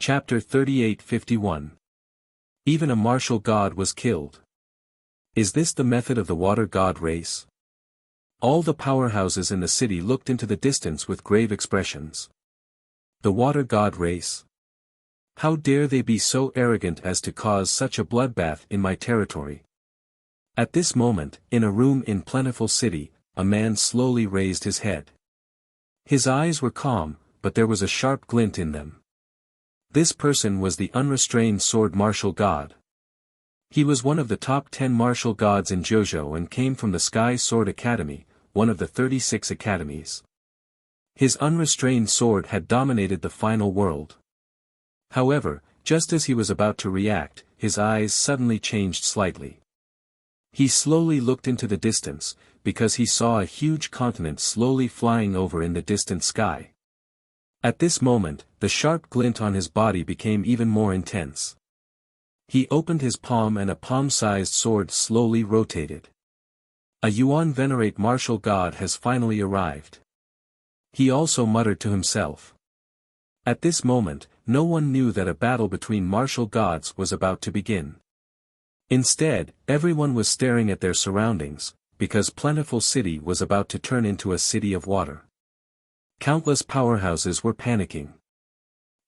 Chapter 38:51. Even a martial god was killed. Is this the method of the water god race? All the powerhouses in the city looked into the distance with grave expressions. The water god race? How dare they be so arrogant as to cause such a bloodbath in my territory? At this moment, in a room in Plentiful City, a man slowly raised his head. His eyes were calm, but there was a sharp glint in them. This person was the unrestrained sword martial god. He was one of the top 10 martial gods in Jojo and came from the Sky Sword Academy, one of the 36 academies. His unrestrained sword had dominated the final world. However, just as he was about to react, his eyes suddenly changed slightly. He slowly looked into the distance, because he saw a huge continent slowly flying over in the distant sky. At this moment, the sharp glint on his body became even more intense. He opened his palm and a palm-sized sword slowly rotated. A Yuan venerate martial god has finally arrived. He also muttered to himself. At this moment, no one knew that a battle between martial gods was about to begin. Instead, everyone was staring at their surroundings, because Plentiful City was about to turn into a city of water. Countless powerhouses were panicking.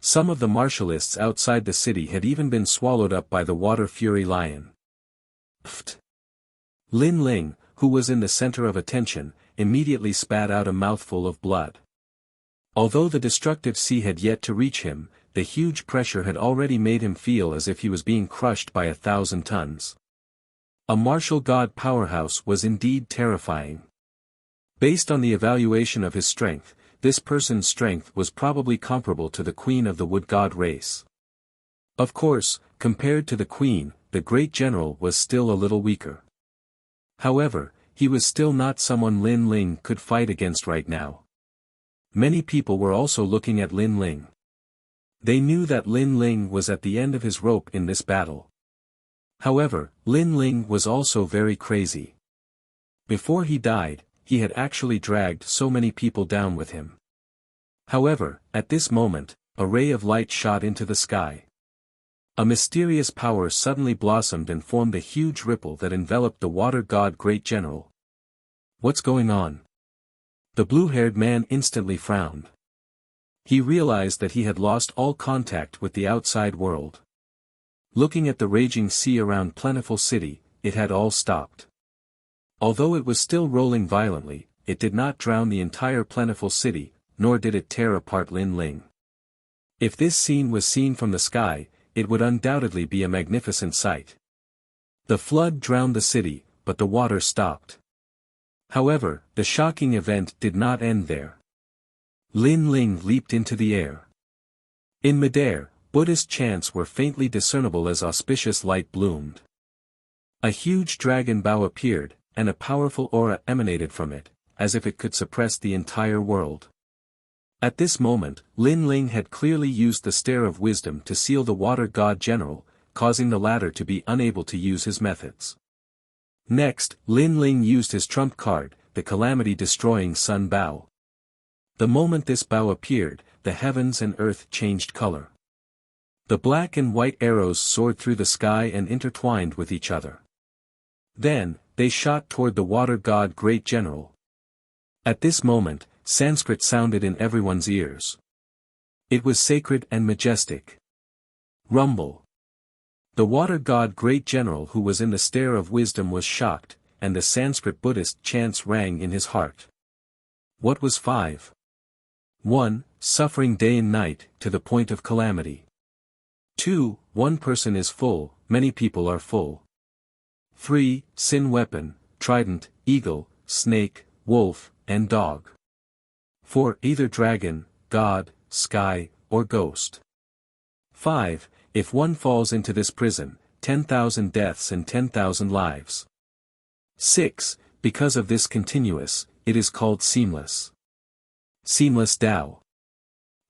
Some of the martialists outside the city had even been swallowed up by the water fury lion. Pfft! Lin Ling, who was in the center of attention, immediately spat out a mouthful of blood. Although the destructive sea had yet to reach him, the huge pressure had already made him feel as if he was being crushed by 1,000 tons. A martial god powerhouse was indeed terrifying. Based on the evaluation of his strength, this person's strength was probably comparable to the queen of the wood god race. Of course, compared to the queen, the great general was still a little weaker. However, he was still not someone Lin Ling could fight against right now. Many people were also looking at Lin Ling. They knew that Lin Ling was at the end of his rope in this battle. However, Lin Ling was also very crazy. Before he died, he had actually dragged so many people down with him. However, at this moment, a ray of light shot into the sky. A mysterious power suddenly blossomed and formed a huge ripple that enveloped the water god great general. What's going on? The blue-haired man instantly frowned. He realized that he had lost all contact with the outside world. Looking at the raging sea around Plentiful City, it had all stopped. Although it was still rolling violently, it did not drown the entire Plentiful City, nor did it tear apart Lin Ling. If this scene was seen from the sky, it would undoubtedly be a magnificent sight. The flood drowned the city, but the water stopped. However, the shocking event did not end there. Lin Ling leaped into the air. In midair, Buddhist chants were faintly discernible as auspicious light bloomed. A huge dragon bow appeared, and a powerful aura emanated from it, as if it could suppress the entire world. At this moment, Lin Ling had clearly used the Stare of Wisdom to seal the water god general, causing the latter to be unable to use his methods. Next, Lin Ling used his trump card, the calamity-destroying Sun Bow. The moment this bow appeared, the heavens and earth changed color. The black and white arrows soared through the sky and intertwined with each other. Then, they shot toward the water god great general. At this moment, Sanskrit sounded in everyone's ears. It was sacred and majestic. Rumble. The water god great general who was in the Stare of Wisdom was shocked, and the Sanskrit Buddhist chants rang in his heart. What was 5? 1. Suffering day and night, to the point of calamity. 2. One person is full, many people are full. 3. Sin weapon, trident, eagle, snake, wolf, and dog. 4. Either dragon, god, sky, or ghost. 5. If one falls into this prison, 10,000 deaths and 10,000 lives. 6. Because of this continuous, it is called seamless. Seamless Tao.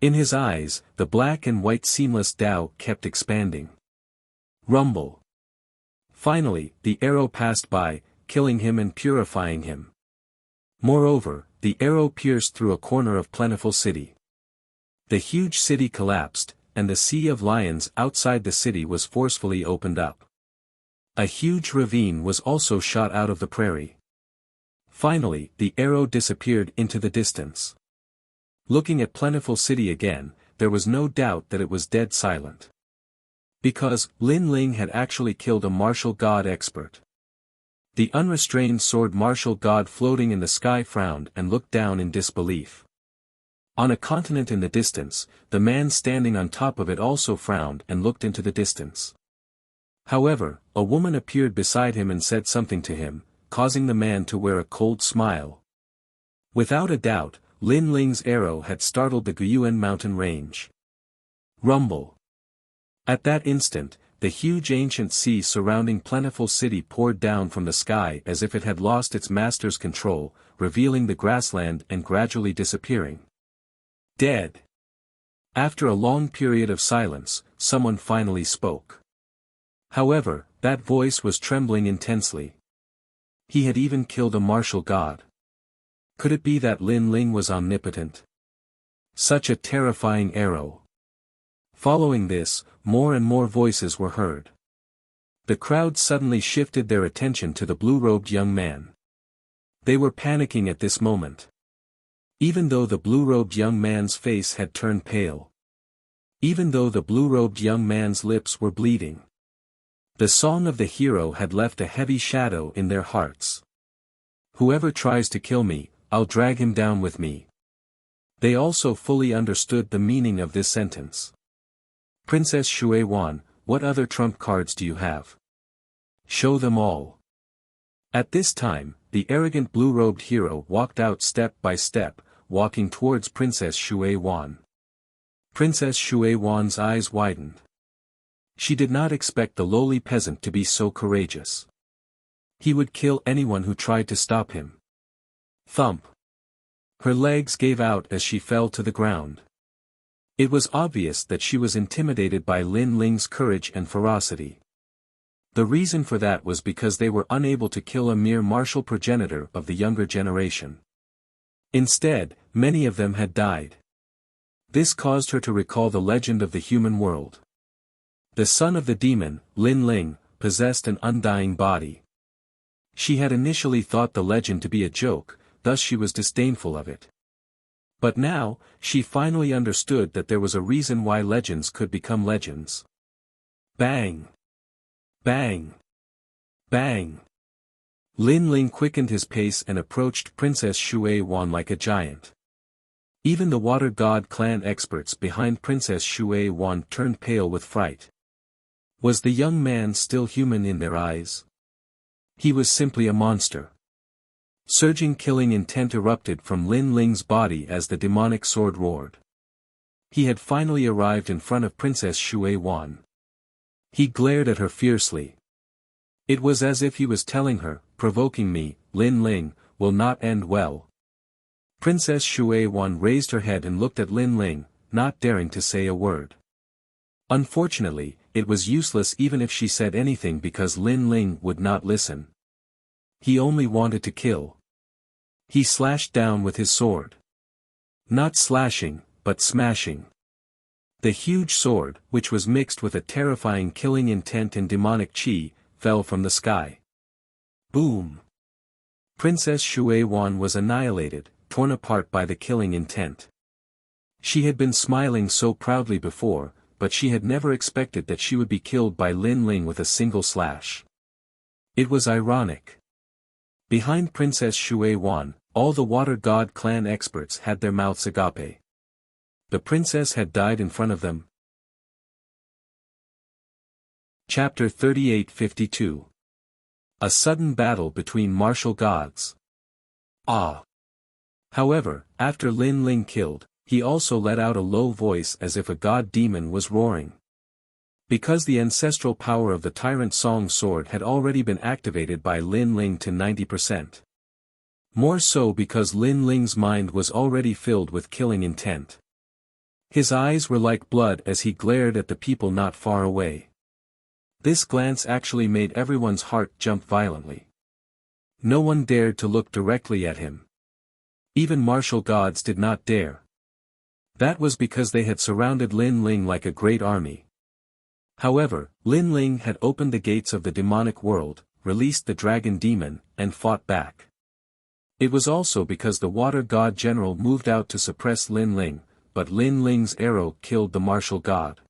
In his eyes, the black and white seamless Tao kept expanding. Rumble. Finally, the arrow passed by, killing him and purifying him. Moreover, the arrow pierced through a corner of Plentiful City. The huge city collapsed, and the Sea of Lions outside the city was forcefully opened up. A huge ravine was also shot out of the prairie. Finally, the arrow disappeared into the distance. Looking at Plentiful City again, there was no doubt that it was dead silent. Because Lin Ling had actually killed a martial god expert. The unrestrained sword martial god floating in the sky frowned and looked down in disbelief. On a continent in the distance, the man standing on top of it also frowned and looked into the distance. However, a woman appeared beside him and said something to him, causing the man to wear a cold smile. Without a doubt, Lin Ling's arrow had startled the Guyuan mountain range. Rumble. At that instant, the huge ancient sea surrounding Plentiful City poured down from the sky as if it had lost its master's control, revealing the grassland and gradually disappearing. Dead. After a long period of silence, someone finally spoke. However, that voice was trembling intensely. He had even killed a martial god. Could it be that Lin Ling was omnipotent? Such a terrifying arrow. Following this, more and more voices were heard. The crowd suddenly shifted their attention to the blue-robed young man. They were panicking at this moment. Even though the blue-robed young man's face had turned pale. Even though the blue-robed young man's lips were bleeding. The song of the hero had left a heavy shadow in their hearts. Whoever tries to kill me, I'll drag him down with me. They also fully understood the meaning of this sentence. Princess Shui Wan, what other trump cards do you have? Show them all. At this time, the arrogant blue-robed hero walked out step by step, walking towards Princess Shui Wan. Princess Shui Wan's eyes widened. She did not expect the lowly peasant to be so courageous. He would kill anyone who tried to stop him. Thump. Her legs gave out as she fell to the ground. It was obvious that she was intimidated by Lin Ling's courage and ferocity. The reason for that was because they were unable to kill a mere martial progenitor of the younger generation. Instead, many of them had died. This caused her to recall the legend of the human world. The son of the demon, Lin Ling, possessed an undying body. She had initially thought the legend to be a joke, thus she was disdainful of it. But now, she finally understood that there was a reason why legends could become legends. Bang! Bang! Bang! Lin Ling quickened his pace and approached Princess Shui Wan like a giant. Even the Water God clan experts behind Princess Shui Wan turned pale with fright. Was the young man still human in their eyes? He was simply a monster. Surging killing intent erupted from Lin Ling's body as the demonic sword roared. He had finally arrived in front of Princess Shui Wan. He glared at her fiercely. It was as if he was telling her, provoking me, Lin Ling, will not end well. Princess Shui Wan raised her head and looked at Lin Ling, not daring to say a word. Unfortunately, it was useless even if she said anything because Lin Ling would not listen. He only wanted to kill. He slashed down with his sword. Not slashing, but smashing. The huge sword, which was mixed with a terrifying killing intent and demonic chi, fell from the sky. Boom! Princess Shui Wan was annihilated, torn apart by the killing intent. She had been smiling so proudly before, but she had never expected that she would be killed by Lin Ling with a single slash. It was ironic. Behind Princess Shui Wan, all the Water God clan experts had their mouths agape. The princess had died in front of them. Chapter 38-52. A sudden battle between martial gods. Ah! However, after Lin Ling killed, he also let out a low voice as if a god demon was roaring. Because the ancestral power of the Tyrant Song Sword had already been activated by Lin Ling to 90%. More so because Lin Ling's mind was already filled with killing intent. His eyes were like blood as he glared at the people not far away. This glance actually made everyone's heart jump violently. No one dared to look directly at him. Even martial gods did not dare. That was because they had surrounded Lin Ling like a great army. However, Lin Ling had opened the gates of the demonic world, released the dragon demon, and fought back. It was also because the water god general moved out to suppress Lin Ling, but Lin Ling's arrow killed the martial god.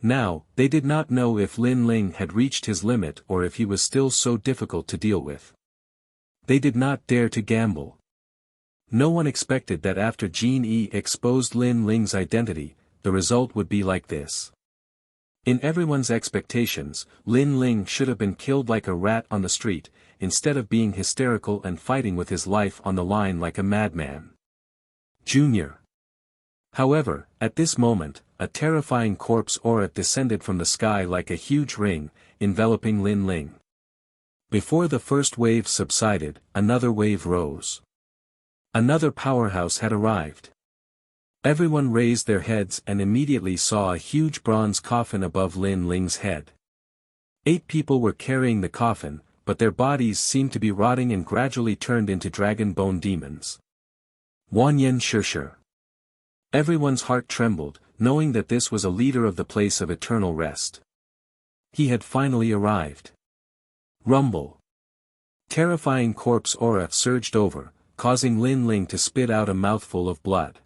Now, they did not know if Lin Ling had reached his limit or if he was still so difficult to deal with. They did not dare to gamble. No one expected that after Jin Yi exposed Lin Ling's identity, the result would be like this. In everyone's expectations, Lin Ling should have been killed like a rat on the street, instead of being hysterical and fighting with his life on the line like a madman. Junior. However, at this moment, a terrifying corpse aura descended from the sky like a huge ring, enveloping Lin Ling. Before the first wave subsided, another wave rose. Another powerhouse had arrived. Everyone raised their heads and immediately saw a huge bronze coffin above Lin Ling's head. 8 people were carrying the coffin, but their bodies seemed to be rotting and gradually turned into dragon bone demons. Wanyan Shishir. Everyone's heart trembled, knowing that this was a leader of the place of eternal rest. He had finally arrived. Rumble. Terrifying corpse aura surged over, causing Lin Ling to spit out a mouthful of blood.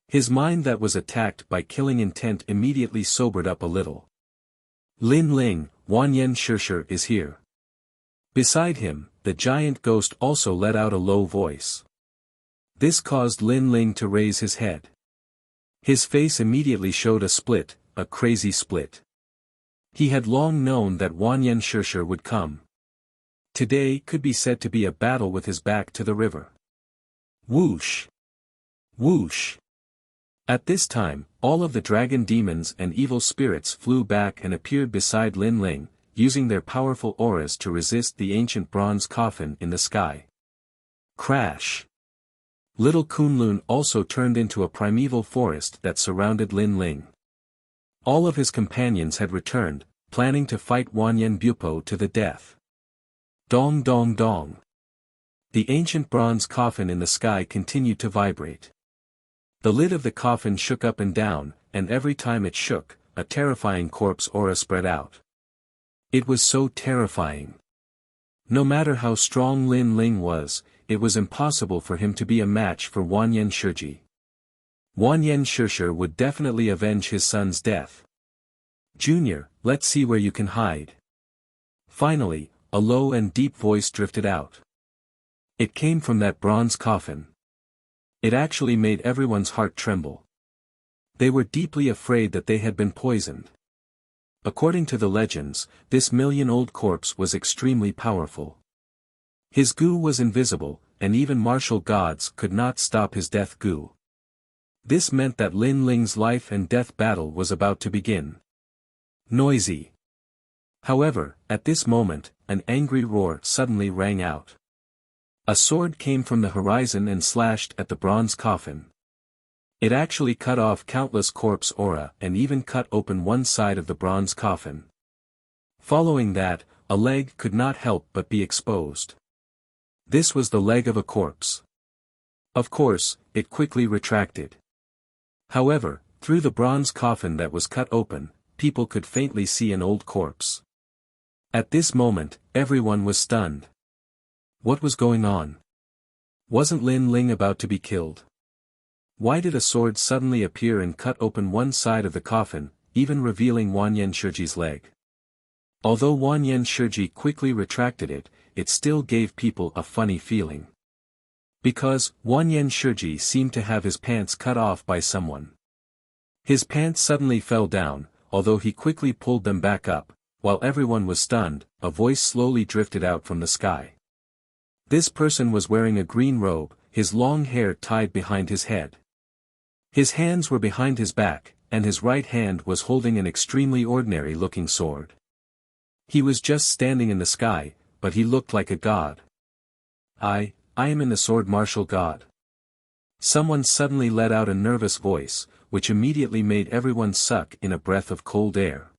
His mind that was attacked by killing intent immediately sobered up a little. Lin Ling, Wanyan Shishir is here. Beside him, the giant ghost also let out a low voice. This caused Lin Ling to raise his head. His face immediately showed a split, a crazy split. He had long known that Wanyan Shishir would come. Today could be said to be a battle with his back to the river. Whoosh! Whoosh! At this time, all of the dragon demons and evil spirits flew back and appeared beside Lin Ling, using their powerful auras to resist the ancient bronze coffin in the sky. Crash! Little Kunlun also turned into a primeval forest that surrounded Lin Ling. All of his companions had returned, planning to fight Wanyan Bupo to the death. Dong dong dong. The ancient bronze coffin in the sky continued to vibrate. The lid of the coffin shook up and down, and every time it shook, a terrifying corpse aura spread out. It was so terrifying. No matter how strong Lin Ling was, it was impossible for him to be a match for Wanyan Shishir. Wanyan Shishir would definitely avenge his son's death. Junior, let's see where you can hide. Finally, a low and deep voice drifted out. It came from that bronze coffin. It actually made everyone's heart tremble. They were deeply afraid that they had been poisoned. According to the legends, this million-old corpse was extremely powerful. His goo was invisible, and even martial gods could not stop his death goo. This meant that Lin Ling's life and death battle was about to begin. Noisy. However, at this moment, an angry roar suddenly rang out. A sword came from the horizon and slashed at the bronze coffin. It actually cut off countless corpse aura and even cut open one side of the bronze coffin. Following that, a leg could not help but be exposed. This was the leg of a corpse. Of course, it quickly retracted. However, through the bronze coffin that was cut open, people could faintly see an old corpse. At this moment, everyone was stunned. What was going on? Wasn't Lin Ling about to be killed? Why did a sword suddenly appear and cut open one side of the coffin, even revealing Wanyan Shishir's leg? Although Wanyan Shishir quickly retracted it, it still gave people a funny feeling. Because, Wanyan Shishir seemed to have his pants cut off by someone. His pants suddenly fell down, although he quickly pulled them back up. While everyone was stunned, a voice slowly drifted out from the sky. This person was wearing a green robe, his long hair tied behind his head. His hands were behind his back, and his right hand was holding an extremely ordinary-looking sword. He was just standing in the sky, but he looked like a god. I am in the sword martial god. Someone suddenly let out a nervous voice, which immediately made everyone suck in a breath of cold air.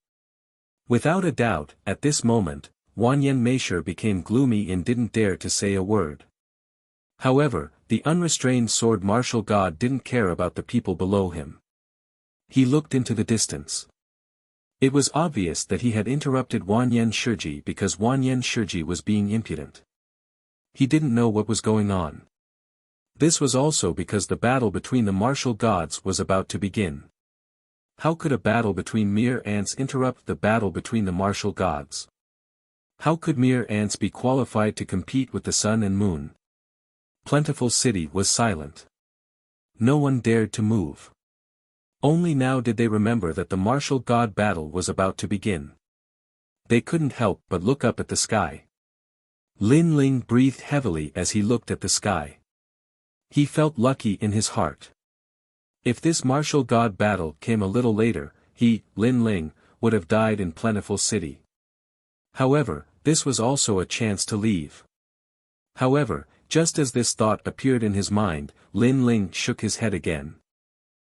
Without a doubt, at this moment, Wanyan Shishir became gloomy and didn't dare to say a word. However, the unrestrained sword martial god didn't care about the people below him. He looked into the distance. It was obvious that he had interrupted Wanyan Shiji because Wanyan Shiji was being impudent. He didn't know what was going on. This was also because the battle between the martial gods was about to begin. How could a battle between mere ants interrupt the battle between the martial gods? How could mere ants be qualified to compete with the sun and moon? Plentiful City was silent. No one dared to move. Only now did they remember that the martial god battle was about to begin. They couldn't help but look up at the sky. Lin Ling breathed heavily as he looked at the sky. He felt lucky in his heart. If this martial god battle came a little later, he, Lin Ling, would have died in Plentiful City. However, this was also a chance to leave. However, just as this thought appeared in his mind, Lin Ling shook his head again.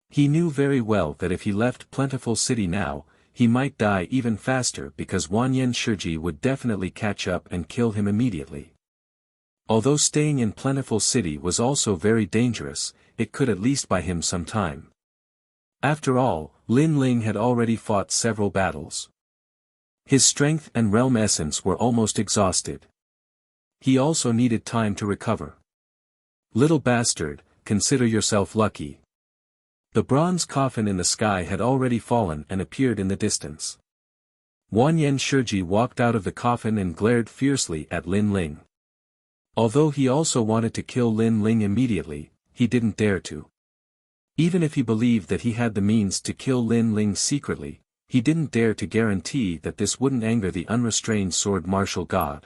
He knew very well that if he left Plentiful City now, he might die even faster because Wanyan Shiji would definitely catch up and kill him immediately. Although staying in Plentiful City was also very dangerous, it could at least buy him some time. After all, Lin Ling had already fought several battles. His strength and realm essence were almost exhausted. He also needed time to recover. Little bastard, consider yourself lucky. The bronze coffin in the sky had already fallen and appeared in the distance. Wanyan Shiji walked out of the coffin and glared fiercely at Lin Ling. Although he also wanted to kill Lin Ling immediately, he didn't dare to. Even if he believed that he had the means to kill Lin Ling secretly, he didn't dare to guarantee that this wouldn't anger the unrestrained sword martial god.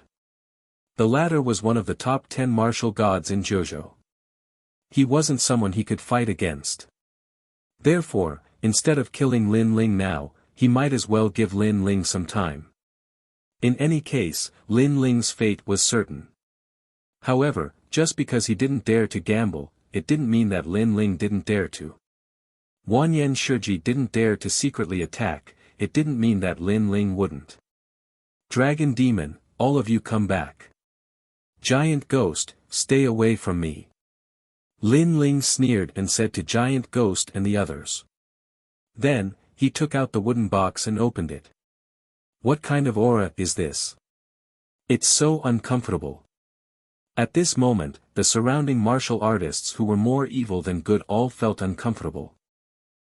The latter was one of the top 10 martial gods in JoJo. He wasn't someone he could fight against. Therefore, instead of killing Lin Ling now, he might as well give Lin Ling some time. In any case, Lin Ling's fate was certain. However, just because he didn't dare to gamble, it didn't mean that Lin Ling didn't dare to. Wanyan Shiji didn't dare to secretly attack, it didn't mean that Lin Ling wouldn't. Dragon Demon, all of you come back. Giant Ghost, stay away from me. Lin Ling sneered and said to Giant Ghost and the others. Then, he took out the wooden box and opened it. What kind of aura is this? It's so uncomfortable. At this moment, the surrounding martial artists who were more evil than good all felt uncomfortable.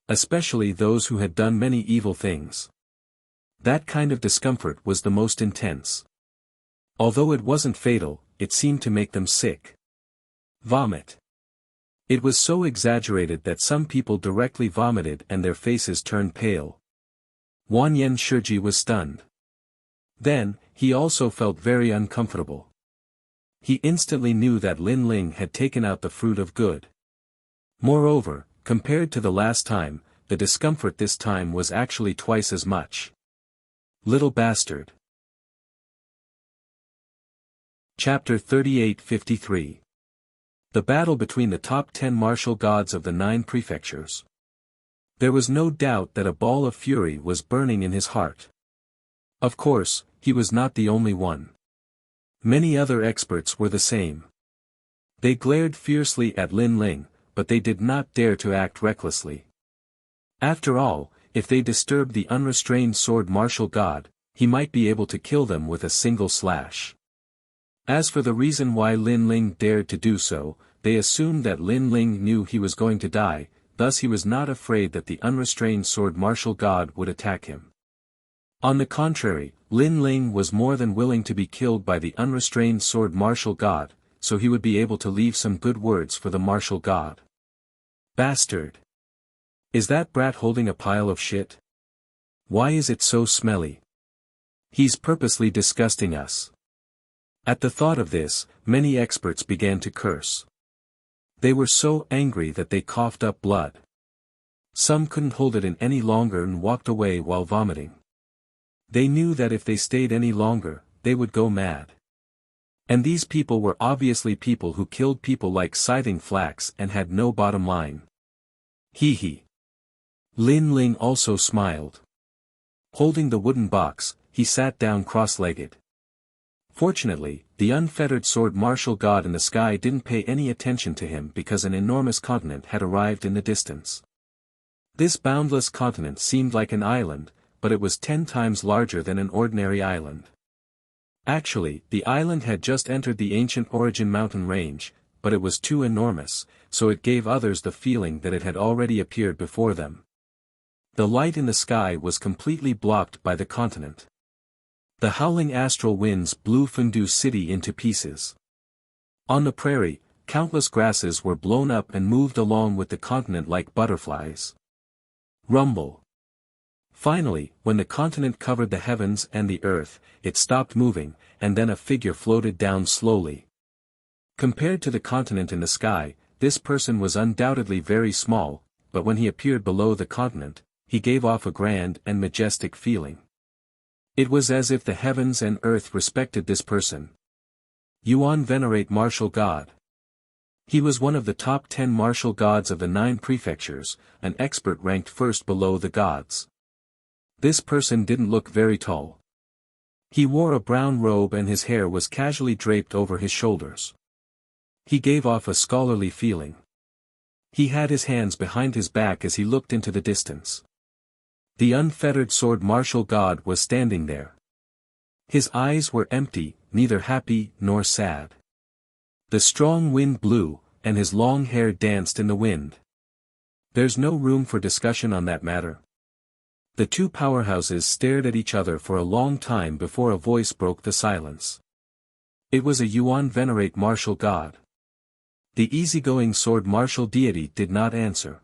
Especially those who had done many evil things. That kind of discomfort was the most intense. Although it wasn't fatal, it seemed to make them sick. Vomit. It was so exaggerated that some people directly vomited and their faces turned pale. Wanyan Shiji was stunned. Then, he also felt very uncomfortable. He instantly knew that Lin Ling had taken out the fruit of good. Moreover, compared to the last time, the discomfort this time was actually twice as much. Little bastard. Chapter 38-53. The battle between the top 10 martial gods of the 9 prefectures. There was no doubt that a ball of fury was burning in his heart. Of course, he was not the only one. Many other experts were the same. They glared fiercely at Lin Ling, but they did not dare to act recklessly. After all, if they disturbed the unrestrained sword martial god, he might be able to kill them with a single slash. As for the reason why Lin Ling dared to do so, they assumed that Lin Ling knew he was going to die, thus he was not afraid that the unrestrained sword martial god would attack him. On the contrary, Lin Ling was more than willing to be killed by the unrestrained sword martial god, so he would be able to leave some good words for the martial god. Bastard! Is that brat holding a pile of shit? Why is it so smelly? He's purposely disgusting us. At the thought of this, many experts began to curse. They were so angry that they coughed up blood. Some couldn't hold it in any longer and walked away while vomiting. They knew that if they stayed any longer, they would go mad. And these people were obviously people who killed people like Scything Flax and had no bottom line. Hee hee. Lin Ling also smiled. Holding the wooden box, he sat down cross-legged. Fortunately, the unfettered sword martial god in the sky didn't pay any attention to him because an enormous continent had arrived in the distance. This boundless continent seemed like an island, but it was 10 times larger than an ordinary island. Actually, the island had just entered the ancient Origin mountain range, but it was too enormous, so it gave others the feeling that it had already appeared before them. The light in the sky was completely blocked by the continent. The howling astral winds blew Fundu city into pieces. On the prairie, countless grasses were blown up and moved along with the continent like butterflies. Rumble. Finally, when the continent covered the heavens and the earth, it stopped moving, and then a figure floated down slowly. Compared to the continent in the sky, this person was undoubtedly very small, but when he appeared below the continent, he gave off a grand and majestic feeling. It was as if the heavens and earth respected this person. Yuan venerate martial god. He was one of the top 10 martial gods of the 9 prefectures, an expert ranked first below the gods. This person didn't look very tall. He wore a brown robe and his hair was casually draped over his shoulders. He gave off a scholarly feeling. He had his hands behind his back as he looked into the distance. The unfettered sword martial god was standing there. His eyes were empty, neither happy nor sad. The strong wind blew, and his long hair danced in the wind. There's no room for discussion on that matter. The two powerhouses stared at each other for a long time before a voice broke the silence. It was a Yuan venerate martial god. The easygoing sword martial deity did not answer.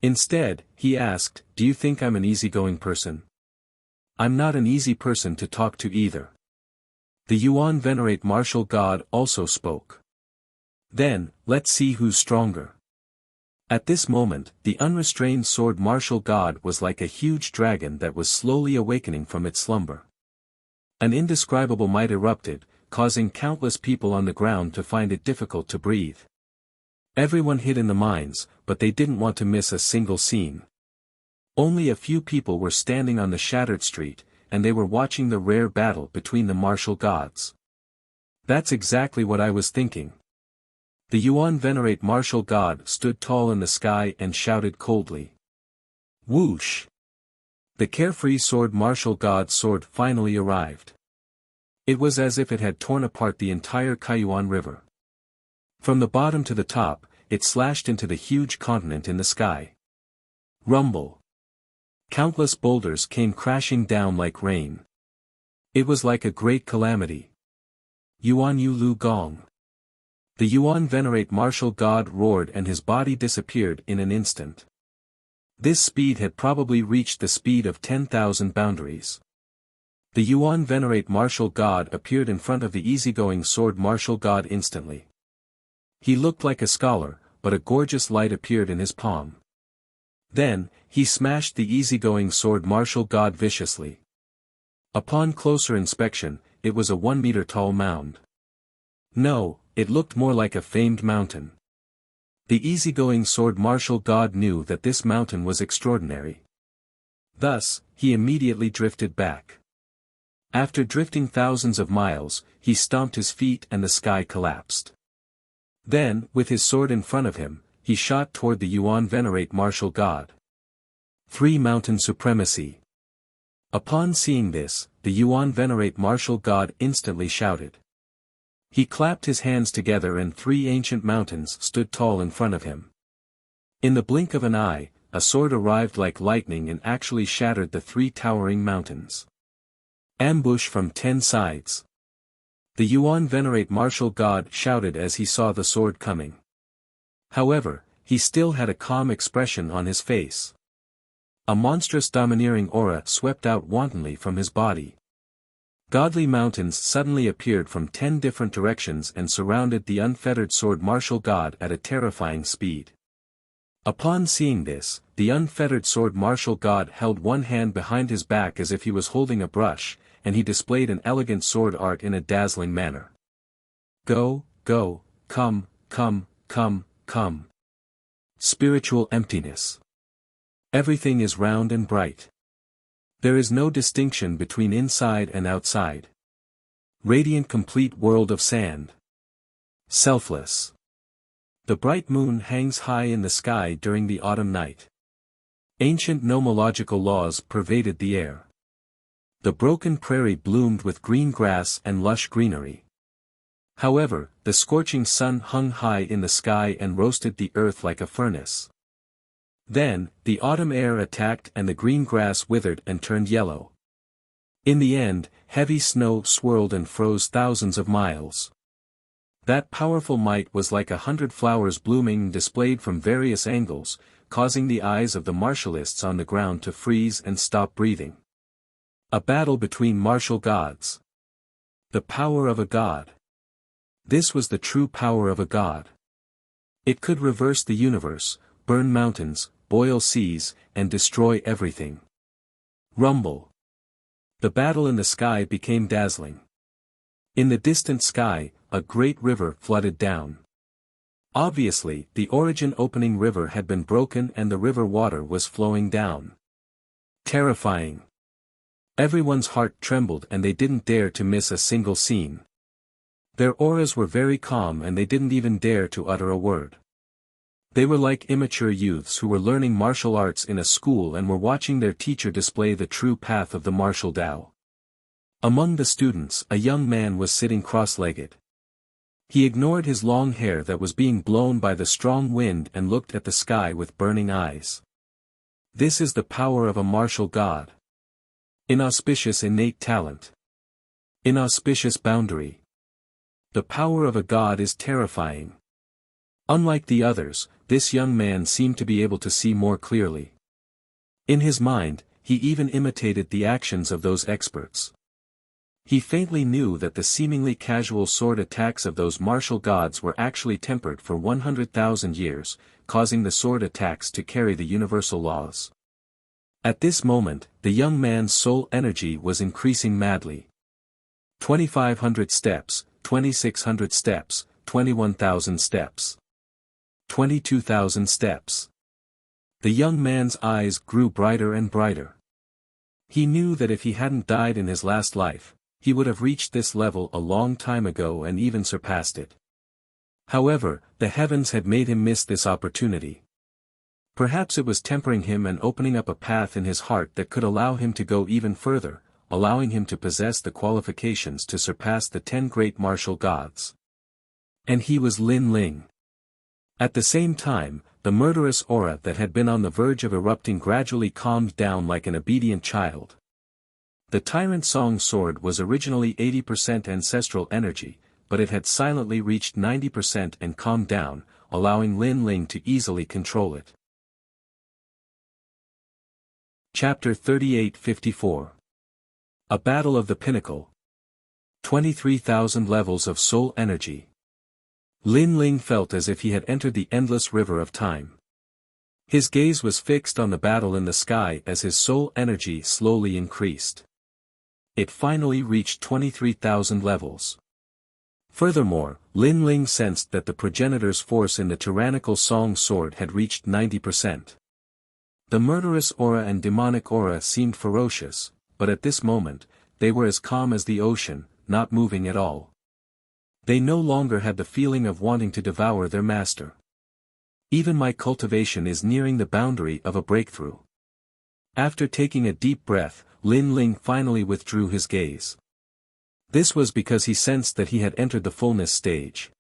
Instead, he asked, "Do you think I'm an easygoing person?" "I'm not an easy person to talk to either." The Yuan venerate martial god also spoke. "Then, let's see who's stronger." At this moment, the unrestrained sword martial god was like a huge dragon that was slowly awakening from its slumber. An indescribable might erupted, causing countless people on the ground to find it difficult to breathe. Everyone hid in the mines, but they didn't want to miss a single scene. Only a few people were standing on the shattered street, and they were watching the rare battle between the martial gods. That's exactly what I was thinking. The Yuan venerate martial god stood tall in the sky and shouted coldly. Whoosh! The carefree sword martial god's sword finally arrived. It was as if it had torn apart the entire Kaiyuan River. From the bottom to the top, it slashed into the huge continent in the sky. Rumble! Countless boulders came crashing down like rain. It was like a great calamity. Yuan Yu Lu Gong. The Yuan venerate martial god roared and his body disappeared in an instant. This speed had probably reached the speed of 10,000 boundaries. The Yuan venerate martial god appeared in front of the easygoing sword martial god instantly. He looked like a scholar, but a gorgeous light appeared in his palm. Then, he smashed the easygoing sword martial god viciously. Upon closer inspection, it was a 1-meter tall mound. No, it looked more like a famed mountain. The easygoing sword martial god knew that this mountain was extraordinary. Thus, he immediately drifted back. After drifting thousands of miles, he stomped his feet and the sky collapsed. Then, with his sword in front of him, he shot toward the Yuan venerate martial god. 3 Mountain Supremacy. Upon seeing this, the Yuan venerate martial god instantly shouted. He clapped his hands together and 3 ancient mountains stood tall in front of him. In the blink of an eye, a sword arrived like lightning and actually shattered the 3 towering mountains. Ambush from 10 sides. The Yuan venerate martial god shouted as he saw the sword coming. However, he still had a calm expression on his face. A monstrous domineering aura swept out wantonly from his body. Godly mountains suddenly appeared from 10 different directions and surrounded the unfettered sword martial god at a terrifying speed. Upon seeing this, the unfettered sword martial god held one hand behind his back as if he was holding a brush, and he displayed an elegant sword art in a dazzling manner. Go, go, come, come, come, come. Spiritual emptiness. Everything is round and bright. There is no distinction between inside and outside. Radiant complete world of sand. Selfless. The bright moon hangs high in the sky during the autumn night. Ancient nomological laws pervaded the air. The broken prairie bloomed with green grass and lush greenery. However, the scorching sun hung high in the sky and roasted the earth like a furnace. Then, the autumn air attacked and the green grass withered and turned yellow. In the end, heavy snow swirled and froze thousands of miles. That powerful might was like 100 flowers blooming displayed from various angles, causing the eyes of the martialists on the ground to freeze and stop breathing. A battle between martial gods. The power of a god. This was the true power of a god. It could reverse the universe, burn mountains, boil seas, and destroy everything. Rumble. The battle in the sky became dazzling. In the distant sky, a great river flooded down. Obviously, the origin opening river had been broken and the river water was flowing down. Terrifying. Everyone's heart trembled and they didn't dare to miss a single scene. Their auras were very calm and they didn't even dare to utter a word. They were like immature youths who were learning martial arts in a school and were watching their teacher display the true path of the martial Tao. Among the students, a young man was sitting cross-legged. He ignored his long hair that was being blown by the strong wind and looked at the sky with burning eyes. This is the power of a martial god. Inauspicious innate talent. Inauspicious boundary. The power of a god is terrifying. Unlike the others, this young man seemed to be able to see more clearly. In his mind, he even imitated the actions of those experts. He faintly knew that the seemingly casual sword attacks of those martial gods were actually tempered for 100,000 years, causing the sword attacks to carry the universal laws. At this moment, the young man's soul energy was increasing madly. 2,500 steps, 2,600 steps, 21,000 steps. 22,000 steps. The young man's eyes grew brighter and brighter. He knew that if he hadn't died in his last life, he would have reached this level a long time ago and even surpassed it. However, the heavens had made him miss this opportunity. Perhaps it was tempering him and opening up a path in his heart that could allow him to go even further, allowing him to possess the qualifications to surpass the 10 great martial gods. And he was Lin Ling. At the same time, the murderous aura that had been on the verge of erupting gradually calmed down like an obedient child. The Tyrant Song sword was originally 80% ancestral energy, but it had silently reached 90% and calmed down, allowing Lin Ling to easily control it. Chapter 3854. A Battle of the Pinnacle. 23,000 levels of soul energy. Lin Ling felt as if he had entered the endless river of time. His gaze was fixed on the battle in the sky as his soul energy slowly increased. It finally reached 23,000 levels. Furthermore, Lin Ling sensed that the progenitor's force in the tyrannical Song sword had reached 90%. The murderous aura and demonic aura seemed ferocious, but at this moment, they were as calm as the ocean, not moving at all. They no longer had the feeling of wanting to devour their master. Even my cultivation is nearing the boundary of a breakthrough. After taking a deep breath, Lin Ling finally withdrew his gaze. This was because he sensed that he had entered the fullness stage.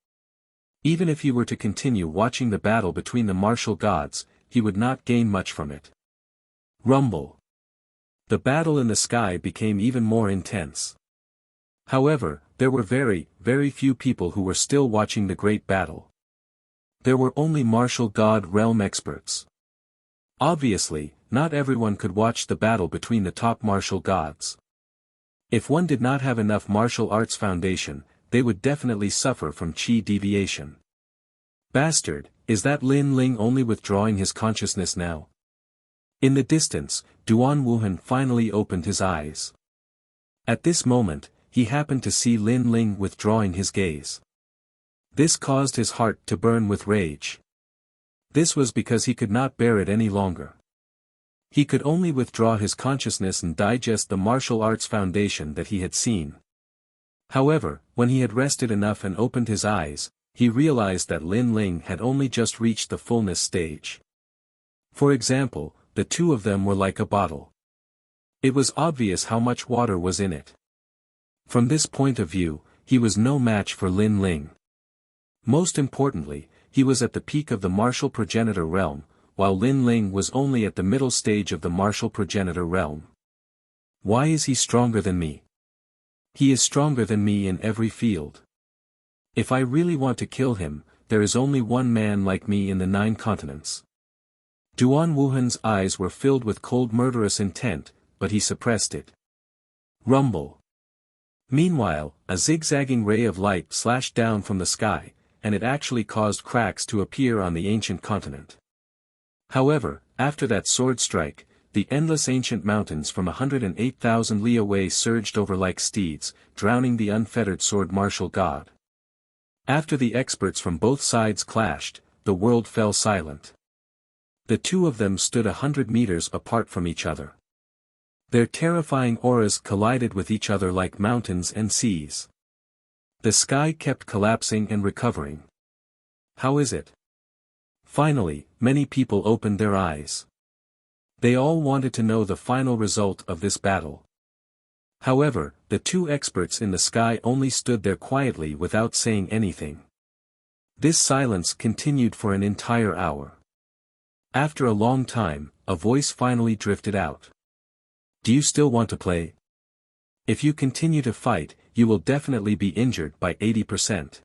Even if he were to continue watching the battle between the martial gods, he would not gain much from it. Rumble. The battle in the sky became even more intense. However, there were very, very few people who were still watching the great battle. There were only martial god realm experts. Obviously, not everyone could watch the battle between the top martial gods. If one did not have enough martial arts foundation, they would definitely suffer from chi deviation. Bastard, is that Lin Ling only withdrawing his consciousness now? In the distance, Duan Wuhan finally opened his eyes. At this moment, he happened to see Lin Ling withdrawing his gaze. This caused his heart to burn with rage. This was because he could not bear it any longer. He could only withdraw his consciousness and digest the martial arts foundation that he had seen. However, when he had rested enough and opened his eyes, he realized that Lin Ling had only just reached the fullness stage. For example, the two of them were like a bottle. It was obvious how much water was in it. From this point of view, he was no match for Lin Ling. Most importantly, he was at the peak of the martial progenitor realm, while Lin Ling was only at the middle stage of the martial progenitor realm. Why is he stronger than me? He is stronger than me in every field. If I really want to kill him, there is only one man like me in the 9 continents. Duan Wuhan's eyes were filled with cold murderous intent, but he suppressed it. Rumble. Meanwhile, a zigzagging ray of light slashed down from the sky, and it actually caused cracks to appear on the ancient continent. However, after that sword strike, the endless ancient mountains from 108,000 li away surged over like steeds, drowning the unfettered sword martial god. After the experts from both sides clashed, the world fell silent. The two of them stood 100 meters apart from each other. Their terrifying auras collided with each other like mountains and seas. The sky kept collapsing and recovering. How is it? Finally, many people opened their eyes. They all wanted to know the final result of this battle. However, the two experts in the sky only stood there quietly without saying anything. This silence continued for an entire hour. After a long time, a voice finally drifted out. Do you still want to play? If you continue to fight, you will definitely be injured by 80%.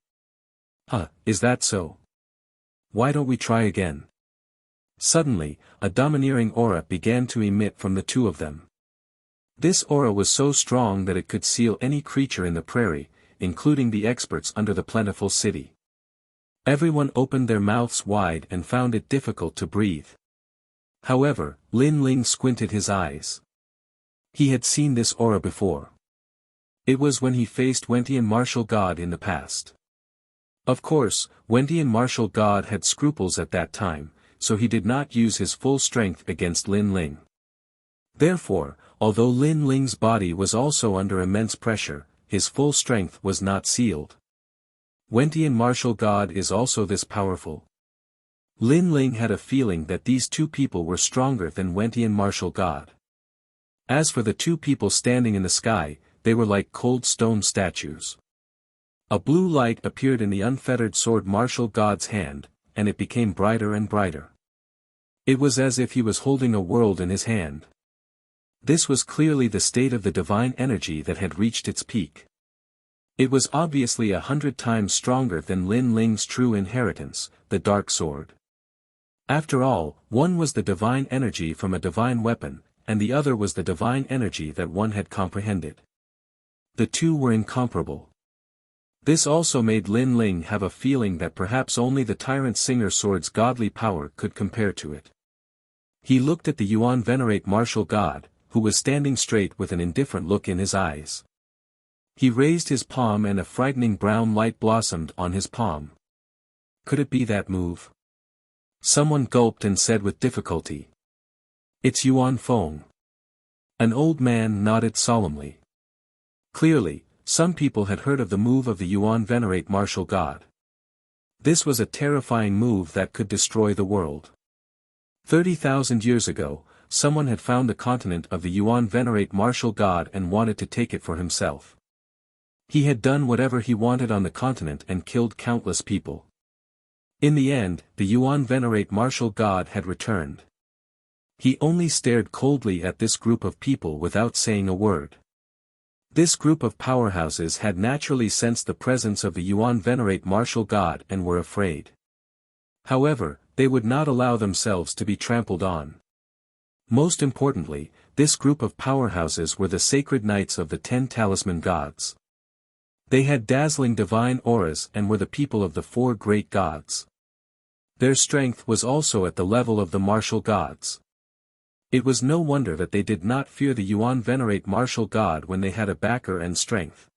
Is that so? Why don't we try again? Suddenly, a domineering aura began to emit from the two of them. This aura was so strong that it could seal any creature in the prairie, including the experts under the plentiful city. Everyone opened their mouths wide and found it difficult to breathe. However, Lin Ling squinted his eyes. He had seen this aura before. It was when he faced Wentian martial god in the past. Of course, Wentian martial god had scruples at that time, so he did not use his full strength against Lin Ling. Therefore, although Lin Ling's body was also under immense pressure, his full strength was not sealed. Wentian martial god is also this powerful. Lin Ling had a feeling that these two people were stronger than Wentian martial god. As for the two people standing in the sky, they were like cold stone statues. A blue light appeared in the unfettered sword martial god's hand, and it became brighter and brighter. It was as if he was holding a world in his hand. This was clearly the state of the divine energy that had reached its peak. It was obviously 100 times stronger than Lin Ling's true inheritance, the dark sword. After all, one was the divine energy from a divine weapon, and the other was the divine energy that one had comprehended. The two were incomparable. This also made Lin Ling have a feeling that perhaps only the Tyrant Singer sword's godly power could compare to it. He looked at the Yuan Venerate martial god, who was standing straight with an indifferent look in his eyes. He raised his palm and a frightening brown light blossomed on his palm. Could it be that move? Someone gulped and said with difficulty. It's Yuan Feng. An old man nodded solemnly. Clearly, some people had heard of the move of the Yuan Venerate martial god. This was a terrifying move that could destroy the world. 30,000 years ago, someone had found the continent of the Yuan Venerate martial god and wanted to take it for himself. He had done whatever he wanted on the continent and killed countless people. In the end, the Yuan Venerate martial god had returned. He only stared coldly at this group of people without saying a word. This group of powerhouses had naturally sensed the presence of the Yuan Venerate martial god and were afraid. However, they would not allow themselves to be trampled on. Most importantly, this group of powerhouses were the sacred knights of the 10 talisman gods. They had dazzling divine auras and were the people of the 4 great gods. Their strength was also at the level of the martial gods. It was no wonder that they did not fear the Yuan Venerate martial god when they had a backer and strength.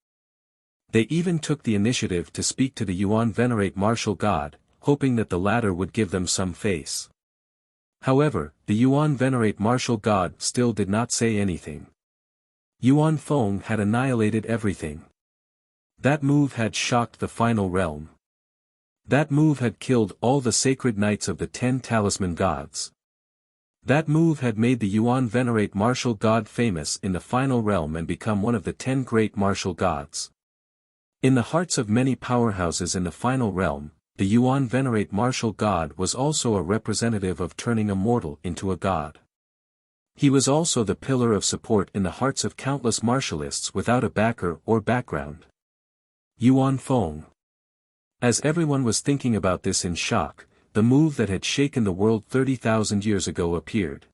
They even took the initiative to speak to the Yuan Venerate martial god, hoping that the latter would give them some face. However, the Yuan Venerate martial god still did not say anything. Yuan Feng had annihilated everything. That move had shocked the final realm. That move had killed all the sacred knights of the 10 talisman gods. That move had made the Yuan venerate martial god famous in the final realm and become one of the 10 great martial gods. In the hearts of many powerhouses in the final realm, the Yuan venerate martial god was also a representative of turning a mortal into a god. He was also the pillar of support in the hearts of countless martialists without a backer or background. Yuan Feng. As everyone was thinking about this in shock, the move that had shaken the world 30,000 years ago appeared.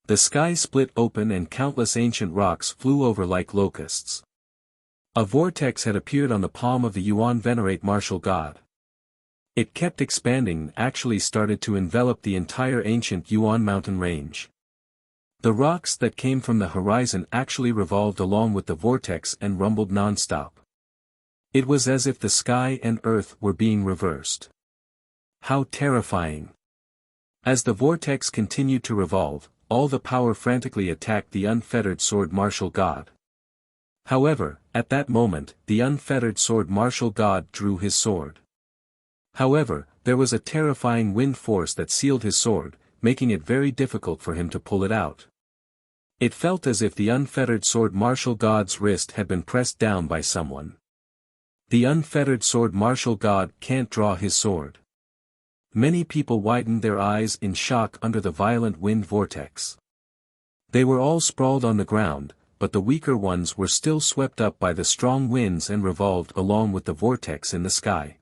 The sky split open and countless ancient rocks flew over like locusts. A vortex had appeared on the palm of the Yuan venerate martial god. It kept expanding and actually started to envelop the entire ancient Yuan mountain range. The rocks that came from the horizon actually revolved along with the vortex and rumbled non-stop. It was as if the sky and earth were being reversed. How terrifying! As the vortex continued to revolve, all the power frantically attacked the unfettered sword martial god. However, at that moment, the unfettered sword martial god drew his sword. However, there was a terrifying wind force that sealed his sword, making it very difficult for him to pull it out. It felt as if the unfettered sword martial god's wrist had been pressed down by someone. The unfettered sword martial god can't draw his sword. Many people widened their eyes in shock under the violent wind vortex. They were all sprawled on the ground, but the weaker ones were still swept up by the strong winds and revolved along with the vortex in the sky.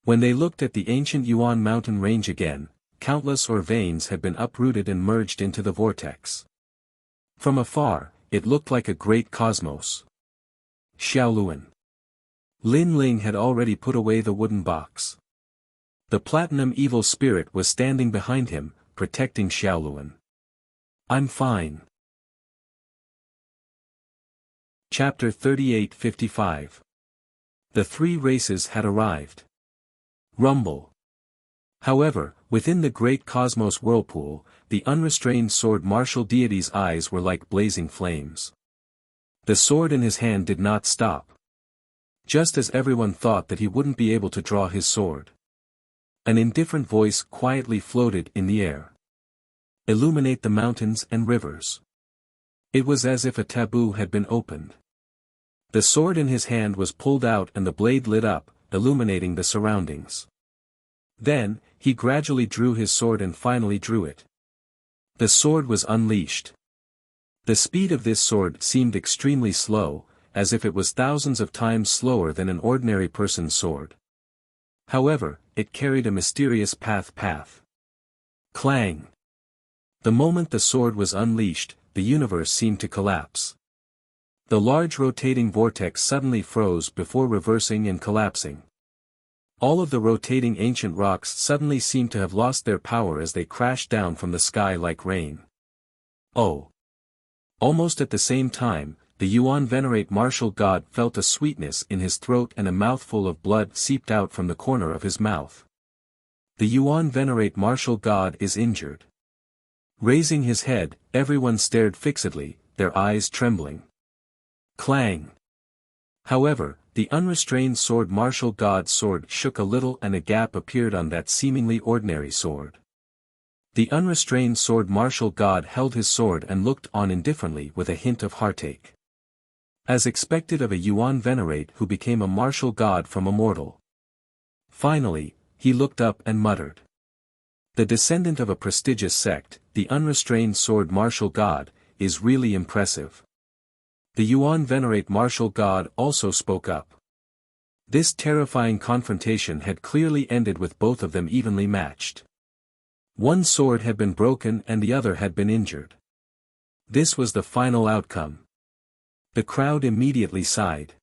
When they looked at the ancient Yuan mountain range again, countless veins had been uprooted and merged into the vortex. From afar, it looked like a great cosmos. Xiaoluan. Lin Ling had already put away the wooden box. The platinum evil spirit was standing behind him, protecting Xiaoluan. I'm fine. Chapter 38-55. The 3 races had arrived. Rumble. However, within the great cosmos whirlpool, the unrestrained sword martial deity's eyes were like blazing flames. The sword in his hand did not stop. Just as everyone thought that he wouldn't be able to draw his sword. An indifferent voice quietly floated in the air. Illuminate the mountains and rivers. It was as if a taboo had been opened. The sword in his hand was pulled out and the blade lit up, illuminating the surroundings. Then, he gradually drew his sword and finally drew it. The sword was unleashed. The speed of this sword seemed extremely slow, as if it was thousands of times slower than an ordinary person's sword. However, it carried a mysterious path. Clang! The moment the sword was unleashed, the universe seemed to collapse. The large rotating vortex suddenly froze before reversing and collapsing. All of the rotating ancient rocks suddenly seemed to have lost their power as they crashed down from the sky like rain. Oh! Almost at the same time, the Yuan venerate martial god felt a sweetness in his throat and a mouthful of blood seeped out from the corner of his mouth. The Yuan venerate martial god is injured. Raising his head, everyone stared fixedly, their eyes trembling. Clang! However, the unrestrained sword martial god's sword shook a little and a gap appeared on that seemingly ordinary sword. The unrestrained sword martial god held his sword and looked on indifferently with a hint of heartache. As expected of a Yuan venerate who became a martial god from a mortal. Finally, he looked up and muttered. The descendant of a prestigious sect, the unrestrained sword martial god, is really impressive. The Yuan venerate martial god also spoke up. This terrifying confrontation had clearly ended with both of them evenly matched. One sword had been broken and the other had been injured. This was the final outcome. The crowd immediately sighed.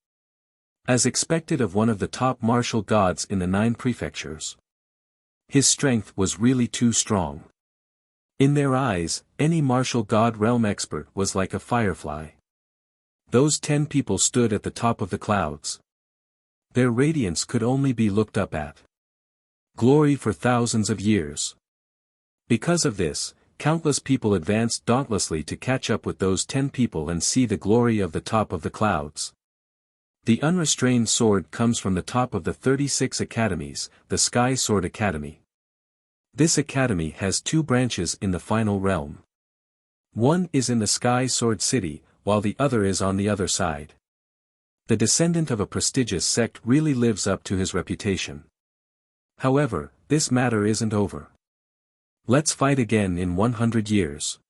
As expected of one of the top martial gods in the 9 prefectures. His strength was really too strong. In their eyes, any martial god realm expert was like a firefly. Those 10 people stood at the top of the clouds. Their radiance could only be looked up at. Glory for thousands of years. Because of this, countless people advanced dauntlessly to catch up with those 10 people and see the glory of the top of the clouds. The unrestrained sword comes from the top of the 36 academies, the Sky Sword Academy. This academy has two branches in the final realm. One is in the Sky Sword City, while the other is on the other side. The descendant of a prestigious sect really lives up to his reputation. However, this matter isn't over. Let's fight again in 100 years.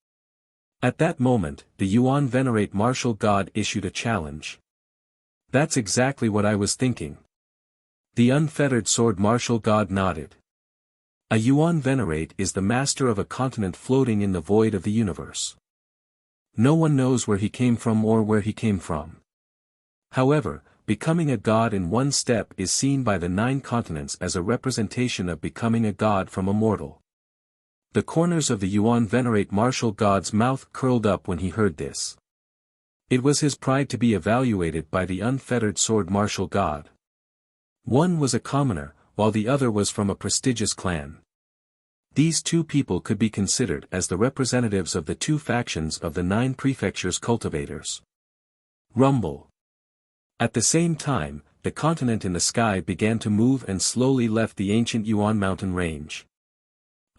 At that moment, the Yuan Venerate Martial God issued a challenge. That's exactly what I was thinking. The unfettered sword martial god nodded. A Yuan Venerate is the master of a continent floating in the void of the universe. No one knows where he came from or where he came from. However, becoming a god in one step is seen by the 9 continents as a representation of becoming a god from a mortal. The corners of the Yuan Venerate martial god's mouth curled up when he heard this. It was his pride to be evaluated by the unfettered sword martial god. One was a commoner, while the other was from a prestigious clan. These two people could be considered as the representatives of the two factions of the 9 prefectures' cultivators. Rumble. At the same time, the continent in the sky began to move and slowly left the ancient Yuan mountain range.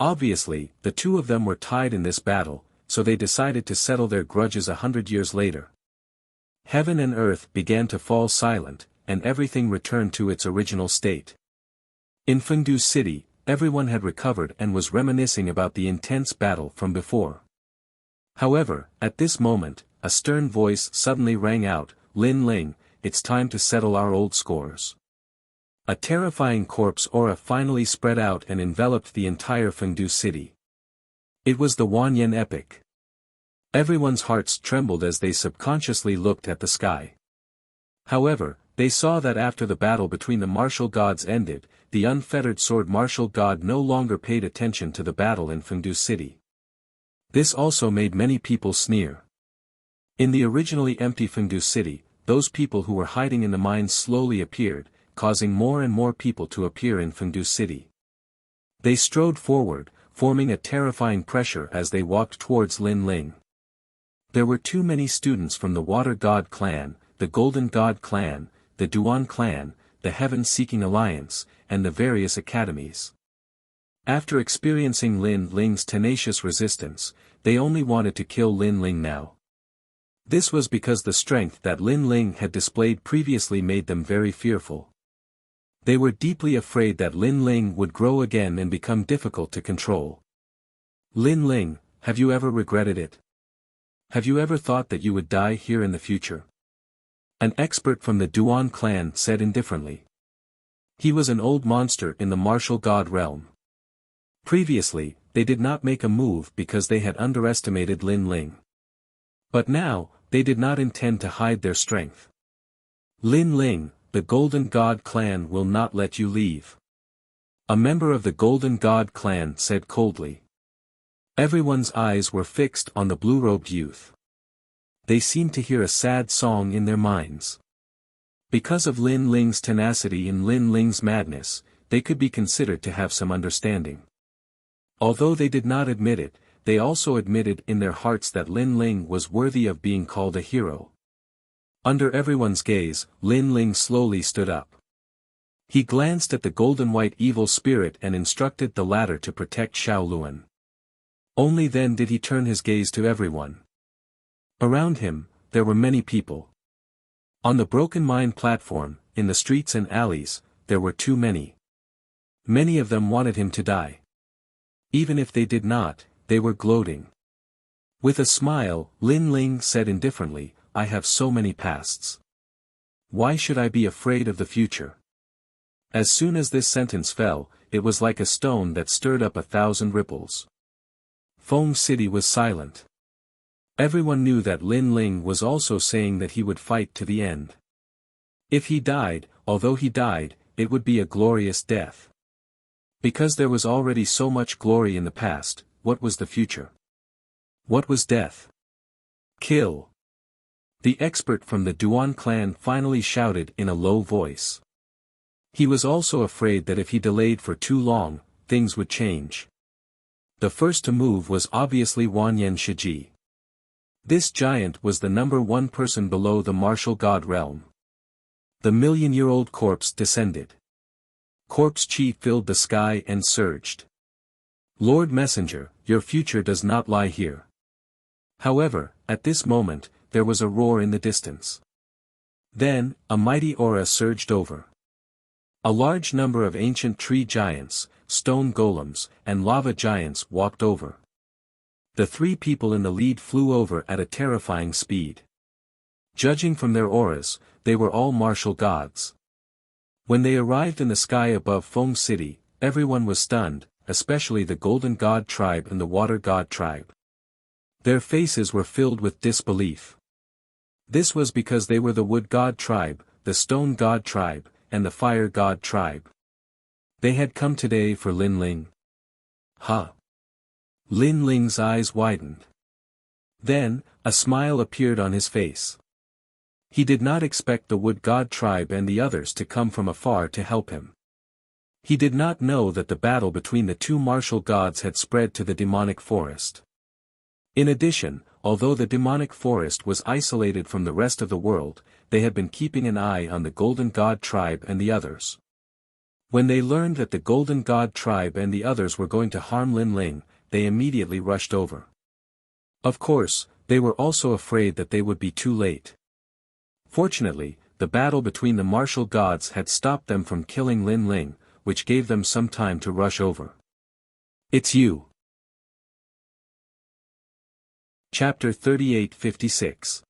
Obviously, the two of them were tied in this battle, so they decided to settle their grudges 100 years later. Heaven and earth began to fall silent, and everything returned to its original state. In Fengdu City, everyone had recovered and was reminiscing about the intense battle from before. However, at this moment, a stern voice suddenly rang out, "Lin Ling, it's time to settle our old scores." A terrifying corpse aura finally spread out and enveloped the entire Fengdu City. It was the Wanyan epic. Everyone's hearts trembled as they subconsciously looked at the sky. However, they saw that after the battle between the martial gods ended, the unfettered sword martial god no longer paid attention to the battle in Fengdu City. This also made many people sneer. In the originally empty Fengdu City, those people who were hiding in the mines slowly appeared, causing more and more people to appear in Fengdu City. They strode forward, forming a terrifying pressure as they walked towards Lin Ling. There were too many students from the Water God clan, the Golden God clan, the Duan clan, the Heaven-Seeking Alliance, and the various academies. After experiencing Lin Ling's tenacious resistance, they only wanted to kill Lin Ling now. This was because the strength that Lin Ling had displayed previously made them very fearful. They were deeply afraid that Lin Ling would grow again and become difficult to control. Lin Ling, have you ever regretted it? Have you ever thought that you would die here in the future? An expert from the Duan clan said indifferently. He was an old monster in the martial god realm. Previously, they did not make a move because they had underestimated Lin Ling. But now, they did not intend to hide their strength. Lin Ling, the Golden God clan will not let you leave. A member of the Golden God clan said coldly. Everyone's eyes were fixed on the blue-robed youth. They seemed to hear a sad song in their minds. Because of Lin Ling's tenacity and Lin Ling's madness, they could be considered to have some understanding. Although they did not admit it, they also admitted in their hearts that Lin Ling was worthy of being called a hero. Under everyone's gaze, Lin Ling slowly stood up. He glanced at the golden white evil spirit and instructed the latter to protect Shaoluan. Only then did he turn his gaze to everyone. Around him, there were many people. On the broken mine platform, in the streets and alleys, there were too many. Many of them wanted him to die. Even if they did not, they were gloating. With a smile, Lin Ling said indifferently, "I have so many pasts. Why should I be afraid of the future?" As soon as this sentence fell, it was like a stone that stirred up 1,000 ripples. Feng City was silent. Everyone knew that Lin Ling was also saying that he would fight to the end. If he died, although he died, it would be a glorious death. Because there was already so much glory in the past, what was the future? What was death? Kill! The expert from the Duan clan finally shouted in a low voice. He was also afraid that if he delayed for too long, things would change. The first to move was obviously Wanyan Shiji. This giant was the number 1 person below the martial god realm. The million-year-old corpse descended. Corpse chi filled the sky and surged. Lord Messenger, your future does not lie here. However, at this moment, there was a roar in the distance. Then, a mighty aura surged over. A large number of ancient tree giants, stone golems, and lava giants walked over. The three people in the lead flew over at a terrifying speed. Judging from their auras, they were all martial gods. When they arrived in the sky above Feng City, everyone was stunned, especially the Golden God tribe and the Water God tribe. Their faces were filled with disbelief. This was because they were the Wood God tribe, the Stone God tribe, and the Fire God tribe. They had come today for Lin Ling. Huh? Lin Ling's eyes widened. Then, a smile appeared on his face. He did not expect the Wood God tribe and the others to come from afar to help him. He did not know that the battle between the two martial gods had spread to the demonic forest. In addition, although the demonic forest was isolated from the rest of the world, they had been keeping an eye on the Golden God tribe and the others. When they learned that the Golden God tribe and the others were going to harm Lin Ling, they immediately rushed over. Of course, they were also afraid that they would be too late. Fortunately, the battle between the martial gods had stopped them from killing Lin Ling, which gave them some time to rush over. It's you. Chapter 38-56.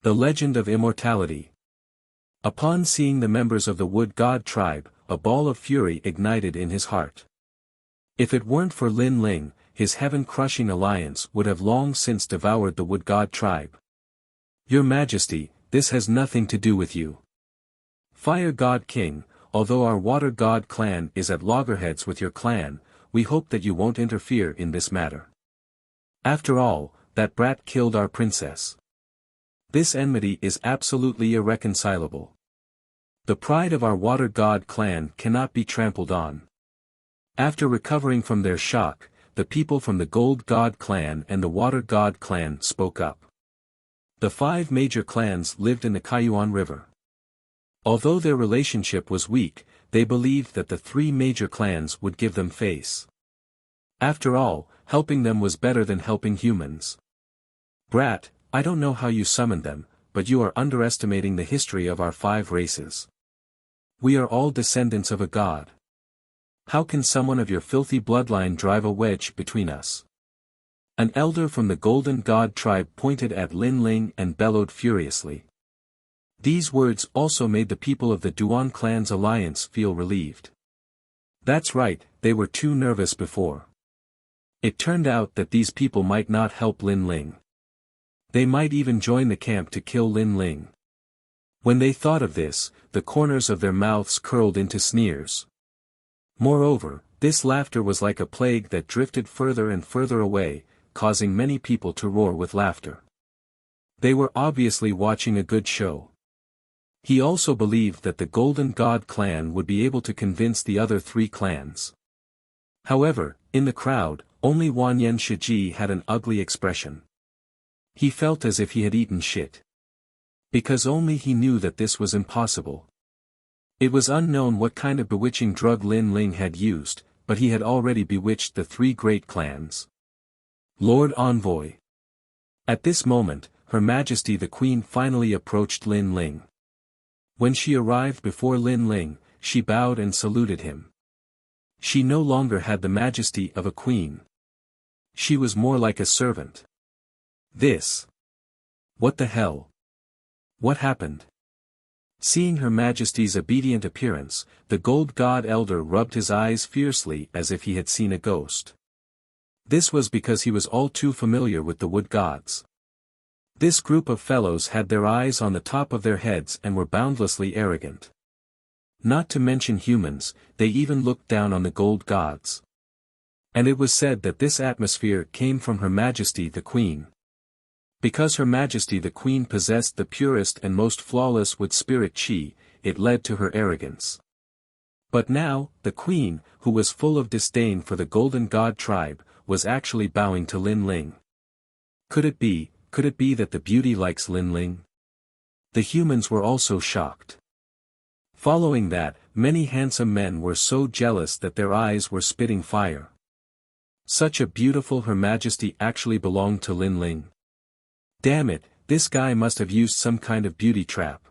The Legend of Immortality. Upon seeing the members of the Wood God tribe, a ball of fury ignited in his heart. If it weren't for Lin Ling, his heaven-crushing alliance would have long since devoured the Wood God tribe. Your Majesty, this has nothing to do with you. Fire God King, although our Water God clan is at loggerheads with your clan, we hope that you won't interfere in this matter. After all, that brat killed our princess. This enmity is absolutely irreconcilable. The pride of our Water God clan cannot be trampled on. After recovering from their shock, the people from the Gold God clan and the Water God clan spoke up. The 5 major clans lived in the Kaiyuan River. Although their relationship was weak, they believed that the 3 major clans would give them face. After all, helping them was better than helping humans. Brat, I don't know how you summoned them, but you are underestimating the history of our 5 races. We are all descendants of a god. How can someone of your filthy bloodline drive a wedge between us? An elder from the Golden God tribe pointed at Lin Ling and bellowed furiously. These words also made the people of the Duan clan's alliance feel relieved. That's right, they were too nervous before. It turned out that these people might not help Lin Ling. They might even join the camp to kill Lin Ling. When they thought of this, the corners of their mouths curled into sneers. Moreover, this laughter was like a plague that drifted further and further away, causing many people to roar with laughter. They were obviously watching a good show. He also believed that the Golden God clan would be able to convince the other 3 clans. However, in the crowd, only Wanyan Shiji had an ugly expression. He felt as if he had eaten shit. Because only he knew that this was impossible. It was unknown what kind of bewitching drug Lin Ling had used, but he had already bewitched the 3 great clans. Lord Envoy. At this moment, Her Majesty the Queen finally approached Lin Ling. When she arrived before Lin Ling, she bowed and saluted him. She no longer had the majesty of a queen. She was more like a servant. This. What the hell? What happened? Seeing Her Majesty's obedient appearance, the Gold God Elder rubbed his eyes fiercely as if he had seen a ghost. This was because he was all too familiar with the Wood Gods. This group of fellows had their eyes on the top of their heads and were boundlessly arrogant. Not to mention humans, they even looked down on the Gold Gods. And it was said that this atmosphere came from Her Majesty the Queen. Because Her Majesty the Queen possessed the purest and most flawless wood spirit chi, it led to her arrogance. But now, the Queen, who was full of disdain for the Golden God tribe, was actually bowing to Lin Ling. Could it be that the beauty likes Lin Ling? The humans were also shocked. Following that, many handsome men were so jealous that their eyes were spitting fire. Such a beautiful Her Majesty actually belonged to Lin Ling. Damn it, this guy must have used some kind of beauty trap.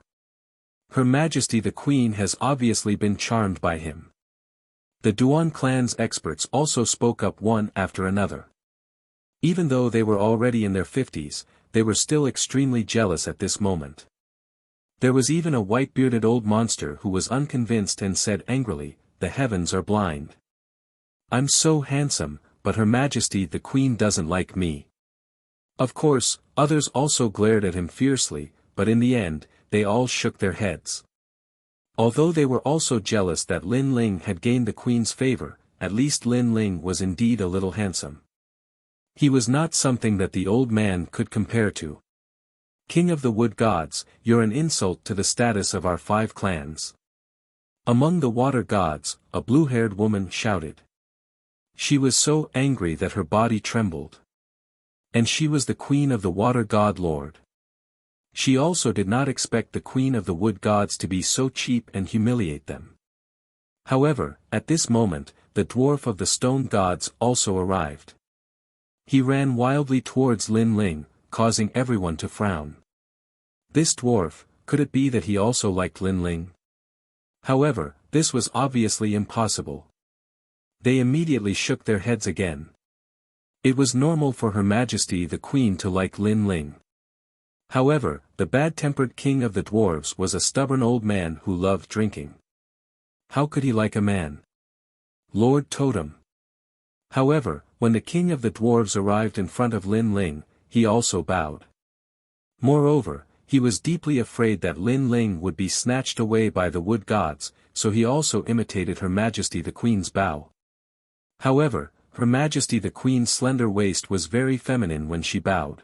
Her Majesty the Queen has obviously been charmed by him. The Duan clan's experts also spoke up one after another. Even though they were already in their 50s, they were still extremely jealous at this moment. There was even a white-bearded old monster who was unconvinced and said angrily, "The heavens are blind. I'm so handsome, but Her Majesty the Queen doesn't like me." Of course, others also glared at him fiercely, but in the end, they all shook their heads. Although they were also jealous that Lin Ling had gained the Queen's favor, at least Lin Ling was indeed a little handsome. He was not something that the old man could compare to. "King of the Wood Gods, you're an insult to the status of our 5 clans." Among the water gods, a blue-haired woman shouted. She was so angry that her body trembled. And she was the queen of the water god Lord. She also did not expect the queen of the wood gods to be so cheap and humiliate them. However, at this moment, the dwarf of the stone gods also arrived. He ran wildly towards Lin Ling, causing everyone to frown. This dwarf, could it be that he also liked Lin Ling? However, this was obviously impossible. They immediately shook their heads again. It was normal for Her Majesty the Queen to like Lin Ling. However, the bad-tempered king of the dwarves was a stubborn old man who loved drinking. How could he like a man? Lord Totem. However, when the king of the dwarves arrived in front of Lin Ling, he also bowed. Moreover, he was deeply afraid that Lin Ling would be snatched away by the wood gods, so he also imitated Her Majesty the Queen's bow. However, Her Majesty the Queen's slender waist was very feminine when she bowed.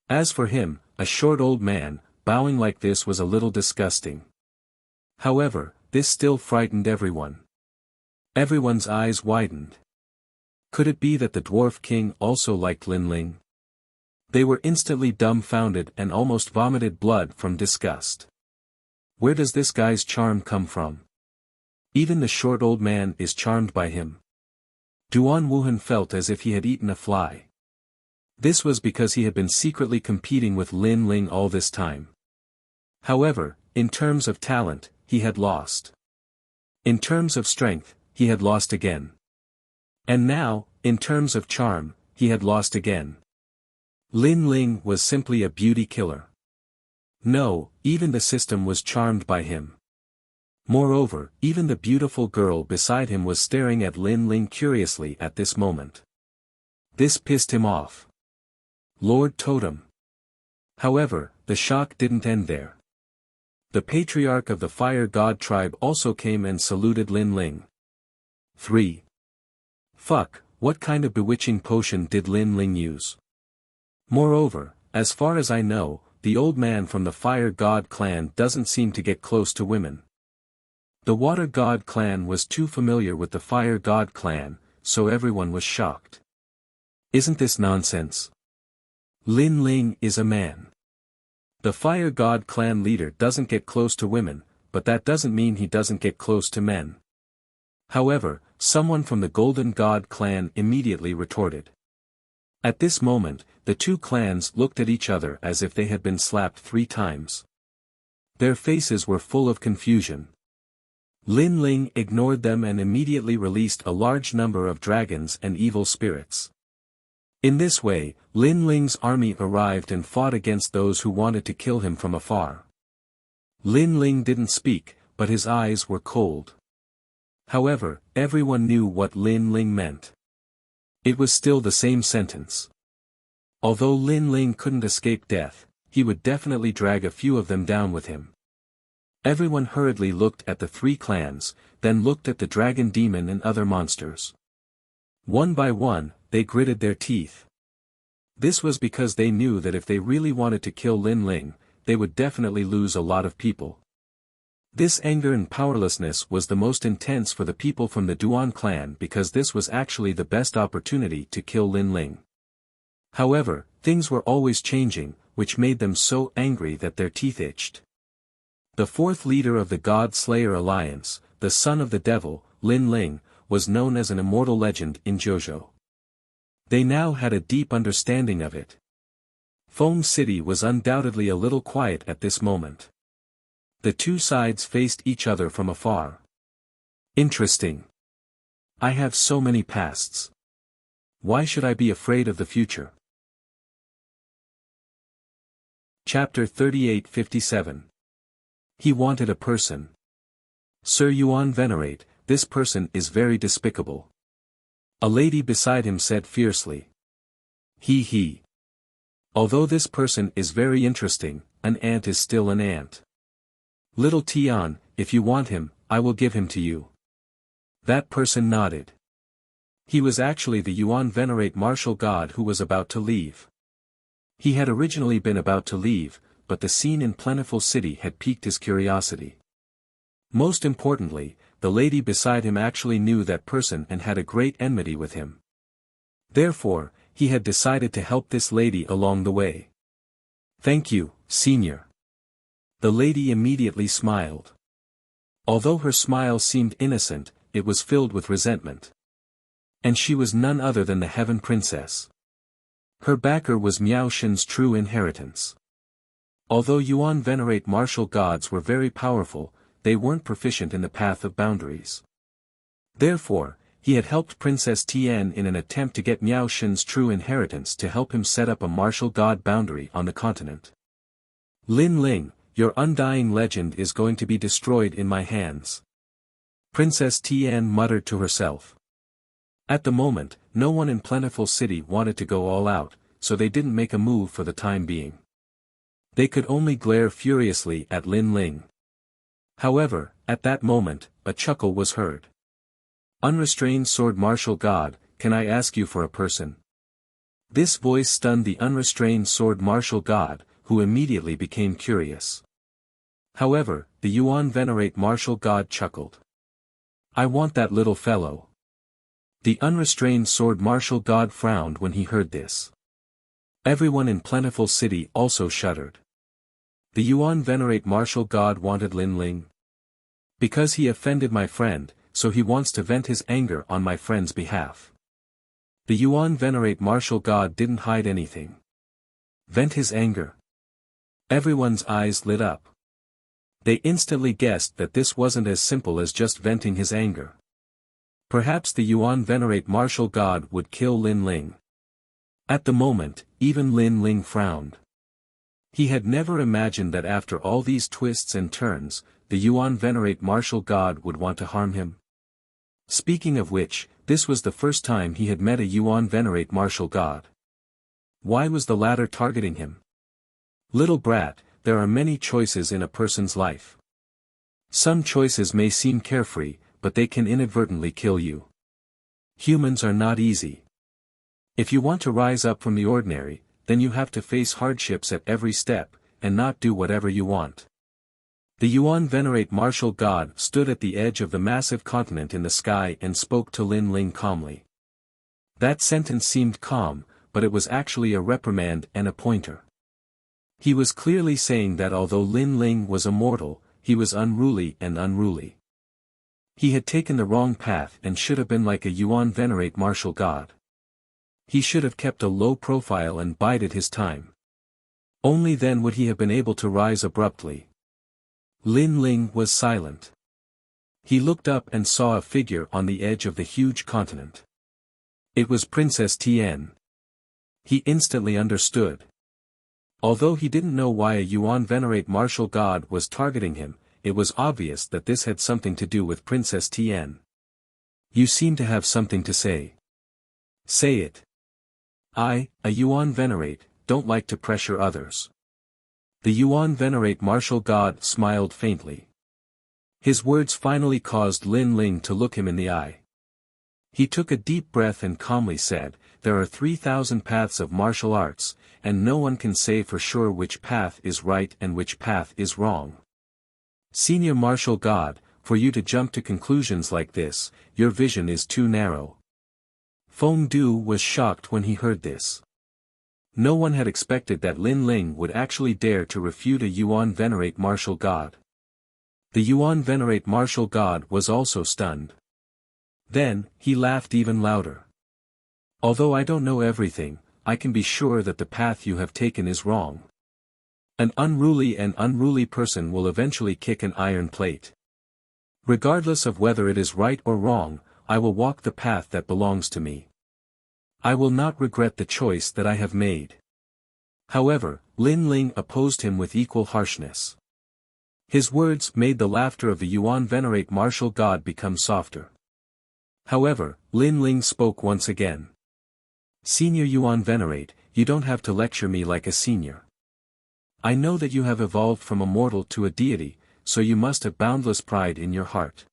As for him, a short old man, bowing like this was a little disgusting. However, this still frightened everyone. Everyone's eyes widened. Could it be that the dwarf king also liked Lin Ling? They were instantly dumbfounded and almost vomited blood from disgust. Where does this guy's charm come from? Even the short old man is charmed by him. Duan Wuhan felt as if he had eaten a fly. This was because he had been secretly competing with Lin Ling all this time. However, in terms of talent, he had lost. In terms of strength, he had lost again. And now, in terms of charm, he had lost again. Lin Ling was simply a beauty killer. No, even the system was charmed by him. Moreover, even the beautiful girl beside him was staring at Lin Ling curiously at this moment. This pissed him off. Lord Totem. However, the shock didn't end there. The patriarch of the fire god tribe also came and saluted Lin Ling. 3. Fuck, what kind of bewitching potion did Lin Ling use? Moreover, as far as I know, the old man from the fire god clan doesn't seem to get close to women. The water god clan was too familiar with the fire god clan, so everyone was shocked. Isn't this nonsense? Lin Ling is a man. The fire god clan leader doesn't get close to women, but that doesn't mean he doesn't get close to men. However, someone from the golden god clan immediately retorted. At this moment, the two clans looked at each other as if they had been slapped 3 times. Their faces were full of confusion. Lin Ling ignored them and immediately released a large number of dragons and evil spirits. In this way, Lin Ling's army arrived and fought against those who wanted to kill him from afar. Lin Ling didn't speak, but his eyes were cold. However, everyone knew what Lin Ling meant. It was still the same sentence. Although Lin Ling couldn't escape death, he would definitely drag a few of them down with him. Everyone hurriedly looked at the 3 clans, then looked at the dragon demon and other monsters. One by one, they gritted their teeth. This was because they knew that if they really wanted to kill Lin Ling, they would definitely lose a lot of people. This anger and powerlessness was the most intense for the people from the Duan clan because this was actually the best opportunity to kill Lin Ling. However, things were always changing, which made them so angry that their teeth itched. The fourth leader of the God Slayer Alliance, the son of the devil, Lin Ling, was known as an immortal legend in JoJo. They now had a deep understanding of it. Foam City was undoubtedly a little quiet at this moment. The two sides faced each other from afar. Interesting. I have so many pasts. Why should I be afraid of the future? Chapter 3857. He wanted a person. Sir Yuan Venerate, this person is very despicable. A lady beside him said fiercely. He. Although this person is very interesting, an ant is still an ant. Little Tian, if you want him, I will give him to you. That person nodded. He was actually the Yuan Venerate martial god who was about to leave. He had originally been about to leave, but the scene in Plentiful City had piqued his curiosity. Most importantly, the lady beside him actually knew that person and had a great enmity with him. Therefore, he had decided to help this lady along the way. Thank you, senior. The lady immediately smiled. Although her smile seemed innocent, it was filled with resentment. And she was none other than the Heaven Princess. Her backer was Miao Shen's true inheritance. Although Yuan Venerate martial gods were very powerful, they weren't proficient in the path of boundaries. Therefore, he had helped Princess Tian in an attempt to get Miao Shen's true inheritance to help him set up a martial god boundary on the continent. Lin Ling, your undying legend is going to be destroyed in my hands. Princess Tian muttered to herself. At the moment, no one in Plentiful City wanted to go all out, so they didn't make a move for the time being. They could only glare furiously at Lin Ling. However, at that moment, a chuckle was heard. Unrestrained sword martial god, can I ask you for a person? This voice stunned the unrestrained sword martial god, who immediately became curious. However, the Yuan Venerate martial god chuckled. I want that little fellow. The unrestrained sword martial god frowned when he heard this. Everyone in Plentiful City also shuddered. The Yuan Venerate martial god wanted Lin Ling. Because he offended my friend, so he wants to vent his anger on my friend's behalf. The Yuan Venerate martial god didn't hide anything. Vent his anger. Everyone's eyes lit up. They instantly guessed that this wasn't as simple as just venting his anger. Perhaps the Yuan Venerate martial god would kill Lin Ling. At the moment, even Lin Ling frowned. He had never imagined that after all these twists and turns, the Yuan Venerate martial god would want to harm him. Speaking of which, this was the first time he had met a Yuan Venerate martial god. Why was the latter targeting him? Little brat, there are many choices in a person's life. Some choices may seem carefree, but they can inadvertently kill you. Humans are not easy. If you want to rise up from the ordinary, then you have to face hardships at every step, and not do whatever you want. The Yuan Venerate martial god stood at the edge of the massive continent in the sky and spoke to Lin Ling calmly. That sentence seemed calm, but it was actually a reprimand and a pointer. He was clearly saying that although Lin Ling was immortal, he was unruly and unruly. He had taken the wrong path and should have been like a Yuan Venerate martial god. He should have kept a low profile and bided his time. Only then would he have been able to rise abruptly. Lin Ling was silent. He looked up and saw a figure on the edge of the huge continent. It was Princess Tian. He instantly understood. Although he didn't know why a Yuan Venerate martial god was targeting him, it was obvious that this had something to do with Princess Tian. You seem to have something to say. Say it. I, a Yuan Venerate, don't like to pressure others. The Yuan Venerate martial god smiled faintly. His words finally caused Lin Ling to look him in the eye. He took a deep breath and calmly said, there are 3,000 paths of martial arts, and no one can say for sure which path is right and which path is wrong. Senior martial god, for you to jump to conclusions like this, your vision is too narrow. Feng Du was shocked when he heard this. No one had expected that Lin Ling would actually dare to refute a Yuan Venerate martial god. The Yuan venerate martial god was also stunned. Then, he laughed even louder. Although I don't know everything, I can be sure that the path you have taken is wrong. An unruly person will eventually kick an iron plate. Regardless of whether it is right or wrong, I will walk the path that belongs to me. I will not regret the choice that I have made. However, Lin Ling opposed him with equal harshness. His words made the laughter of the Yuan venerate martial god become softer. However, Lin Ling spoke once again. Senior Yuan venerate, you don't have to lecture me like a senior. I know that you have evolved from a mortal to a deity, so you must have boundless pride in your heart.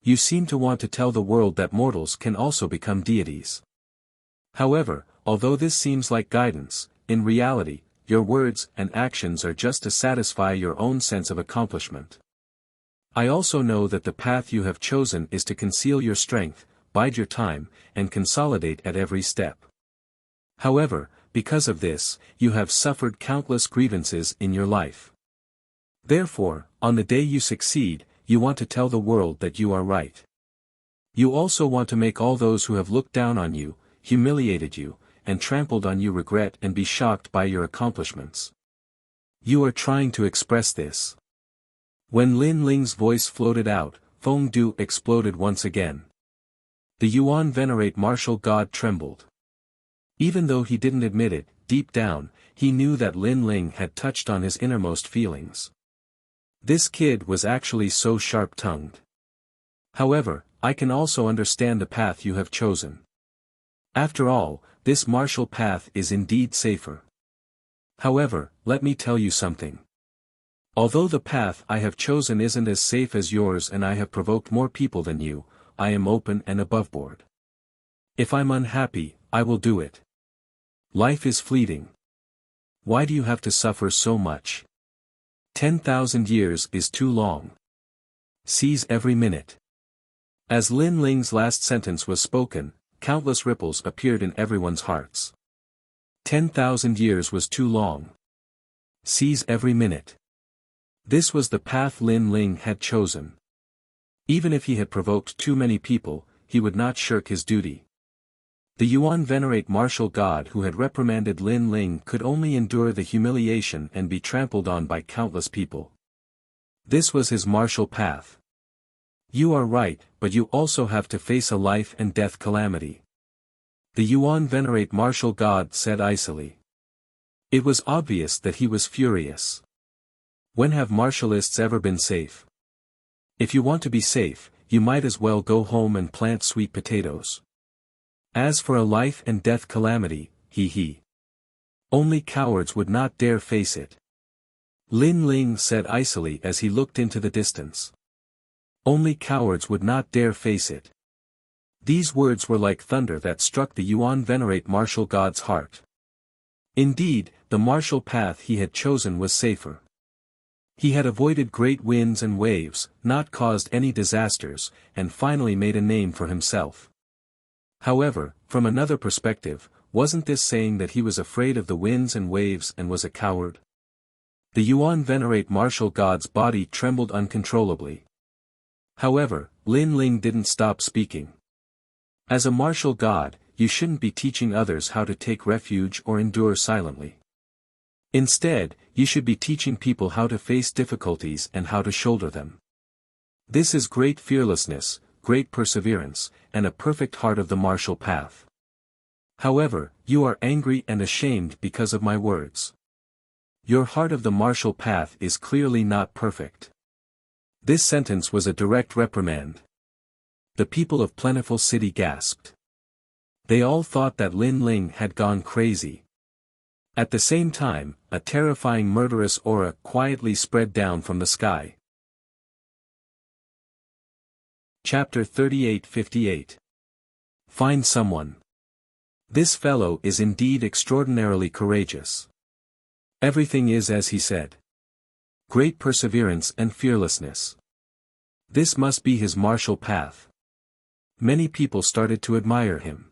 You seem to want to tell the world that mortals can also become deities. However, although this seems like guidance, in reality, your words and actions are just to satisfy your own sense of accomplishment. I also know that the path you have chosen is to conceal your strength, bide your time, and consolidate at every step. However, because of this, you have suffered countless grievances in your life. Therefore, on the day you succeed, you want to tell the world that you are right. You also want to make all those who have looked down on you, humiliated you, and trampled on you regret and be shocked by your accomplishments. You are trying to express this. When Lin Ling's voice floated out, Feng Du exploded once again. The Yuan venerate martial god trembled. Even though he didn't admit it, deep down, he knew that Lin Ling had touched on his innermost feelings. This kid was actually so sharp-tongued. However, I can also understand the path you have chosen. After all, this martial path is indeed safer. However, let me tell you something. Although the path I have chosen isn't as safe as yours and I have provoked more people than you, I am open and aboveboard. If I'm unhappy, I will do it. Life is fleeting. Why do you have to suffer so much? 10,000 years is too long. Seize every minute. As Lin Ling's last sentence was spoken, countless ripples appeared in everyone's hearts. 10,000 years was too long. Seize every minute. This was the path Lin Ling had chosen. Even if he had provoked too many people, he would not shirk his duty. The Yuan venerate martial god who had reprimanded Lin Ling could only endure the humiliation and be trampled on by countless people. This was his martial path. You are right, but you also have to face a life and death calamity. The Yuan venerate martial god said icily. It was obvious that he was furious. When have martialists ever been safe? If you want to be safe, you might as well go home and plant sweet potatoes. As for a life and death calamity, he. Only cowards would not dare face it. Lin Ling said icily as he looked into the distance. Only cowards would not dare face it. These words were like thunder that struck the Yuan venerate martial god's heart. Indeed, the martial path he had chosen was safer. He had avoided great winds and waves, not caused any disasters, and finally made a name for himself. However, from another perspective, wasn't this saying that he was afraid of the winds and waves and was a coward? The Yuan venerate martial god's body trembled uncontrollably. However, Lin Ling didn't stop speaking. As a martial god, you shouldn't be teaching others how to take refuge or endure silently. Instead, you should be teaching people how to face difficulties and how to shoulder them. This is great fearlessness, great perseverance, and a perfect heart of the martial path. However, you are angry and ashamed because of my words. Your heart of the martial path is clearly not perfect. This sentence was a direct reprimand. The people of Plentiful City gasped. They all thought that Lin Ling had gone crazy. At the same time, a terrifying murderous aura quietly spread down from the sky. Chapter 38:58. Find someone. This fellow is indeed extraordinarily courageous. Everything is as he said. Great perseverance and fearlessness. This must be his martial path. Many people started to admire him.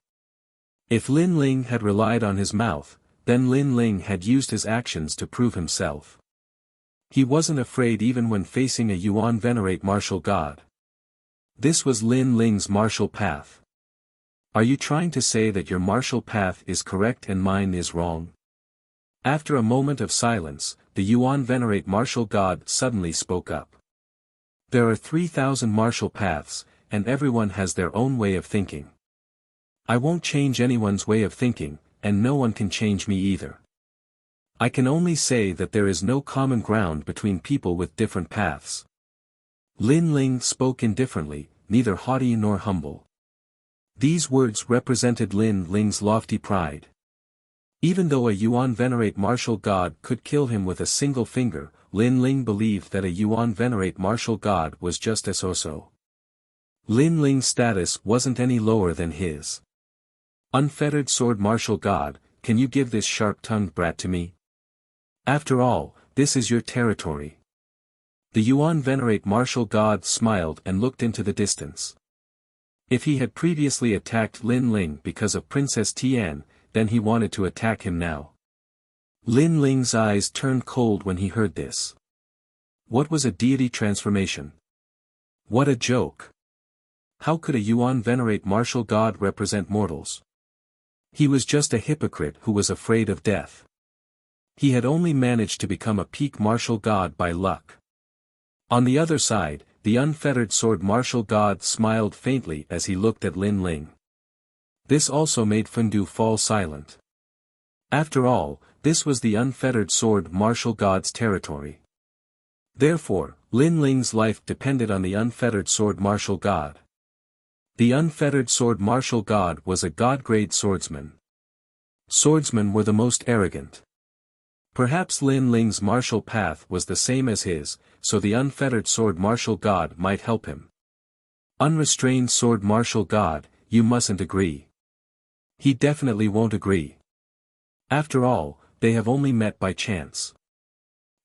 If Lin Ling had relied on his mouth, then Lin Ling had used his actions to prove himself. He wasn't afraid even when facing a Yuan Venerate martial god. This was Lin Ling's martial path. Are you trying to say that your martial path is correct and mine is wrong? After a moment of silence, the Yuan Venerate martial god suddenly spoke up. There are 3,000 martial paths, and everyone has their own way of thinking. I won't change anyone's way of thinking, and no one can change me either. I can only say that there is no common ground between people with different paths. Lin Ling spoke indifferently, neither haughty nor humble. These words represented Lin Ling's lofty pride. Even though a Yuan Venerate martial god could kill him with a single finger, Lin Ling believed that a Yuan Venerate martial god was just as so. Lin Ling's status wasn't any lower than his. Unfettered sword martial god, can you give this sharp-tongued brat to me? After all, this is your territory. The Yuan Venerate martial god smiled and looked into the distance. If he had previously attacked Lin Ling because of Princess Tian, then he wanted to attack him now. Lin Ling's eyes turned cold when he heard this. What was a deity transformation? What a joke! How could a Yuan Venerate martial god represent mortals? He was just a hypocrite who was afraid of death. He had only managed to become a peak martial god by luck. On the other side, the unfettered sword martial god smiled faintly as he looked at Lin Ling. This also made Fengdu fall silent. After all, this was the unfettered sword martial god's territory. Therefore, Lin Ling's life depended on the unfettered sword martial god. The unfettered sword martial god was a god-grade swordsman. Swordsmen were the most arrogant. Perhaps Lin Ling's martial path was the same as his, so the unfettered sword martial god might help him. Unrestrained sword martial god, you mustn't agree. He definitely won't agree. After all, they have only met by chance.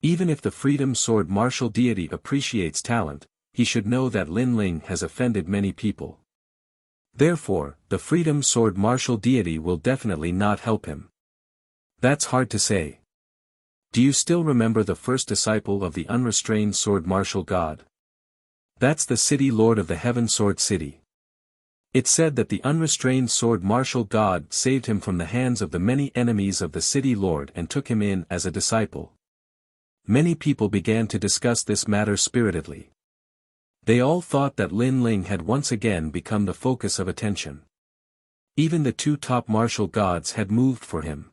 Even if the freedom sword martial deity appreciates talent, he should know that Lin Ling has offended many people. Therefore, the freedom sword martial deity will definitely not help him. That's hard to say. Do you still remember the first disciple of the unrestrained sword martial god? That's the city lord of the Heaven Sword City. It said that the unrestrained sword martial god saved him from the hands of the many enemies of the city lord and took him in as a disciple. Many people began to discuss this matter spiritedly. They all thought that Lin Ling had once again become the focus of attention. Even the two top martial gods had moved for him.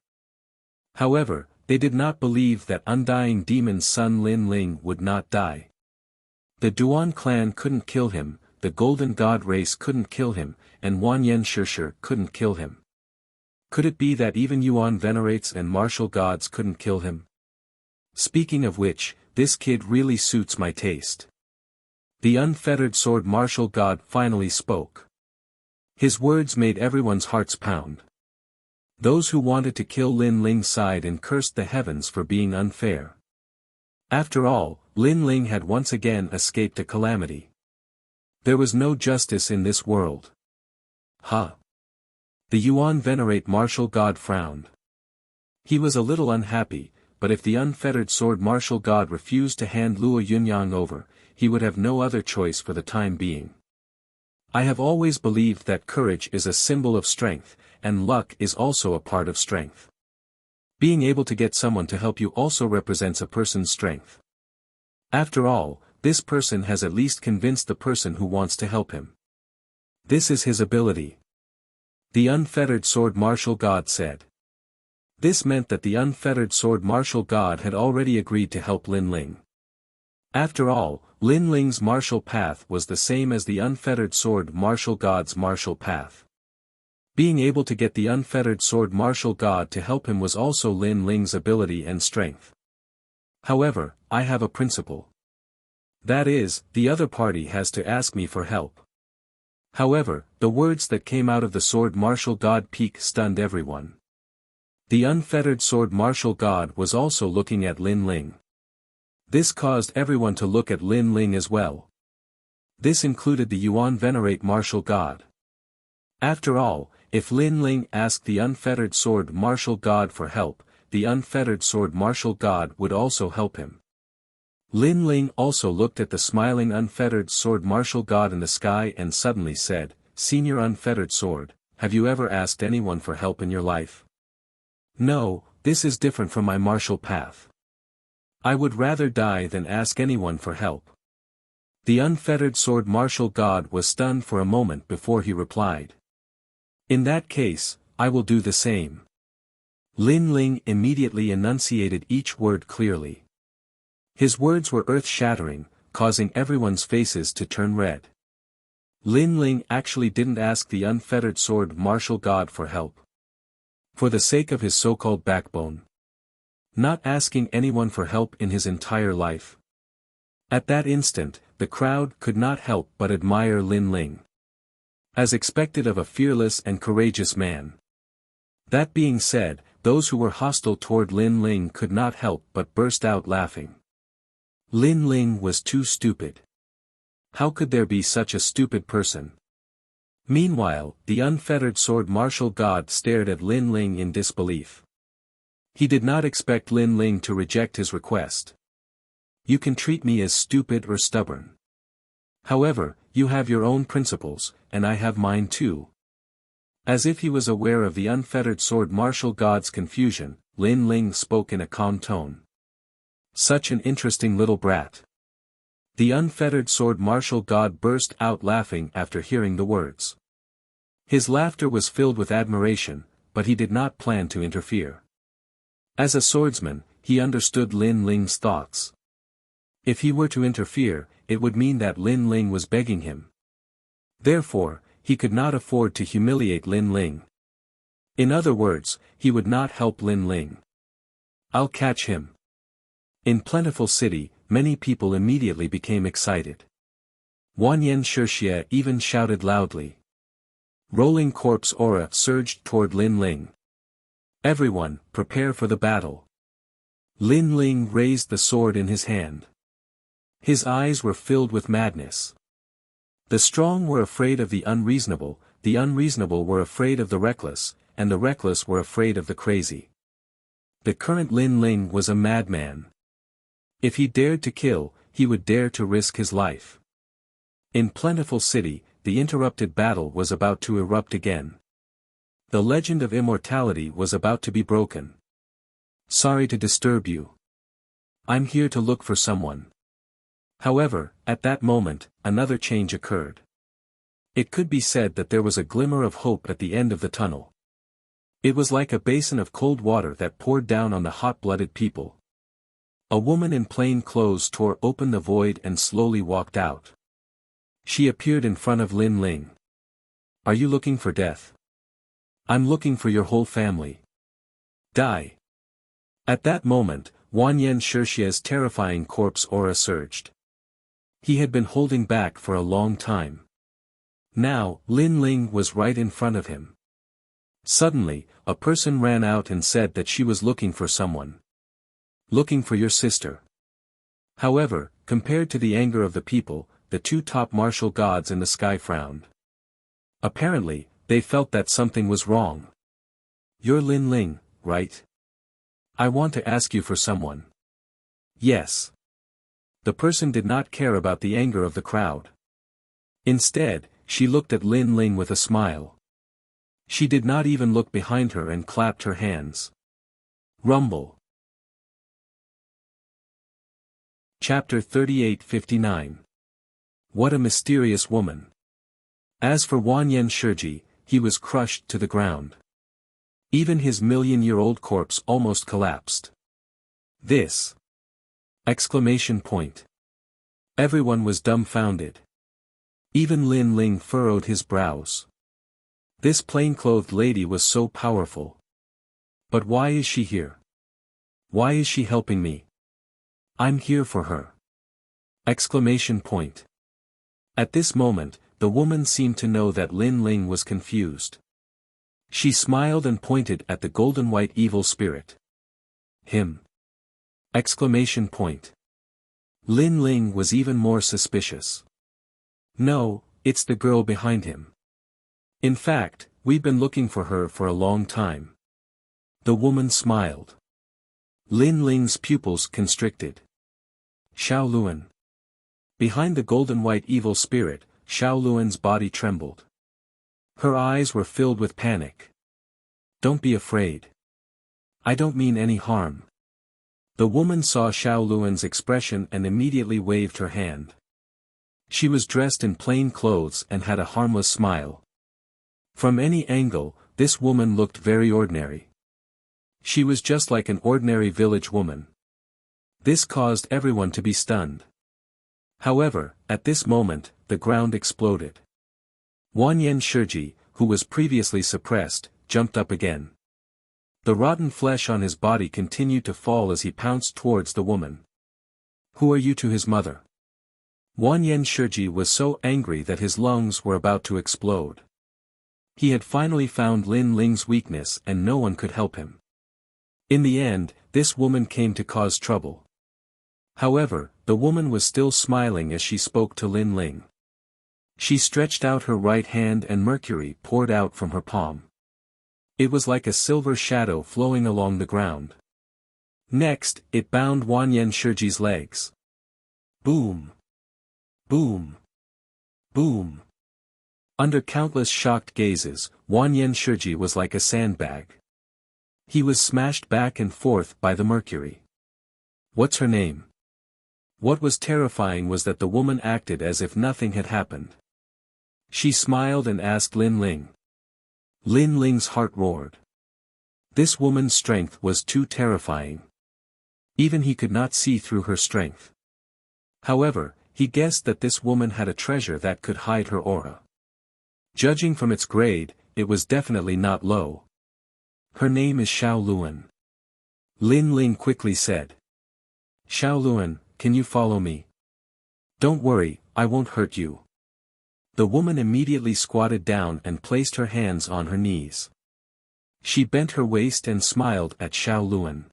However, they did not believe that undying demon's son Lin Ling would not die. The Duan clan couldn't kill him, the Golden God race couldn't kill him, and Wanyan Shishir couldn't kill him. Could it be that even Yuan Venerates and martial gods couldn't kill him? Speaking of which, this kid really suits my taste. The unfettered sword martial god finally spoke. His words made everyone's hearts pound. Those who wanted to kill Lin Ling sighed and cursed the heavens for being unfair. After all, Lin Ling had once again escaped a calamity. There was no justice in this world. Ha! The Yuan Venerate martial god frowned. He was a little unhappy, but if the unfettered sword martial god refused to hand Luo Yunyang over, he would have no other choice for the time being. I have always believed that courage is a symbol of strength, and luck is also a part of strength. Being able to get someone to help you also represents a person's strength. After all, this person has at least convinced the person who wants to help him. This is his ability. The unfettered sword martial god said. This meant that the unfettered sword martial god had already agreed to help Lin Ling. After all, Lin Ling's martial path was the same as the unfettered sword martial god's martial path. Being able to get the unfettered sword martial god to help him was also Lin Ling's ability and strength. However, I have a principle. That is, the other party has to ask me for help. However, the words that came out of the sword martial god peak stunned everyone. The unfettered sword martial god was also looking at Lin Ling. This caused everyone to look at Lin Ling as well. This included the Yuan Venerate martial god. After all, if Lin Ling asked the unfettered sword martial god for help, the unfettered sword martial god would also help him. Lin Ling also looked at the smiling unfettered sword martial god in the sky and suddenly said, "Senior unfettered sword, have you ever asked anyone for help in your life?" "No, this is different from my martial path. I would rather die than ask anyone for help." The unfettered sword martial god was stunned for a moment before he replied. "In that case, I will do the same." Lin Ling immediately enunciated each word clearly. His words were earth-shattering, causing everyone's faces to turn red. Lin Ling actually didn't ask the unfettered sword martial god for help. For the sake of his so-called backbone. Not asking anyone for help in his entire life. At that instant, the crowd could not help but admire Lin Ling. As expected of a fearless and courageous man. That being said, those who were hostile toward Lin Ling could not help but burst out laughing. Lin Ling was too stupid. How could there be such a stupid person? Meanwhile, the unfettered sword martial god stared at Lin Ling in disbelief. He did not expect Lin Ling to reject his request. "You can treat me as stupid or stubborn. However, you have your own principles, and I have mine too." As if he was aware of the unfettered sword martial god's confusion, Lin Ling spoke in a calm tone. "Such an interesting little brat." The unfettered sword martial god burst out laughing after hearing the words. His laughter was filled with admiration, but he did not plan to interfere. As a swordsman, he understood Lin Ling's thoughts. If he were to interfere, it would mean that Lin Ling was begging him. Therefore, he could not afford to humiliate Lin Ling. In other words, he would not help Lin Ling. "I'll catch him." In Plentiful City, many people immediately became excited. Wanyan Shixia even shouted loudly. Rolling corpse aura surged toward Lin Ling. "Everyone, prepare for the battle." Lin Ling raised the sword in his hand. His eyes were filled with madness. The strong were afraid of the unreasonable were afraid of the reckless, and the reckless were afraid of the crazy. The current Lin Ling was a madman. If he dared to kill, he would dare to risk his life. In Plentiful City, the interrupted battle was about to erupt again. The legend of immortality was about to be broken. "Sorry to disturb you. I'm here to look for someone." However, at that moment, another change occurred. It could be said that there was a glimmer of hope at the end of the tunnel. It was like a basin of cold water that poured down on the hot-blooded people. A woman in plain clothes tore open the void and slowly walked out. She appeared in front of Lin Ling. "Are you looking for death?" "I'm looking for your whole family. Die." At that moment, Wanyan Shixia's terrifying corpse aura surged. He had been holding back for a long time. Now, Lin Ling was right in front of him. Suddenly, a person ran out and said that she was looking for someone. "Looking for your sister." However, compared to the anger of the people, the two top martial gods in the sky frowned. Apparently, they felt that something was wrong. "You're Lin Ling, right? I want to ask you for someone." "Yes." The person did not care about the anger of the crowd. Instead, she looked at Lin Ling with a smile. She did not even look behind her and clapped her hands. Rumble. Chapter 38-59. What a mysterious woman. As for Wanyan Shiji, he was crushed to the ground. Even his million-year-old corpse almost collapsed. "This!" Exclamation point. Everyone was dumbfounded. Even Lin Ling furrowed his brows. This plain-clothed lady was so powerful. But why is she here? Why is she helping me? I'm here for her. Exclamation point. At this moment, the woman seemed to know that Lin Ling was confused. She smiled and pointed at the golden-white evil spirit. Him. Exclamation point. Lin Ling was even more suspicious. No, it's the girl behind him. In fact, we've been looking for her for a long time. The woman smiled. Lin Ling's pupils constricted. Xiao Luan. Behind the golden-white evil spirit, Xiao Luan's body trembled. Her eyes were filled with panic. Don't be afraid. I don't mean any harm. The woman saw Xiao Luan's expression and immediately waved her hand. She was dressed in plain clothes and had a harmless smile. From any angle, this woman looked very ordinary. She was just like an ordinary village woman. This caused everyone to be stunned. However, at this moment, the ground exploded. Wanyan Shiji, who was previously suppressed, jumped up again. The rotten flesh on his body continued to fall as he pounced towards the woman. Who are you to his mother? Wanyan Shiji was so angry that his lungs were about to explode. He had finally found Lin Ling's weakness and no one could help him. In the end, this woman came to cause trouble. However, the woman was still smiling as she spoke to Lin Ling. She stretched out her right hand and mercury poured out from her palm. It was like a silver shadow flowing along the ground. Next, it bound Wanyan Shiji's legs. Boom! Boom! Boom! Under countless shocked gazes, Wanyan Shiji was like a sandbag. He was smashed back and forth by the mercury. What's her name? What was terrifying was that the woman acted as if nothing had happened. She smiled and asked Lin Ling. Lin Ling's heart roared. This woman's strength was too terrifying. Even he could not see through her strength. However, he guessed that this woman had a treasure that could hide her aura. Judging from its grade, it was definitely not low. Her name is Xiao Luan. Lin Ling quickly said. Xiao Luan, can you follow me? Don't worry, I won't hurt you. The woman immediately squatted down and placed her hands on her knees. She bent her waist and smiled at Xiao Luan.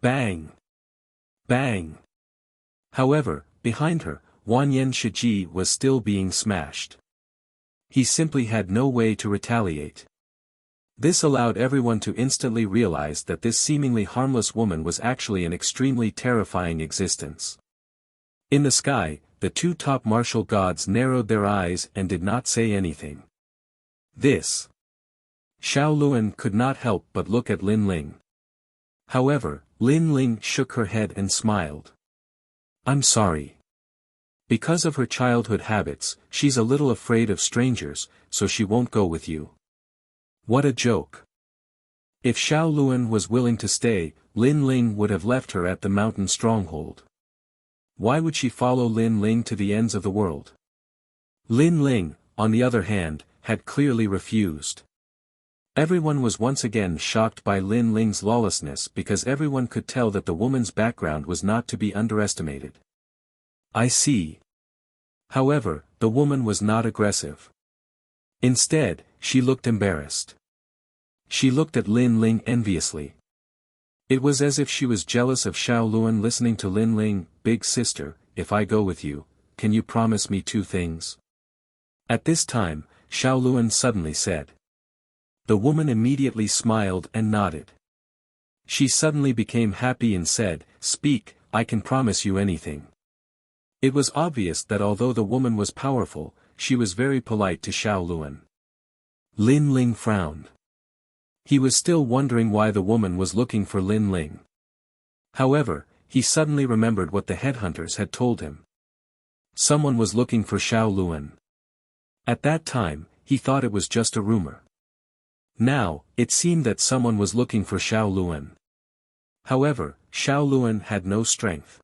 Bang! Bang! However, behind her, Wanyan Shiji was still being smashed. He simply had no way to retaliate. This allowed everyone to instantly realize that this seemingly harmless woman was actually an extremely terrifying existence. In the sky, the two top martial gods narrowed their eyes and did not say anything. This. Xiao Luan could not help but look at Lin Ling. However, Lin Ling shook her head and smiled. I'm sorry. Because of her childhood habits, she's a little afraid of strangers, so she won't go with you. What a joke. If Xiao Luan was willing to stay, Lin Ling would have left her at the mountain stronghold. Why would she follow Lin Ling to the ends of the world? Lin Ling, on the other hand, had clearly refused. Everyone was once again shocked by Lin Ling's lawlessness because everyone could tell that the woman's background was not to be underestimated. I see. However, the woman was not aggressive. Instead, she looked embarrassed. She looked at Lin Ling enviously. It was as if she was jealous of Xiao Luan listening to Lin Ling. Big sister, if I go with you, can you promise me 2 things? At this time, Xiao Luan suddenly said. The woman immediately smiled and nodded. She suddenly became happy and said, Speak, I can promise you anything. It was obvious that although the woman was powerful, she was very polite to Xiao Luan. Lin Ling frowned. He was still wondering why the woman was looking for Lin Ling. However, he suddenly remembered what the headhunters had told him. Someone was looking for Xiao Luan. At that time, he thought it was just a rumor. Now, it seemed that someone was looking for Xiao Luan. However, Xiao Luan had no strength.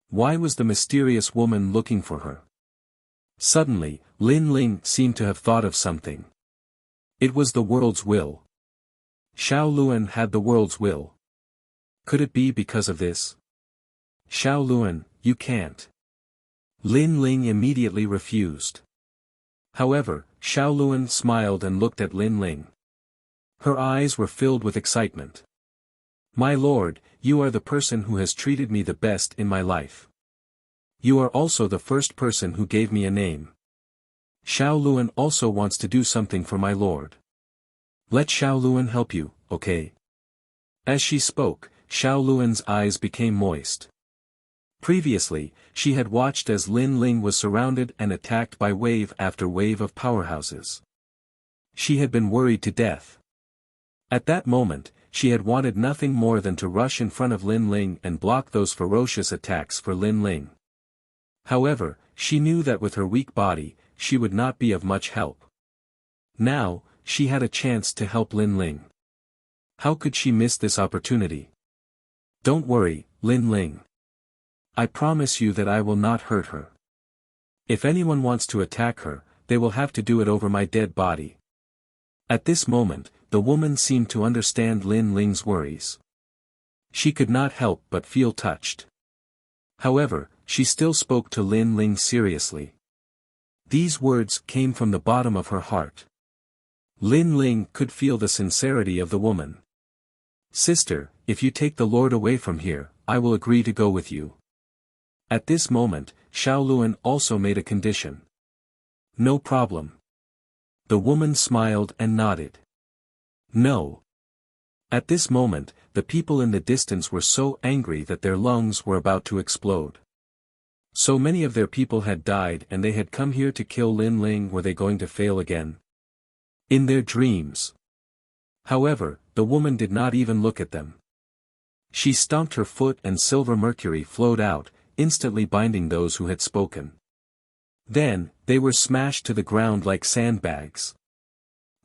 Why was the mysterious woman looking for her? Suddenly, Lin Ling seemed to have thought of something. It was the world's will. Xiao Luan had the world's will. Could it be because of this? Xiao Luan, you can't. Lin Ling immediately refused. However, Xiao Luan smiled and looked at Lin Ling. Her eyes were filled with excitement. My lord, you are the person who has treated me the best in my life. You are also the first person who gave me a name. Xiao Luan also wants to do something for my lord. Let Xiao Luan help you, okay? As she spoke, Xiao Luan's eyes became moist. Previously, she had watched as Lin Ling was surrounded and attacked by wave after wave of powerhouses. She had been worried to death. At that moment, she had wanted nothing more than to rush in front of Lin Ling and block those ferocious attacks for Lin Ling. However, she knew that with her weak body, she would not be of much help. Now, she had a chance to help Lin Ling. How could she miss this opportunity? Don't worry, Lin Ling. I promise you that I will not hurt her. If anyone wants to attack her, they will have to do it over my dead body. At this moment, the woman seemed to understand Lin Ling's worries. She could not help but feel touched. However, she still spoke to Lin Ling seriously. These words came from the bottom of her heart. Lin Ling could feel the sincerity of the woman. Sister, if you take the Lord away from here, I will agree to go with you. At this moment, Xiaoluan also made a condition. No problem. The woman smiled and nodded. No. At this moment, the people in the distance were so angry that their lungs were about to explode. So many of their people had died and they had come here to kill Lin Ling. Were they going to fail again? In their dreams. However, the woman did not even look at them. She stomped her foot and silver mercury flowed out, instantly binding those who had spoken. Then, they were smashed to the ground like sandbags.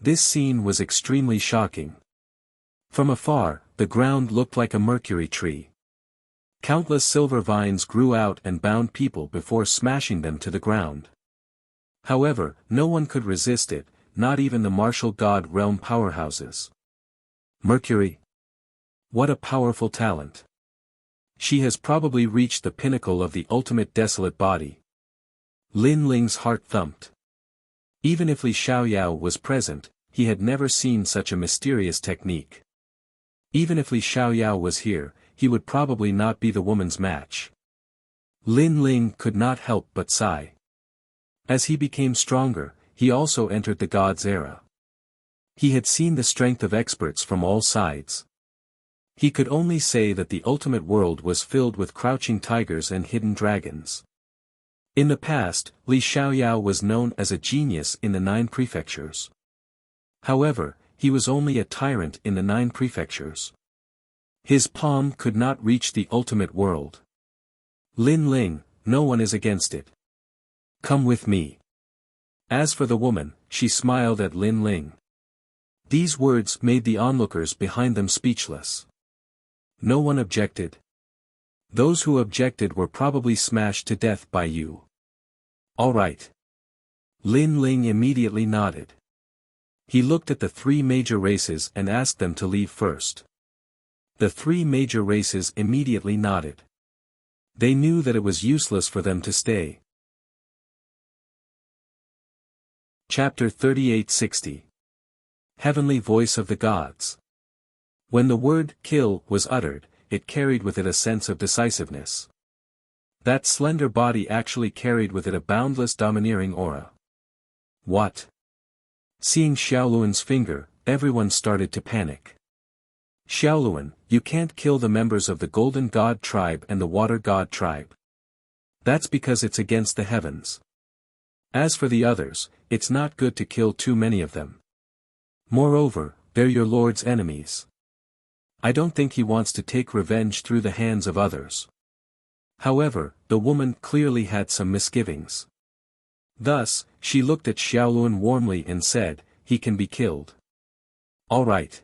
This scene was extremely shocking. From afar, the ground looked like a mercury tree. Countless silver vines grew out and bound people before smashing them to the ground. However, no one could resist it, not even the martial god realm powerhouses. Mercury. What a powerful talent. She has probably reached the pinnacle of the ultimate desolate body. Lin Ling's heart thumped. Even if Li Xiaoyao was present, he had never seen such a mysterious technique. Even if Li Xiaoyao was here, he would probably not be the woman's match. Lin Ling could not help but sigh. As he became stronger, he also entered the god's era. He had seen the strength of experts from all sides. He could only say that the ultimate world was filled with crouching tigers and hidden dragons. In the past, Li Xiaoyao was known as a genius in the 9 prefectures. However, he was only a tyrant in the 9 prefectures. His palm could not reach the ultimate world. Lin Ling, no one is against it. Come with me. As for the woman, she smiled at Lin Ling. These words made the onlookers behind them speechless. No one objected. Those who objected were probably smashed to death by you. All right. Lin Ling immediately nodded. He looked at the 3 major races and asked them to leave first. The 3 major races immediately nodded. They knew that it was useless for them to stay. Chapter 3860. Heavenly Voice of the Gods. When the word kill was uttered, it carried with it a sense of decisiveness. That slender body actually carried with it a boundless domineering aura. What? Seeing Xiaoluan's finger, everyone started to panic. Xiaoluan, you can't kill the members of the Golden God tribe and the Water God tribe. That's because it's against the heavens. As for the others, it's not good to kill too many of them. Moreover, they're your lord's enemies. I don't think he wants to take revenge through the hands of others. However, the woman clearly had some misgivings. Thus, she looked at Xiaoluan warmly and said, he can be killed. All right.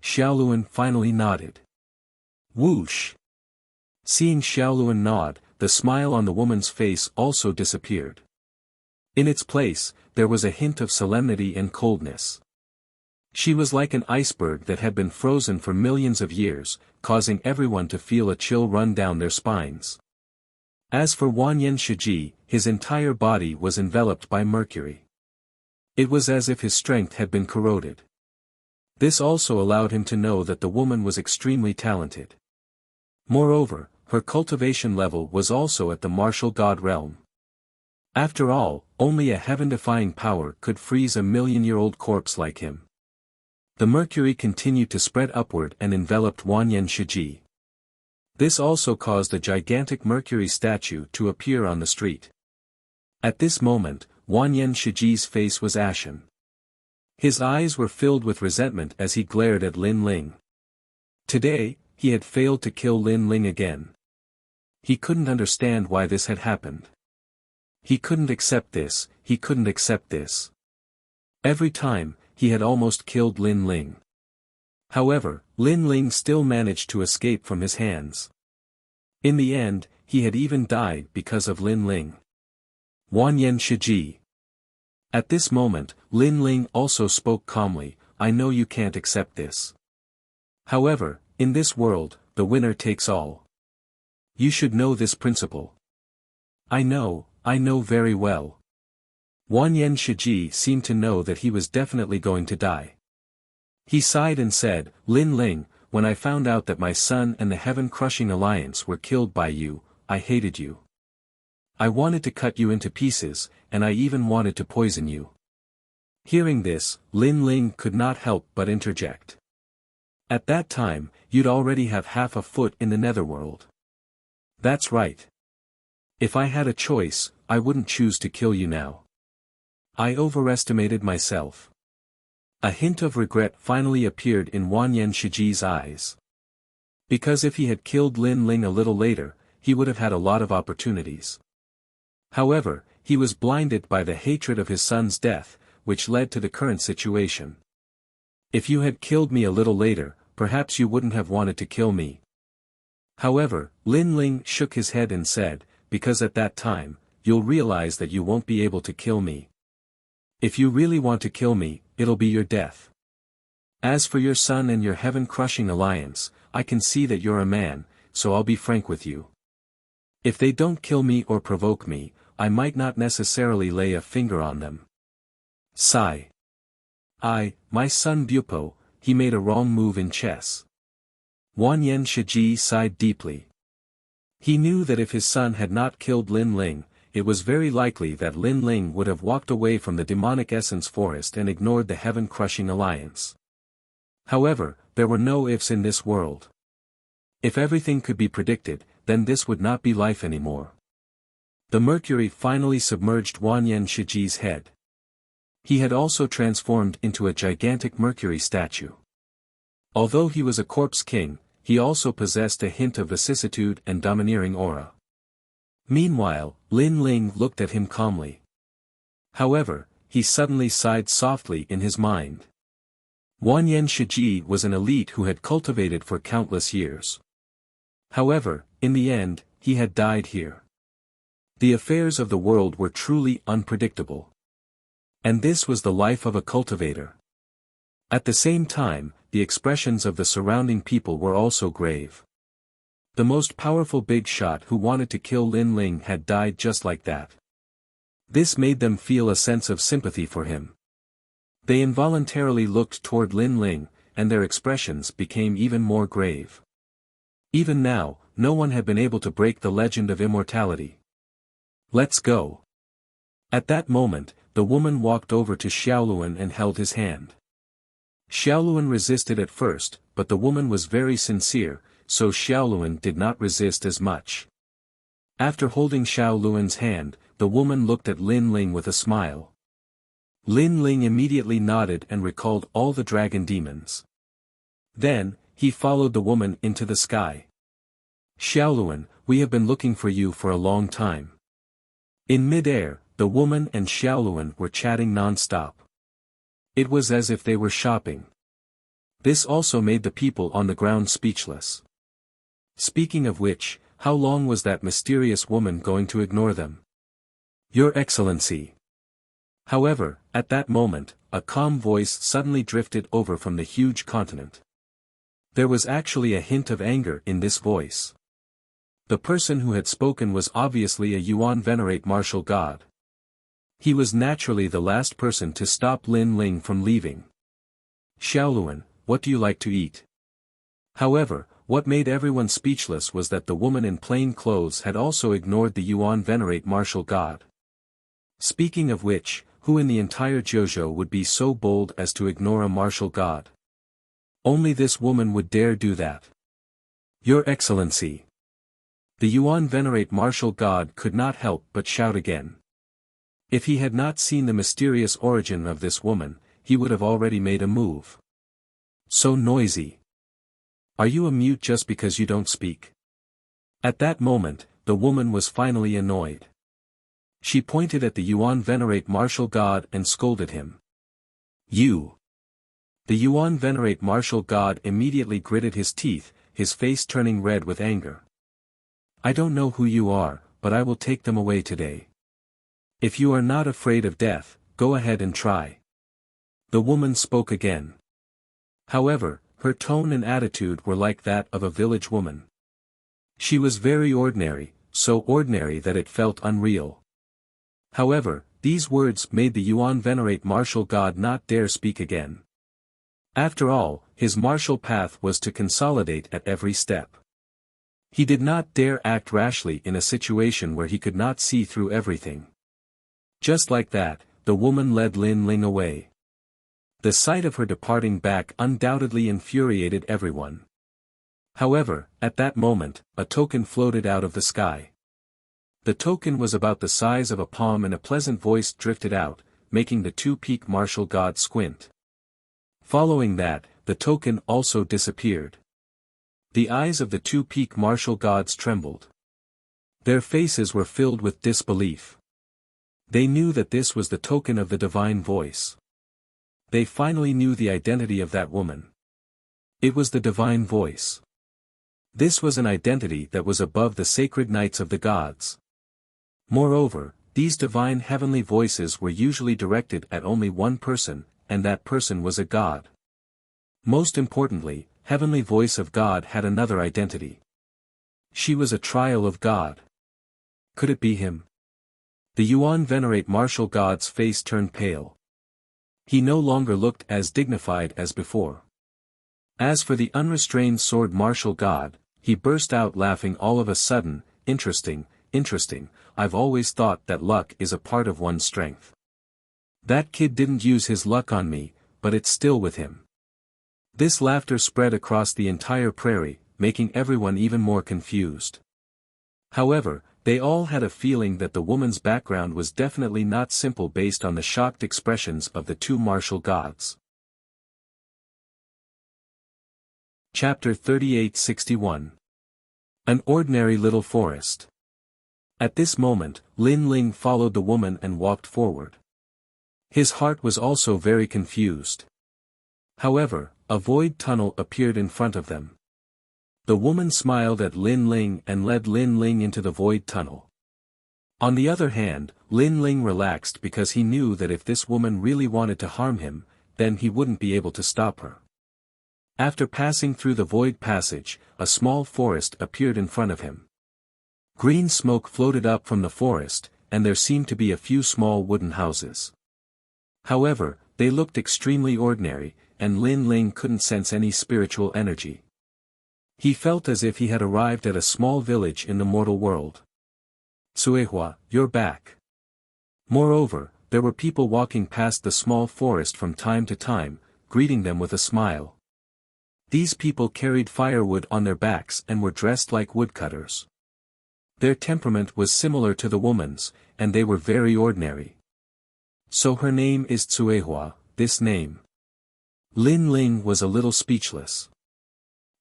Xiaoluan finally nodded. Whoosh! Seeing Xiaoluan nod, the smile on the woman's face also disappeared. In its place, there was a hint of solemnity and coldness. She was like an iceberg that had been frozen for millions of years, causing everyone to feel a chill run down their spines. As for Wanyan Shiji, his entire body was enveloped by mercury. It was as if his strength had been corroded. This also allowed him to know that the woman was extremely talented. Moreover, her cultivation level was also at the martial god realm. After all, only a heaven-defying power could freeze a million-year-old corpse like him. The mercury continued to spread upward and enveloped Wanyan Shiji. This also caused a gigantic Mercury statue to appear on the street. At this moment, Wanyan Shiji's face was ashen. His eyes were filled with resentment as he glared at Lin Ling. Today, he had failed to kill Lin Ling again. He couldn't understand why this had happened. He couldn't accept this, he couldn't accept this. Every time, he had almost killed Lin Ling. However, Lin Ling still managed to escape from his hands. In the end, he had even died because of Lin Ling. Wanyan Shiji. At this moment, Lin Ling also spoke calmly, I know you can't accept this. However, in this world, the winner takes all. You should know this principle. I know very well. Wanyan Shiji seemed to know that he was definitely going to die. He sighed and said, Lin Ling, when I found out that my son and the heaven-crushing alliance were killed by you, I hated you. I wanted to cut you into pieces, and I even wanted to poison you. Hearing this, Lin Ling could not help but interject. At that time, you'd already have half a foot in the netherworld. That's right. If I had a choice, I wouldn't choose to kill you now. I overestimated myself. A hint of regret finally appeared in Wanyan Shiji's eyes. Because if he had killed Lin Ling a little later, he would have had a lot of opportunities. However, he was blinded by the hatred of his son's death, which led to the current situation. If you had killed me a little later, perhaps you wouldn't have wanted to kill me. However, Lin Ling shook his head and said, because at that time, you'll realize that you won't be able to kill me. If you really want to kill me, it'll be your death. As for your son and your heaven-crushing alliance, I can see that you're a man, so I'll be frank with you. If they don't kill me or provoke me, I might not necessarily lay a finger on them. Sigh. My son Bupo, he made a wrong move in chess. Wanyan Shiji sighed deeply. He knew that if his son had not killed Lin Ling, it was very likely that Lin Ling would have walked away from the demonic essence forest and ignored the heaven-crushing alliance. However, there were no ifs in this world. If everything could be predicted, then this would not be life anymore. The mercury finally submerged Wanyan Shiji's head. He had also transformed into a gigantic mercury statue. Although he was a corpse king, he also possessed a hint of vicissitude and domineering aura. Meanwhile, Lin Ling looked at him calmly. However, he suddenly sighed softly in his mind. Wanyan Shiji was an elite who had cultivated for countless years. However, in the end, he had died here. The affairs of the world were truly unpredictable. And this was the life of a cultivator. At the same time, the expressions of the surrounding people were also grave. The most powerful big shot who wanted to kill Lin Ling had died just like that. This made them feel a sense of sympathy for him. They involuntarily looked toward Lin Ling, and their expressions became even more grave. Even now, no one had been able to break the legend of immortality. Let's go. At that moment, the woman walked over to Xiaoluan and held his hand. Xiaoluan resisted at first, but the woman was very sincere, so Xiaoluan did not resist as much. After holding Xiaoluan's hand, the woman looked at Lin Ling with a smile. Lin Ling immediately nodded and recalled all the dragon demons. Then, he followed the woman into the sky. Xiaoluan, we have been looking for you for a long time. In mid-air, the woman and Xiaoluan were chatting non-stop. It was as if they were shopping. This also made the people on the ground speechless. Speaking of which, how long was that mysterious woman going to ignore them? Your Excellency. However, at that moment, a calm voice suddenly drifted over from the huge continent. There was actually a hint of anger in this voice. The person who had spoken was obviously a Yuan Venerate martial god. He was naturally the last person to stop Lin Ling from leaving. Xiaoluan, what do you like to eat? However, what made everyone speechless was that the woman in plain clothes had also ignored the Yuan Venerate martial god. Speaking of which, who in the entire Jiuzhou would be so bold as to ignore a martial god? Only this woman would dare do that. Your Excellency. The Yuan venerate martial god could not help but shout again. If he had not seen the mysterious origin of this woman, he would have already made a move. So noisy. Are you a mute just because you don't speak? At that moment, the woman was finally annoyed. She pointed at the Yuan venerate martial god and scolded him. You! The Yuan venerate martial god immediately gritted his teeth, his face turning red with anger. I don't know who you are, but I will take them away today. If you are not afraid of death, go ahead and try. The woman spoke again. However, her tone and attitude were like that of a village woman. She was very ordinary, so ordinary that it felt unreal. However, these words made the Yuan venerate martial god not dare speak again. After all, his martial path was to consolidate at every step. He did not dare act rashly in a situation where he could not see through everything. Just like that, the woman led Lin Ling away. The sight of her departing back undoubtedly infuriated everyone. However, at that moment, a token floated out of the sky. The token was about the size of a palm and a pleasant voice drifted out, making the two-peak martial god squint. Following that, the token also disappeared. The eyes of the two-peak martial gods trembled. Their faces were filled with disbelief. They knew that this was the token of the divine voice. They finally knew the identity of that woman. It was the divine voice. This was an identity that was above the sacred knights of the gods. Moreover, these divine heavenly voices were usually directed at only one person, and that person was a god. Most importantly, heavenly voice of God had another identity. She was a trial of God. Could it be him? The Yuan venerate martial god's face turned pale. He no longer looked as dignified as before. As for the unrestrained sword martial god, he burst out laughing all of a sudden. Interesting, I've always thought that luck is a part of one's strength. That kid didn't use his luck on me, but it's still with him. This laughter spread across the entire prairie, making everyone even more confused. However, they all had a feeling that the woman's background was definitely not simple based on the shocked expressions of the two martial gods. Chapter 3861. An ordinary little forest. At this moment, Lin Ling followed the woman and walked forward. His heart was also very confused. However, a void tunnel appeared in front of them. The woman smiled at Lin Ling and led Lin Ling into the void tunnel. On the other hand, Lin Ling relaxed because he knew that if this woman really wanted to harm him, then he wouldn't be able to stop her. After passing through the void passage, a small forest appeared in front of him. Green smoke floated up from the forest, and there seemed to be a few small wooden houses. However, they looked extremely ordinary, and Lin Ling couldn't sense any spiritual energy. He felt as if he had arrived at a small village in the mortal world. Suehua, you're back. Moreover, there were people walking past the small forest from time to time, greeting them with a smile. These people carried firewood on their backs and were dressed like woodcutters. Their temperament was similar to the woman's, and they were very ordinary. So her name is Tsuehua, this name. Lin Ling was a little speechless.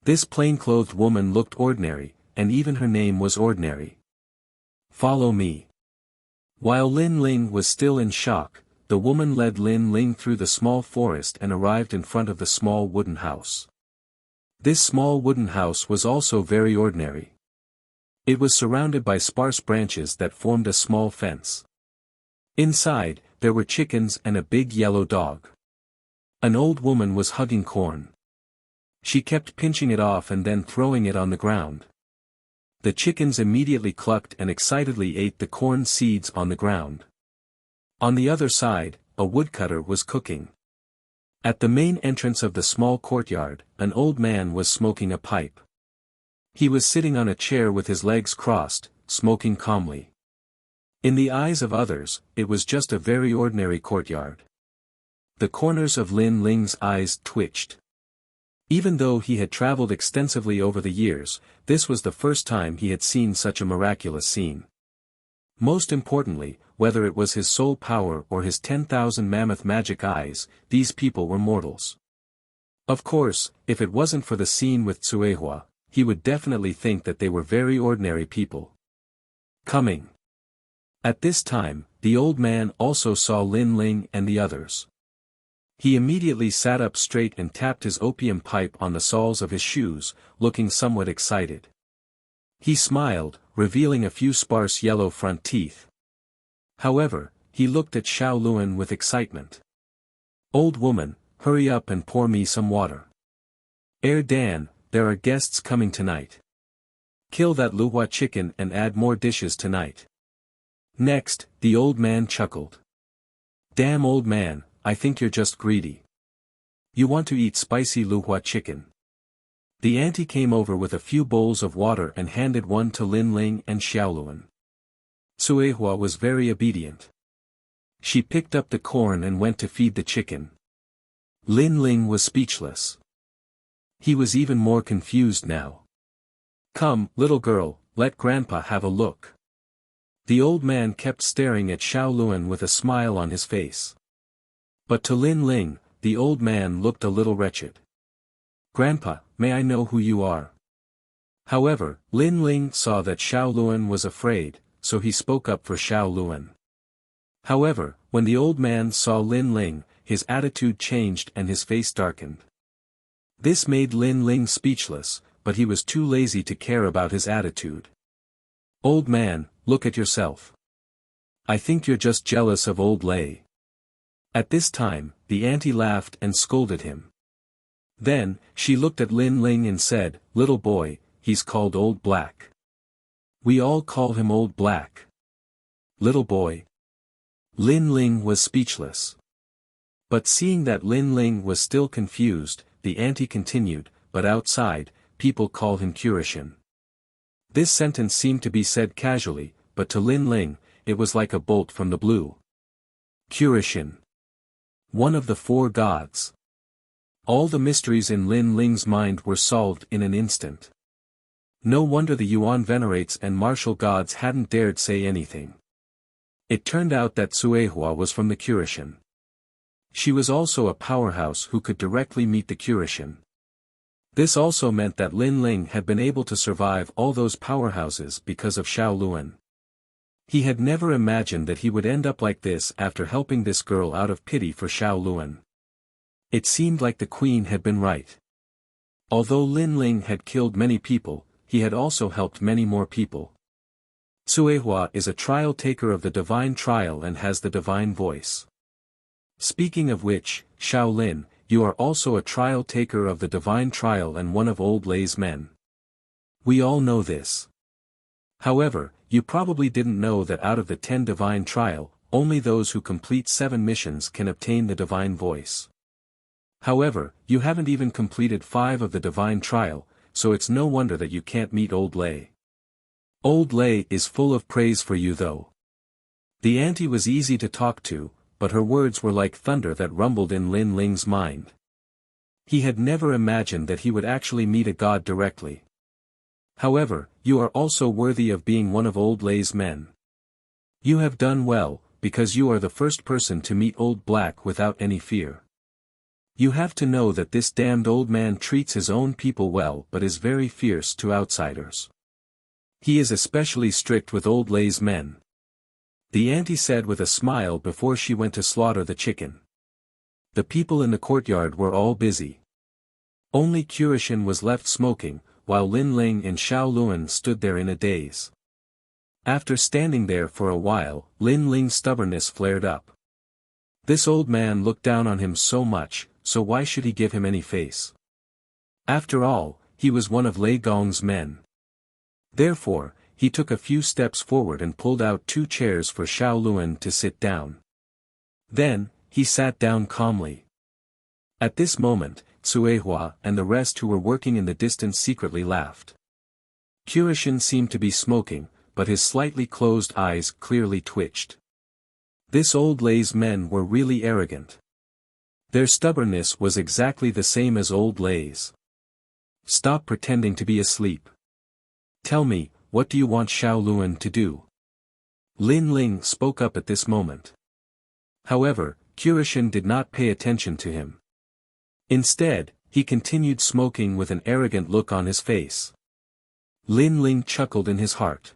This plain-clothed woman looked ordinary, and even her name was ordinary. Follow me. While Lin Ling was still in shock, the woman led Lin Ling through the small forest and arrived in front of the small wooden house. This small wooden house was also very ordinary. It was surrounded by sparse branches that formed a small fence. Inside, there were chickens and a big yellow dog. An old woman was hugging corn. She kept pinching it off and then throwing it on the ground. The chickens immediately clucked and excitedly ate the corn seeds on the ground. On the other side, a woodcutter was cooking. At the main entrance of the small courtyard, an old man was smoking a pipe. He was sitting on a chair with his legs crossed, smoking calmly. In the eyes of others, it was just a very ordinary courtyard. The corners of Lin Ling's eyes twitched. Even though he had traveled extensively over the years, this was the first time he had seen such a miraculous scene. Most importantly, whether it was his soul power or his 10,000 mammoth magic eyes, these people were mortals. Of course, if it wasn't for the scene with Tsuehua, he would definitely think that they were very ordinary people. Coming. At this time, the old man also saw Lin Ling and the others. He immediately sat up straight and tapped his opium pipe on the soles of his shoes, looking somewhat excited. He smiled, revealing a few sparse yellow front teeth. However, he looked at Xiao Luan with excitement. "Old woman, hurry up and pour me some water. Dan, there are guests coming tonight. Kill that Luhua chicken and add more dishes tonight." Next, the old man chuckled. "Damn old man, I think you're just greedy. You want to eat spicy Luhua chicken." The auntie came over with a few bowls of water and handed one to Lin Ling and Xiaoluan. Tsuehua was very obedient. She picked up the corn and went to feed the chicken. Lin Ling was speechless. He was even more confused now. "Come, little girl, let grandpa have a look." The old man kept staring at Xiaoluan with a smile on his face. But to Lin Ling, the old man looked a little wretched. "Grandpa, may I know who you are?" However, Lin Ling saw that Xiaoluan was afraid, so he spoke up for Xiaoluan. However, when the old man saw Lin Ling, his attitude changed and his face darkened. This made Lin Ling speechless, but he was too lazy to care about his attitude. "Old man, look at yourself. I think you're just jealous of old Lei." At this time, the auntie laughed and scolded him. Then, she looked at Lin Ling and said, "Little boy, he's called Old Black. We all call him Old Black." "Little boy." Lin Ling was speechless. But seeing that Lin Ling was still confused, the auntie continued, "But outside, people call him Kurishin." This sentence seemed to be said casually, but to Lin Ling, it was like a bolt from the blue. Kurishin. One of the four gods. All the mysteries in Lin Ling's mind were solved in an instant. No wonder the Yuan venerates and martial gods hadn't dared say anything. It turned out that Tsuehua was from the Kurishin. She was also a powerhouse who could directly meet the Kurishin. This also meant that Lin Ling had been able to survive all those powerhouses because of Xiaoluan. He had never imagined that he would end up like this after helping this girl out of pity for Xiaoluan. It seemed like the queen had been right. Although Lin Ling had killed many people, he had also helped many more people. Tsuehua is a trial taker of the divine trial and has the divine voice. Speaking of which, Shaolin, you are also a trial taker of the divine trial and one of old Lei's men. We all know this. However, you probably didn't know that out of the 10 divine trial, only those who complete 7 missions can obtain the divine voice. However, you haven't even completed 5 of the divine trial, so it's no wonder that you can't meet Old Lei. Old Lei is full of praise for you though. The auntie was easy to talk to, but her words were like thunder that rumbled in Lin Ling's mind. He had never imagined that he would actually meet a god directly. However, you are also worthy of being one of Old Lei's men. You have done well, because you are the first person to meet Old Black without any fear. You have to know that this damned old man treats his own people well but is very fierce to outsiders. He is especially strict with Old Lei's men. The auntie said with a smile before she went to slaughter the chicken. The people in the courtyard were all busy. Only Kurishin was left smoking, while Lin Ling and Xiaoluan stood there in a daze. After standing there for a while, Lin Ling's stubbornness flared up. This old man looked down on him so much, so why should he give him any face? After all, he was one of Lei Gong's men. Therefore, he took a few steps forward and pulled out 2 chairs for Xiaoluan to sit down. Then, he sat down calmly. At this moment, Tsuehua and the rest who were working in the distance secretly laughed. Kurishin seemed to be smoking, but his slightly closed eyes clearly twitched. This old Lei's men were really arrogant. Their stubbornness was exactly the same as Old Lei's. Stop pretending to be asleep. Tell me, what do you want Xiao Luan to do? Lin Ling spoke up at this moment. However, Qiushan did not pay attention to him. Instead, he continued smoking with an arrogant look on his face. Lin Ling chuckled in his heart.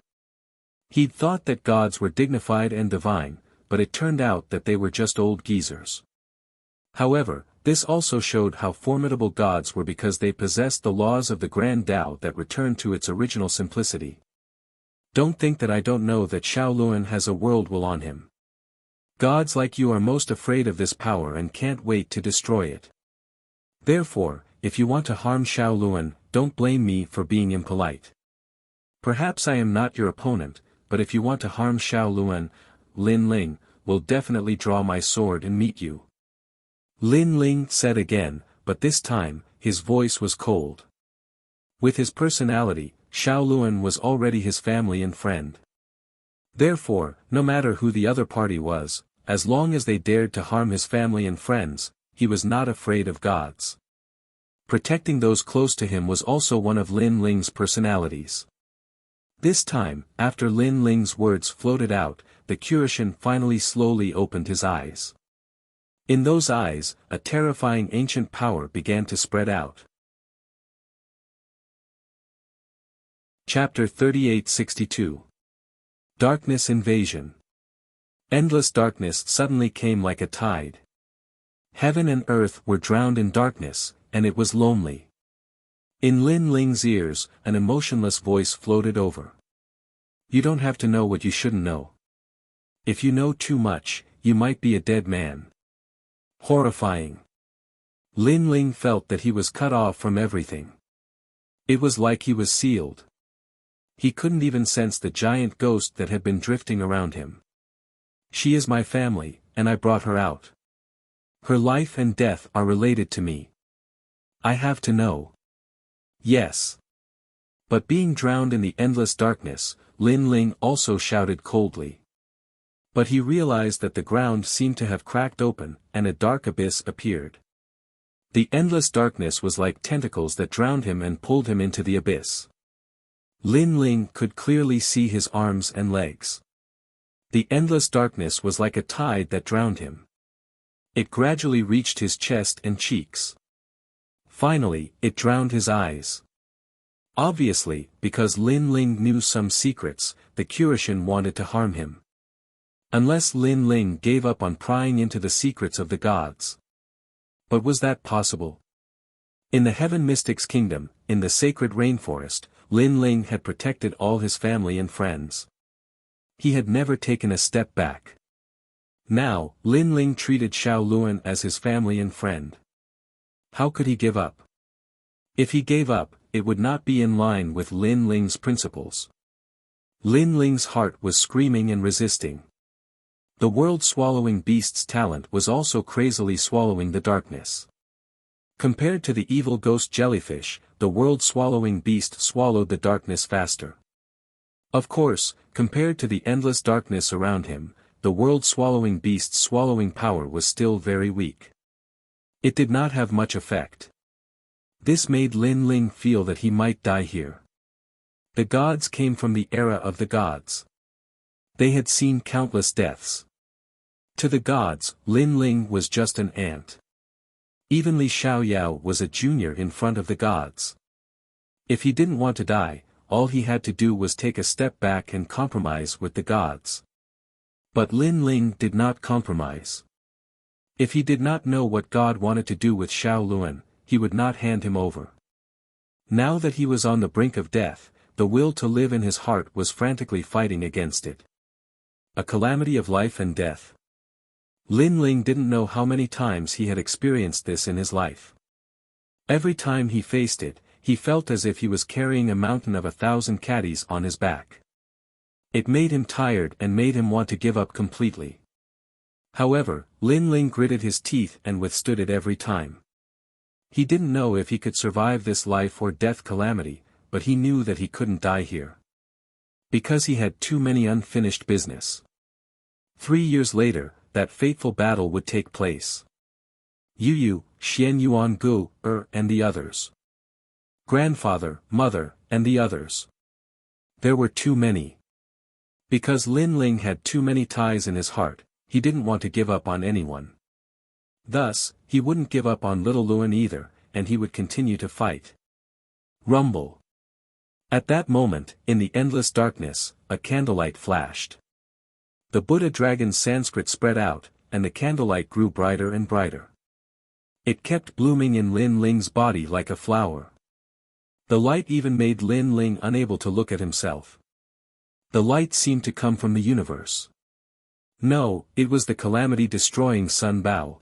He'd thought that gods were dignified and divine, but it turned out that they were just old geezers. However, this also showed how formidable gods were because they possessed the laws of the Grand Tao that returned to its original simplicity. Don't think that I don't know that Xiao Luan has a world will on him. Gods like you are most afraid of this power and can't wait to destroy it. Therefore, if you want to harm Xiao Luan, don't blame me for being impolite. Perhaps I am not your opponent, but if you want to harm Xiao Luan, Lin Ling will definitely draw my sword and meet you. Lin Ling said again, but this time, his voice was cold. With his personality, Xiao Luan was already his family and friend. Therefore, no matter who the other party was, as long as they dared to harm his family and friends, he was not afraid of gods. Protecting those close to him was also one of Lin Ling's personalities. This time, after Lin Ling's words floated out, the Qiushan finally slowly opened his eyes. In those eyes, a terrifying ancient power began to spread out. Chapter 3862. Darkness Invasion. Endless darkness suddenly came like a tide. Heaven and earth were drowned in darkness, and it was lonely. In Lin Ling's ears, an emotionless voice floated over. You don't have to know what you shouldn't know. If you know too much, you might be a dead man. Horrifying. Lin Ling felt that he was cut off from everything. It was like he was sealed. He couldn't even sense the giant ghost that had been drifting around him. She is my family, and I brought her out. Her life and death are related to me. I have to know. Yes. But being drowned in the endless darkness, Lin Ling also shouted coldly. But he realized that the ground seemed to have cracked open, and a dark abyss appeared. The endless darkness was like tentacles that drowned him and pulled him into the abyss. Lin Ling could clearly see his arms and legs. The endless darkness was like a tide that drowned him. It gradually reached his chest and cheeks. Finally, it drowned his eyes. Obviously, because Lin Ling knew some secrets, the Qiushan wanted to harm him. Unless Lin Ling gave up on prying into the secrets of the gods. But was that possible? In the Heaven Mystics Kingdom, in the sacred rainforest, Lin Ling had protected all his family and friends. He had never taken a step back. Now, Lin Ling treated Xiao Luan as his family and friend. How could he give up? If he gave up, it would not be in line with Lin Ling's principles. Lin Ling's heart was screaming and resisting. The world-swallowing beast's talent was also crazily swallowing the darkness. Compared to the evil ghost jellyfish, the world-swallowing beast swallowed the darkness faster. Of course, compared to the endless darkness around him, the world-swallowing beast's swallowing power was still very weak. It did not have much effect. This made Lin Ling feel that he might die here. The gods came from the era of the gods. They had seen countless deaths. To the gods, Lin Ling was just an ant. Even Li Xiaoyao was a junior in front of the gods. If he didn't want to die, all he had to do was take a step back and compromise with the gods. But Lin Ling did not compromise. If he did not know what God wanted to do with Xiao Luan, he would not hand him over. Now that he was on the brink of death, the will to live in his heart was frantically fighting against it. A calamity of life and death. Lin Ling didn't know how many times he had experienced this in his life. Every time he faced it, he felt as if he was carrying a mountain of 1,000 caddies on his back. It made him tired and made him want to give up completely. However, Lin Ling gritted his teeth and withstood it every time. He didn't know if he could survive this life or death calamity, but he knew that he couldn't die here. Because he had too many unfinished business. 3 years later, that fateful battle would take place. Yu Yu, Xian Yuan Gu, and the others. grandfather, mother, and the others. There were too many. Because Lin Ling had too many ties in his heart, he didn't want to give up on anyone. Thus, he wouldn't give up on little Luan either, and he would continue to fight. Rumble. At that moment, in the endless darkness, a candlelight flashed. The Buddha dragon's Sanskrit spread out, and the candlelight grew brighter and brighter. It kept blooming in Lin Ling's body like a flower. The light even made Lin Ling unable to look at himself. The light seemed to come from the universe. No, it was the calamity-destroying Sun Bao.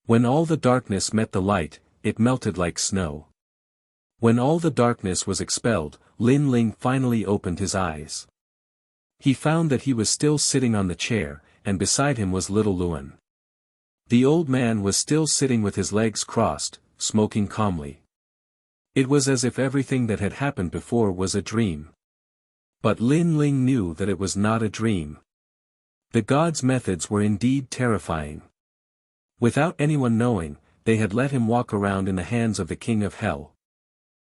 When all the darkness met the light, it melted like snow. When all the darkness was expelled, Lin Ling finally opened his eyes. He found that he was still sitting on the chair, and beside him was little Luan. The old man was still sitting with his legs crossed, smoking calmly. It was as if everything that had happened before was a dream. But Lin Ling knew that it was not a dream. The gods' methods were indeed terrifying. Without anyone knowing, they had let him walk around in the hands of the king of hell.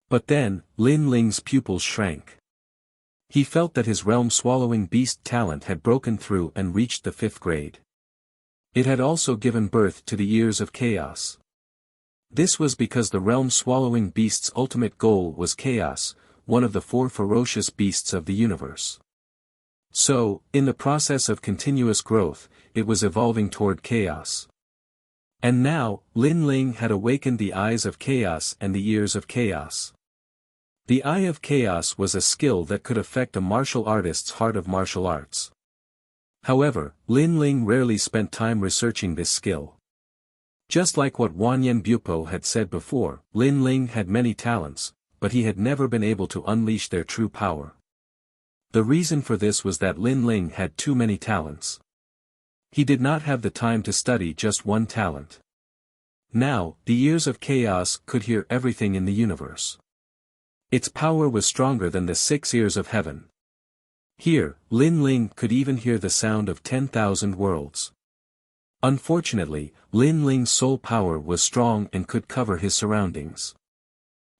But then, Lin Ling's pupils shrank. He felt that his realm-swallowing beast talent had broken through and reached the 5th grade. It had also given birth to the years of chaos. This was because the realm-swallowing beast's ultimate goal was chaos, one of the 4 ferocious beasts of the universe. So, in the process of continuous growth, it was evolving toward chaos. And now, Lin Ling had awakened the eyes of chaos and the ears of chaos. The Eye of Chaos was a skill that could affect a martial artist's heart of martial arts. However, Lin Ling rarely spent time researching this skill. Just like what Wanyan Bupo had said before, Lin Ling had many talents, but he had never been able to unleash their true power. The reason for this was that Lin Ling had too many talents. He did not have the time to study just one talent. Now, the ears of chaos could hear everything in the universe. Its power was stronger than the 6 ears of heaven. Here, Lin Ling could even hear the sound of 10,000 worlds. Unfortunately, Lin Ling's soul power was strong and could cover his surroundings.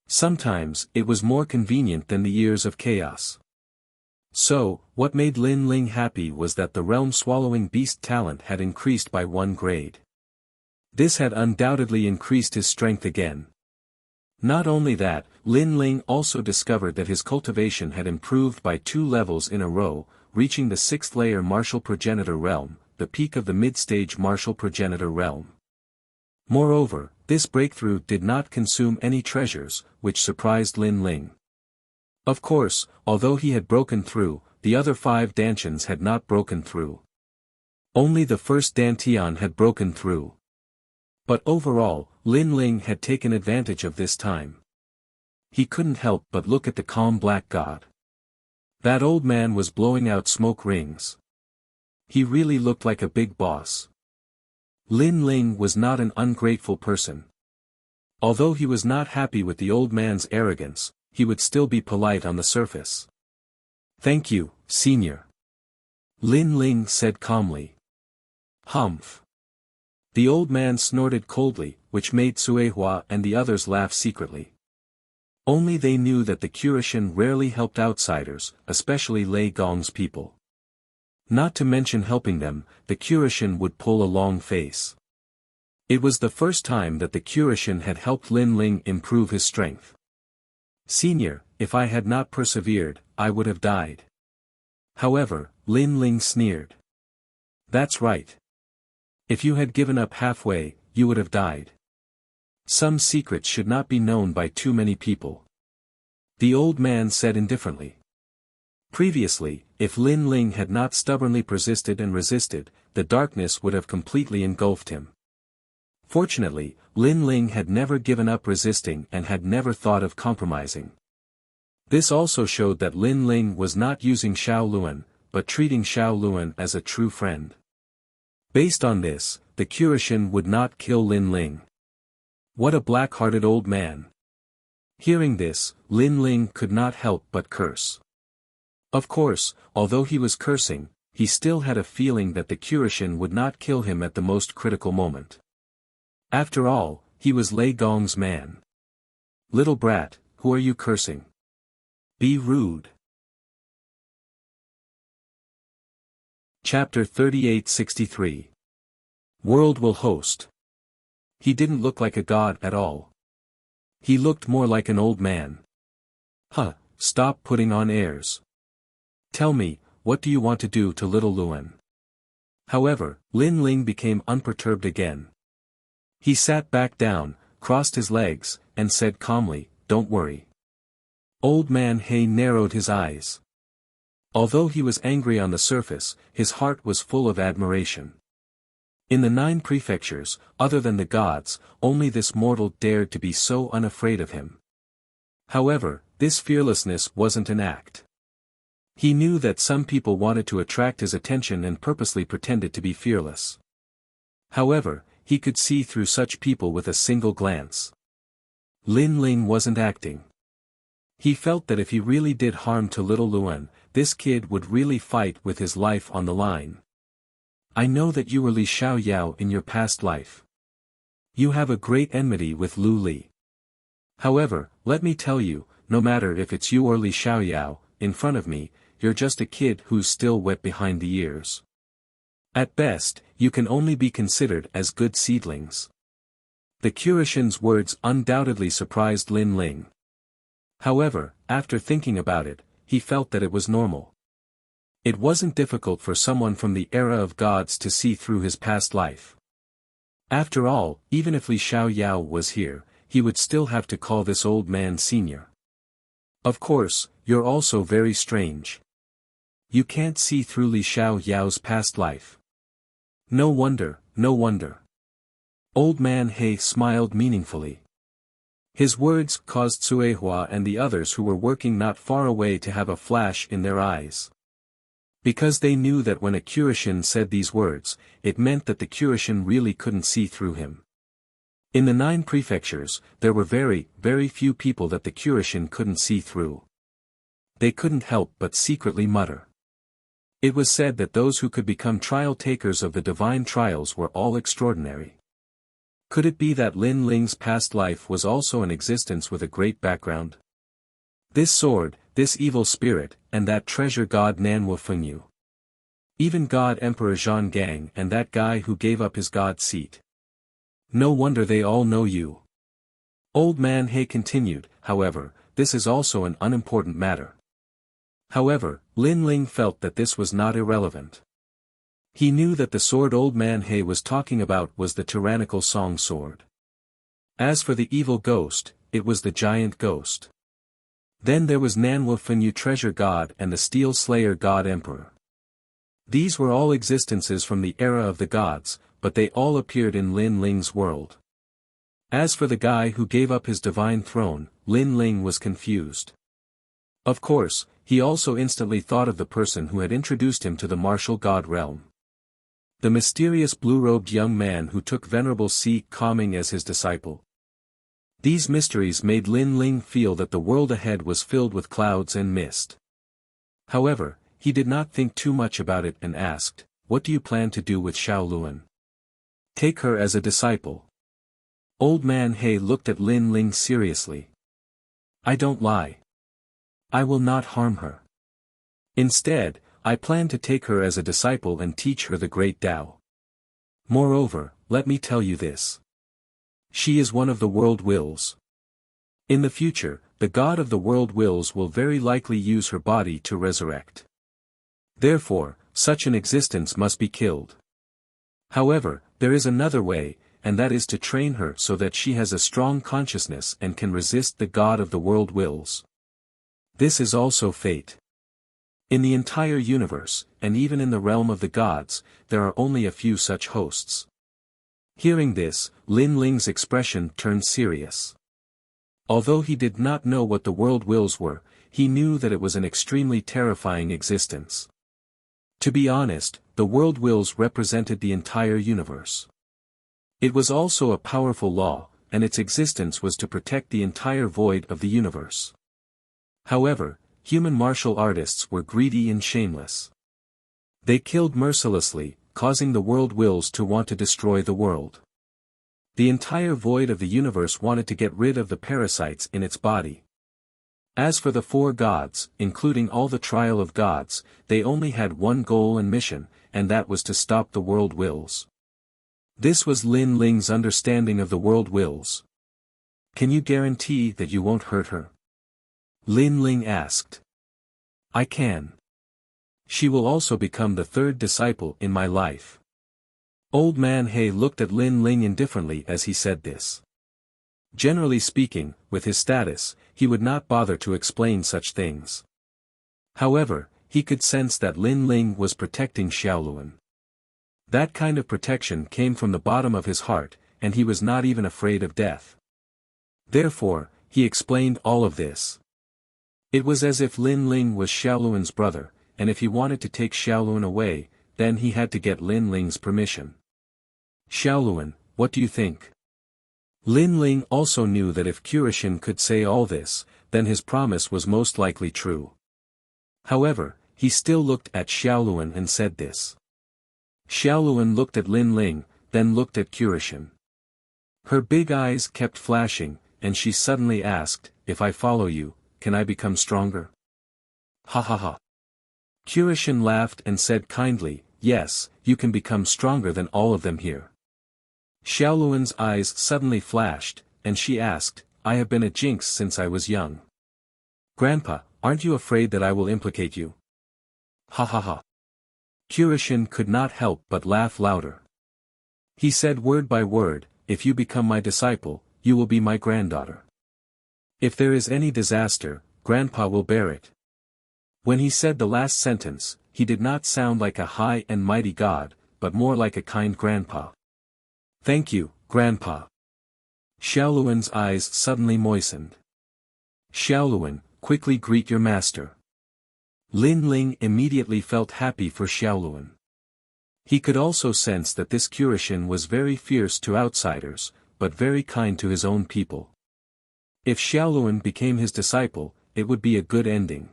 Sometimes, it was more convenient than the ears of chaos. So, what made Lin Ling happy was that the realm-swallowing beast talent had increased by 1 grade. This had undoubtedly increased his strength again. Not only that, Lin Ling also discovered that his cultivation had improved by 2 levels in a row, reaching the 6th layer martial progenitor realm, the peak of the mid-stage martial progenitor realm. Moreover, this breakthrough did not consume any treasures, which surprised Lin Ling. Of course, although he had broken through, the other 5 Dantians had not broken through. Only the first Dantian had broken through. But overall, Lin Ling had taken advantage of this time. He couldn't help but look at the calm black god. That old man was blowing out smoke rings. He really looked like a big boss. Lin Ling was not an ungrateful person. Although he was not happy with the old man's arrogance, he would still be polite on the surface. "Thank you, senior," Lin Ling said calmly. "Humph." The old man snorted coldly, which made Suehua and the others laugh secretly. Only they knew that the Kurishin rarely helped outsiders, especially Lei Gong's people. Not to mention helping them, the Kurishin would pull a long face. It was the first time that the Kurishin had helped Lin Ling improve his strength. "Senior, if I had not persevered, I would have died." However, Lin Ling sneered. "That's right. If you had given up halfway, you would have died. Some secrets should not be known by too many people," the old man said indifferently. Previously, if Lin Ling had not stubbornly persisted and resisted, the darkness would have completely engulfed him. Fortunately, Lin Ling had never given up resisting and had never thought of compromising. This also showed that Lin Ling was not using Shaoluan, but treating Shaoluan as a true friend. Based on this, the Kurishin would not kill Lin Ling. What a black-hearted old man. Hearing this, Lin Ling could not help but curse. Of course, although he was cursing, he still had a feeling that the Kurishin would not kill him at the most critical moment. After all, he was Lei Gong's man. "Little brat, who are you cursing? Be rude. Chapter 38-63. World will host. He didn't look like a god at all. He looked more like an old man. Huh, stop putting on airs. Tell me, what do you want to do to little Luan? However, Lin Ling became unperturbed again. He sat back down, crossed his legs, and said calmly, "Don't worry." Old man He narrowed his eyes. Although he was angry on the surface, his heart was full of admiration. In the 9 prefectures, other than the gods, only this mortal dared to be so unafraid of him. However, this fearlessness wasn't an act. He knew that some people wanted to attract his attention and purposely pretended to be fearless. However, he could see through such people with a single glance. Lin Ling wasn't acting. He felt that if he really did harm to little Luan, this kid would really fight with his life on the line. I know that you were Li Xiaoyao in your past life. You have a great enmity with Lu Li. However, let me tell you, no matter if it's you or Li Xiaoyao, in front of me, you're just a kid who's still wet behind the ears. At best, you can only be considered as good seedlings. The Curishan's words undoubtedly surprised Lin Ling. However, after thinking about it, he felt that it was normal. It wasn't difficult for someone from the era of gods to see through his past life. After all, even if Li Xiaoyao was here, he would still have to call this old man senior. Of course, you're also very strange. You can't see through Li Xiaoyao's past life. No wonder, no wonder. Old man He smiled meaningfully. His words caused Cuehua and the others who were working not far away to have a flash in their eyes. Because they knew that when a Curishan said these words, it meant that the Curishan really couldn't see through him. In the 9 prefectures, there were very, very few people that the Curishan couldn't see through. They couldn't help but secretly mutter. It was said that those who could become trial takers of the divine trials were all extraordinary. Could it be that Lin Ling's past life was also an existence with a great background? This sword, this evil spirit, and that treasure god Nanhua Fengyu. Even God Emperor Zhang Gang and that guy who gave up his god seat. No wonder they all know you. Old man He continued, however, this is also an unimportant matter. However, Lin Ling felt that this was not irrelevant. He knew that the sword old man He was talking about was the tyrannical song sword. As for the evil ghost, it was the giant ghost. Then there was Nanhua Fengyu treasure god and the steel slayer god emperor. These were all existences from the era of the gods, but they all appeared in Lin Ling's world. As for the guy who gave up his divine throne, Lin Ling was confused. Of course, he also instantly thought of the person who had introduced him to the martial god realm. The mysterious blue-robed young man who took Venerable Si Kaming as his disciple. These mysteries made Lin Ling feel that the world ahead was filled with clouds and mist. However, he did not think too much about it and asked, "What do you plan to do with Xiao Luan?" "Take her as a disciple." Old man He looked at Lin Ling seriously. "I don't lie. I will not harm her. Instead, I plan to take her as a disciple and teach her the great Tao. Moreover, let me tell you this. She is one of the world wills. In the future, the god of the world wills will very likely use her body to resurrect. Therefore, such an existence must be killed. However, there is another way, and that is to train her so that she has a strong consciousness and can resist the god of the world wills. This is also fate. In the entire universe, and even in the realm of the gods, there are only a few such hosts. Hearing this, Lin Ling's expression turned serious. Although he did not know what the world wills were, he knew that it was an extremely terrifying existence. To be honest, the world wills represented the entire universe. It was also a powerful law, and its existence was to protect the entire void of the universe. However, human martial artists were greedy and shameless. They killed mercilessly, causing the world wills to want to destroy the world. The entire void of the universe wanted to get rid of the parasites in its body. As for the four gods, including all the trial of gods, they only had one goal and mission, and that was to stop the world wills. This was Lin Ling's understanding of the world wills. Can you guarantee that you won't hurt her? Lin Ling asked. I can. She will also become the third disciple in my life. Old man He looked at Lin Ling indifferently as he said this. Generally speaking, with his status, he would not bother to explain such things. However, he could sense that Lin Ling was protecting Xiaoluan. That kind of protection came from the bottom of his heart, and he was not even afraid of death. Therefore, he explained all of this. It was as if Lin Ling was Xiaoluan's brother, and if he wanted to take Xiaoluan away, then he had to get Lin Ling's permission. Xiaoluan, what do you think? Lin Ling also knew that if Qirixin could say all this, then his promise was most likely true. However, he still looked at Xiaoluan and said this. Xiaoluan looked at Lin Ling, then looked at Qirixin. Her big eyes kept flashing, and she suddenly asked, if I follow you, can I become stronger? Ha ha ha. Qirixin laughed and said kindly, yes, you can become stronger than all of them here. Xiaoluan's eyes suddenly flashed, and she asked, I have been a jinx since I was young. Grandpa, aren't you afraid that I will implicate you? Ha ha ha. Qirixin could not help but laugh louder. He said word by word, if you become my disciple, you will be my granddaughter. If there is any disaster, Grandpa will bear it. When he said the last sentence, he did not sound like a high and mighty god, but more like a kind grandpa. Thank you, Grandpa. Xiaoluan's eyes suddenly moistened. Xiaoluan, quickly greet your master. Lin Ling immediately felt happy for Xiaoluan. He could also sense that this Qirixin was very fierce to outsiders, but very kind to his own people. If Xiaoluan became his disciple, it would be a good ending.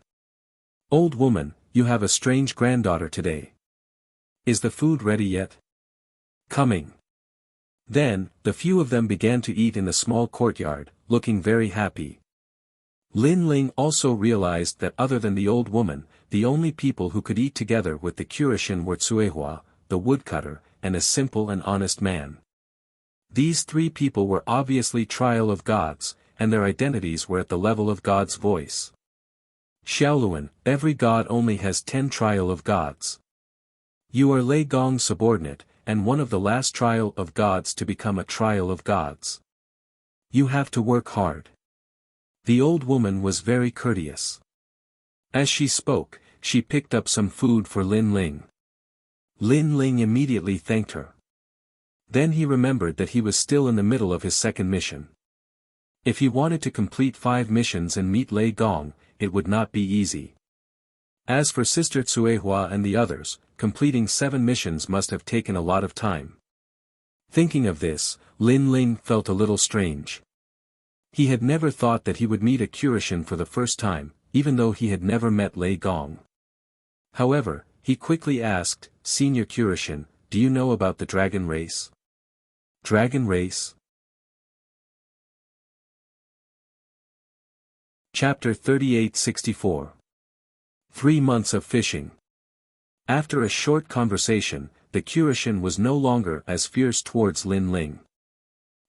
Old woman, you have a strange granddaughter today. Is the food ready yet? Coming. Then, the few of them began to eat in the small courtyard, looking very happy. Lin Ling also realized that other than the old woman, the only people who could eat together with the Qirixin were Cuihua, the woodcutter, and a simple and honest man. These three people were obviously trial of gods, and their identities were at the level of God's voice. Xiaoluan, every god only has 10 trial of gods. You are Lei Gong's subordinate, and one of the last trial of gods to become a trial of gods. You have to work hard. The old woman was very courteous. As she spoke, she picked up some food for Lin Ling. Lin Ling immediately thanked her. Then he remembered that he was still in the middle of his second mission. If he wanted to complete 5 missions and meet Lei Gong, it would not be easy. As for Sister Cuihua and the others, completing 7 missions must have taken a lot of time. Thinking of this, Lin Ling felt a little strange. He had never thought that he would meet a Qirixin for the first time, even though he had never met Lei Gong. However, he quickly asked, Senior Qirixin, do you know about the dragon race? Dragon race? Chapter 38-64. 3 months of fishing. After a short conversation, the Qirixin was no longer as fierce towards Lin Ling.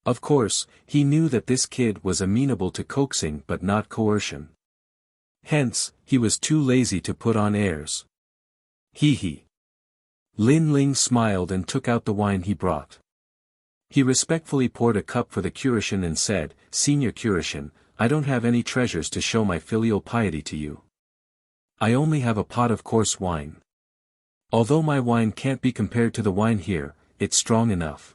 Of course, he knew that this kid was amenable to coaxing but not coercion. Hence, he was too lazy to put on airs. Hee. Lin Ling smiled and took out the wine he brought. He respectfully poured a cup for the Qirixin and said, Senior Qirixin, I don't have any treasures to show my filial piety to you. I only have a pot of coarse wine. Although my wine can't be compared to the wine here, it's strong enough.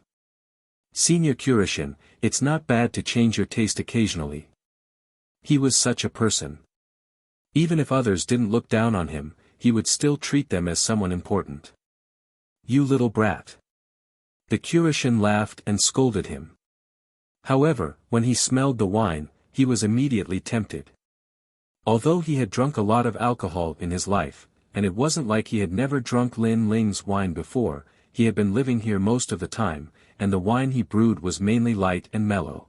Senior Qirixin, it's not bad to change your taste occasionally. He was such a person. Even if others didn't look down on him, he would still treat them as someone important. You little brat. The Qirixin laughed and scolded him. However, when he smelled the wine, he was immediately tempted. Although he had drunk a lot of alcohol in his life, and it wasn't like he had never drunk Lin Ling's wine before, he had been living here most of the time, and the wine he brewed was mainly light and mellow.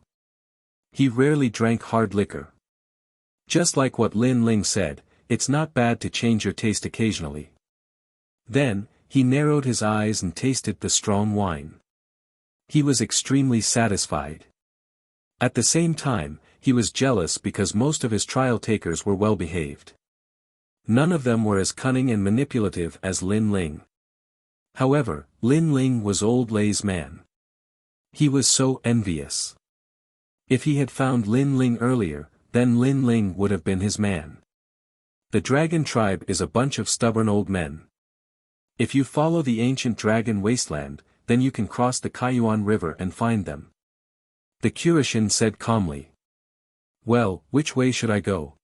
He rarely drank hard liquor. Just like what Lin Ling said, it's not bad to change your taste occasionally. Then, he narrowed his eyes and tasted the strong wine. He was extremely satisfied. At the same time, he was jealous because most of his trial takers were well behaved. None of them were as cunning and manipulative as Lin Ling. However, Lin Ling was old Lei's man. He was so envious. If he had found Lin Ling earlier, then Lin Ling would have been his man. The dragon tribe is a bunch of stubborn old men. If you follow the ancient dragon wasteland, then you can cross the Kaiyuan River and find them. The Kurishin said calmly. Well, which way should I go?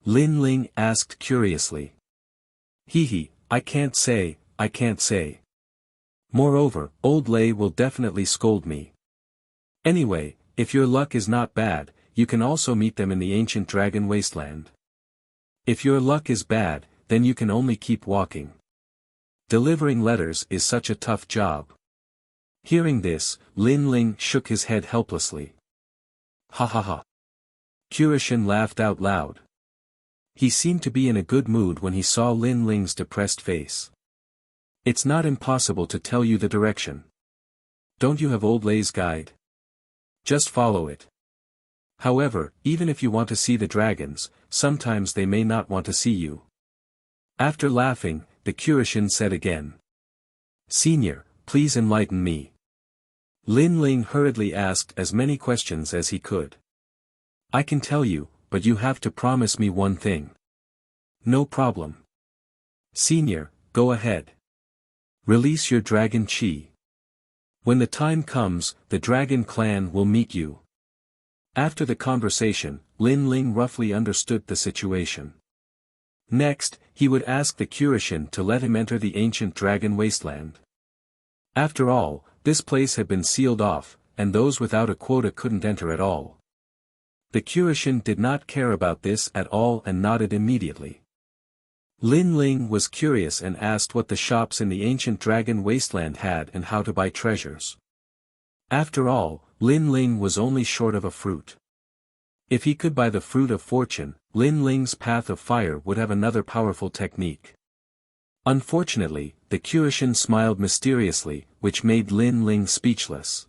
Lin Ling asked curiously. Hee, I can't say. Moreover, old Lei will definitely scold me. Anyway, if your luck is not bad, you can also meet them in the ancient dragon wasteland. If your luck is bad, then you can only keep walking. Delivering letters is such a tough job. Hearing this, Lin Ling shook his head helplessly. Ha ha ha. Kurishin laughed out loud. He seemed to be in a good mood when he saw Lin Ling's depressed face. It's not impossible to tell you the direction. Don't you have old Lei's guide? Just follow it. However, even if you want to see the dragons, sometimes they may not want to see you. After laughing, the Kurishin said again. Senior, please enlighten me. Lin Ling hurriedly asked as many questions as he could. I can tell you, but you have to promise me one thing. No problem. Senior, go ahead. Release your dragon chi. When the time comes, the dragon clan will meet you. After the conversation, Lin Ling roughly understood the situation. Next, he would ask the Kurishin to let him enter the ancient dragon wasteland. After all, this place had been sealed off, and those without a quota couldn't enter at all. The Kurishin did not care about this at all and nodded immediately. Lin Ling was curious and asked what the shops in the ancient dragon wasteland had and how to buy treasures. After all, Lin Ling was only short of a fruit. If he could buy the fruit of fortune, Lin Ling's path of fire would have another powerful technique. Unfortunately, the Kurishin smiled mysteriously, which made Lin Ling speechless.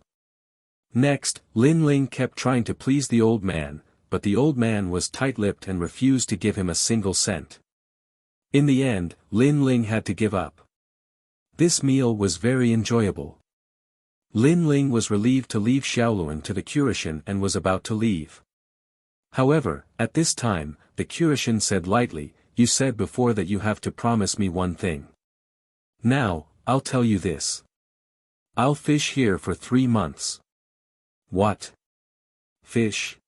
Next, Lin Ling kept trying to please the old man, but the old man was tight-lipped and refused to give him a single cent. In the end, Lin Ling had to give up. This meal was very enjoyable. Lin Ling was relieved to leave Xiaoluan to the Kurishin and was about to leave. However, at this time, the Kurishin said lightly, You said before that you have to promise me one thing. Now, I'll tell you this. I'll fish here for 3 months. What? Fish?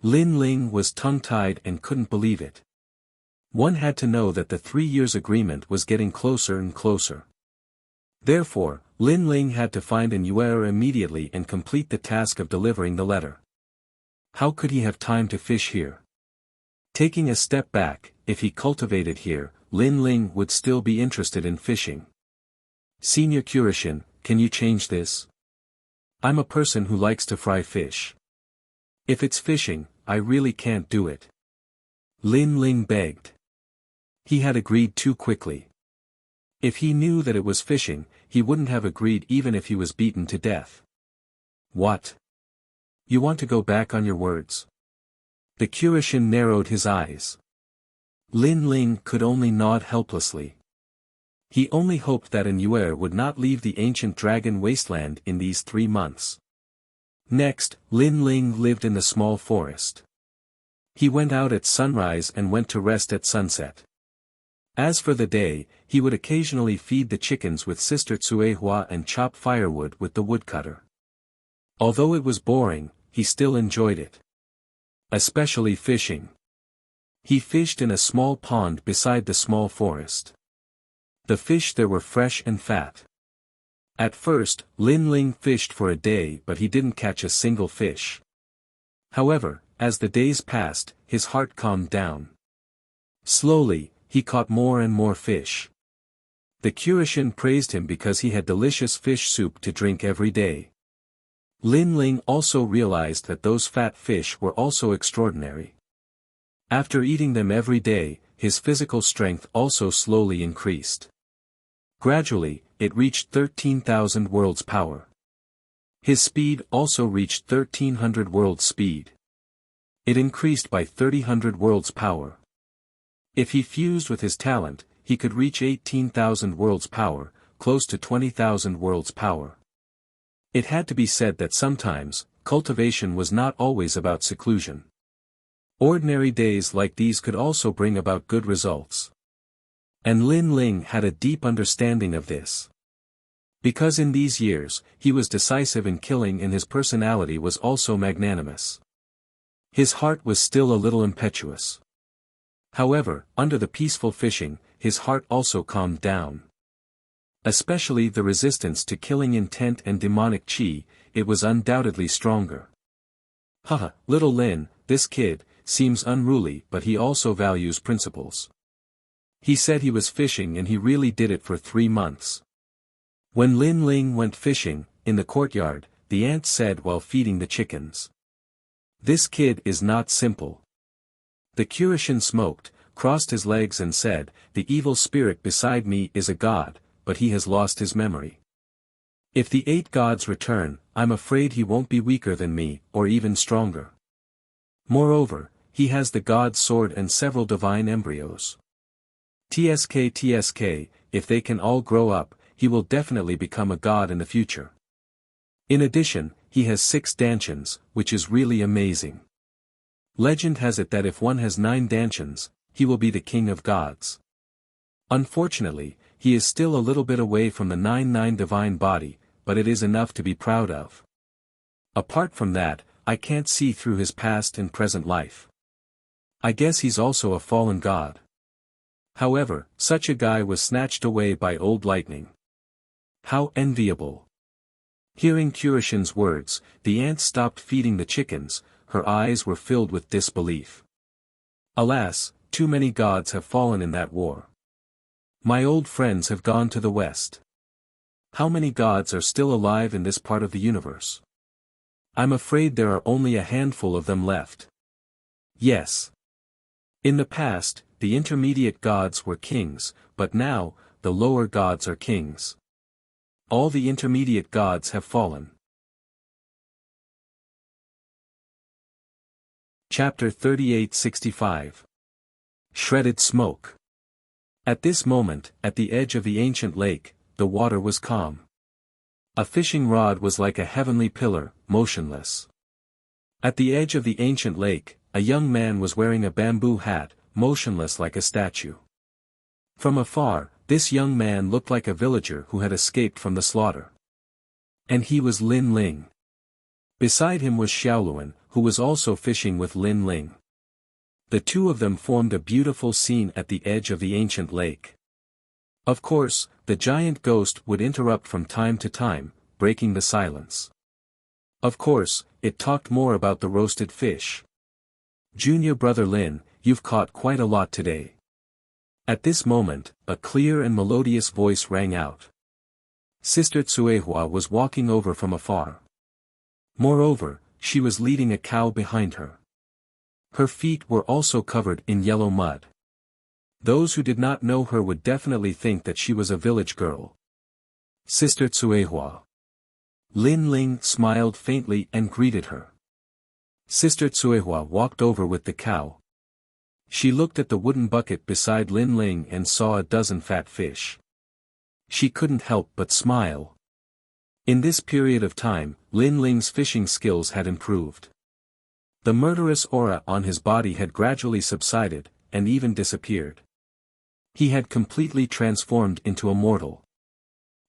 Lin Ling was tongue-tied and couldn't believe it. One had to know that the 3 years agreement was getting closer and closer. Therefore, Lin Ling had to find an Yuer immediately and complete the task of delivering the letter. How could he have time to fish here? Taking a step back, if he cultivated here, Lin Ling would still be interested in fishing. Senior Kurishin, can you change this? I'm a person who likes to fry fish. If it's fishing, I really can't do it. Lin Ling begged. He had agreed too quickly. If he knew that it was fishing, he wouldn't have agreed even if he was beaten to death. What? You want to go back on your words? The Kurishin narrowed his eyes. Lin Ling could only nod helplessly. He only hoped that an Yuer would not leave the ancient dragon wasteland in these 3 months. Next, Lin Ling lived in the small forest. He went out at sunrise and went to rest at sunset. As for the day, he would occasionally feed the chickens with Sister Tsuehua and chop firewood with the woodcutter. Although it was boring, he still enjoyed it. Especially fishing. He fished in a small pond beside the small forest. The fish there were fresh and fat. At first, Lin Ling fished for a day but he didn't catch a single fish. However, as the days passed, his heart calmed down. Slowly, he caught more and more fish. The Kurishin praised him because he had delicious fish soup to drink every day. Lin Ling also realized that those fat fish were also extraordinary. After eating them every day, his physical strength also slowly increased. Gradually, it reached 13,000 worlds power. His speed also reached 1300 worlds speed. It increased by 3000 worlds power. If he fused with his talent, he could reach 18,000 worlds power, close to 20,000 worlds power. It had to be said that sometimes, cultivation was not always about seclusion. Ordinary days like these could also bring about good results. And Lin Ling had a deep understanding of this. Because in these years, he was decisive in killing and his personality was also magnanimous. His heart was still a little impetuous. However, under the peaceful fishing, his heart also calmed down. Especially the resistance to killing intent and demonic chi, it was undoubtedly stronger. Haha, little Lin, this kid, seems unruly but he also values principles. He said he was fishing and he really did it for 3 months. When Lin Ling went fishing, in the courtyard, the ant said while feeding the chickens. This kid is not simple. The Kurishin smoked, crossed his legs and said, the evil spirit beside me is a god, but he has lost his memory. If the 8 gods return, I'm afraid he won't be weaker than me, or even stronger. Moreover, he has the god's sword and several divine embryos. TSK, if they can all grow up, he will definitely become a god in the future. In addition, he has 6 dantians, which is really amazing. Legend has it that if one has 9 dantians, he will be the king of gods. Unfortunately, he is still a little bit away from the 9 divine body, but it is enough to be proud of. Apart from that, I can't see through his past and present life. I guess he's also a fallen god. However, such a guy was snatched away by old lightning. How enviable. Hearing Kurishin's words, the ant stopped feeding the chickens, her eyes were filled with disbelief. Alas, too many gods have fallen in that war. My old friends have gone to the west. How many gods are still alive in this part of the universe? I'm afraid there are only a handful of them left. Yes. In the past, the intermediate gods were kings, but now, the lower gods are kings. All the intermediate gods have fallen. Chapter 3865. Shredded Smoke. At this moment, at the edge of the ancient lake, the water was calm. A fishing rod was like a heavenly pillar, motionless. At the edge of the ancient lake, a young man was wearing a bamboo hat, motionless like a statue. From afar, this young man looked like a villager who had escaped from the slaughter. And he was Lin Ling. Beside him was Xiaoluan, who was also fishing with Lin Ling. The two of them formed a beautiful scene at the edge of the ancient lake. Of course, the giant ghost would interrupt from time to time, breaking the silence. Of course, it talked more about the roasted fish. Junior brother Lin, you've caught quite a lot today. At this moment, a clear and melodious voice rang out. Sister Tsuehua was walking over from afar. Moreover, she was leading a cow behind her. Her feet were also covered in yellow mud. Those who did not know her would definitely think that she was a village girl. Sister Tsuehua. Lin Ling smiled faintly and greeted her. Sister Tsuehua walked over with the cow. She looked at the wooden bucket beside Lin Ling and saw a dozen fat fish. She couldn't help but smile. In this period of time, Lin Ling's fishing skills had improved. The murderous aura on his body had gradually subsided, and even disappeared. He had completely transformed into a mortal.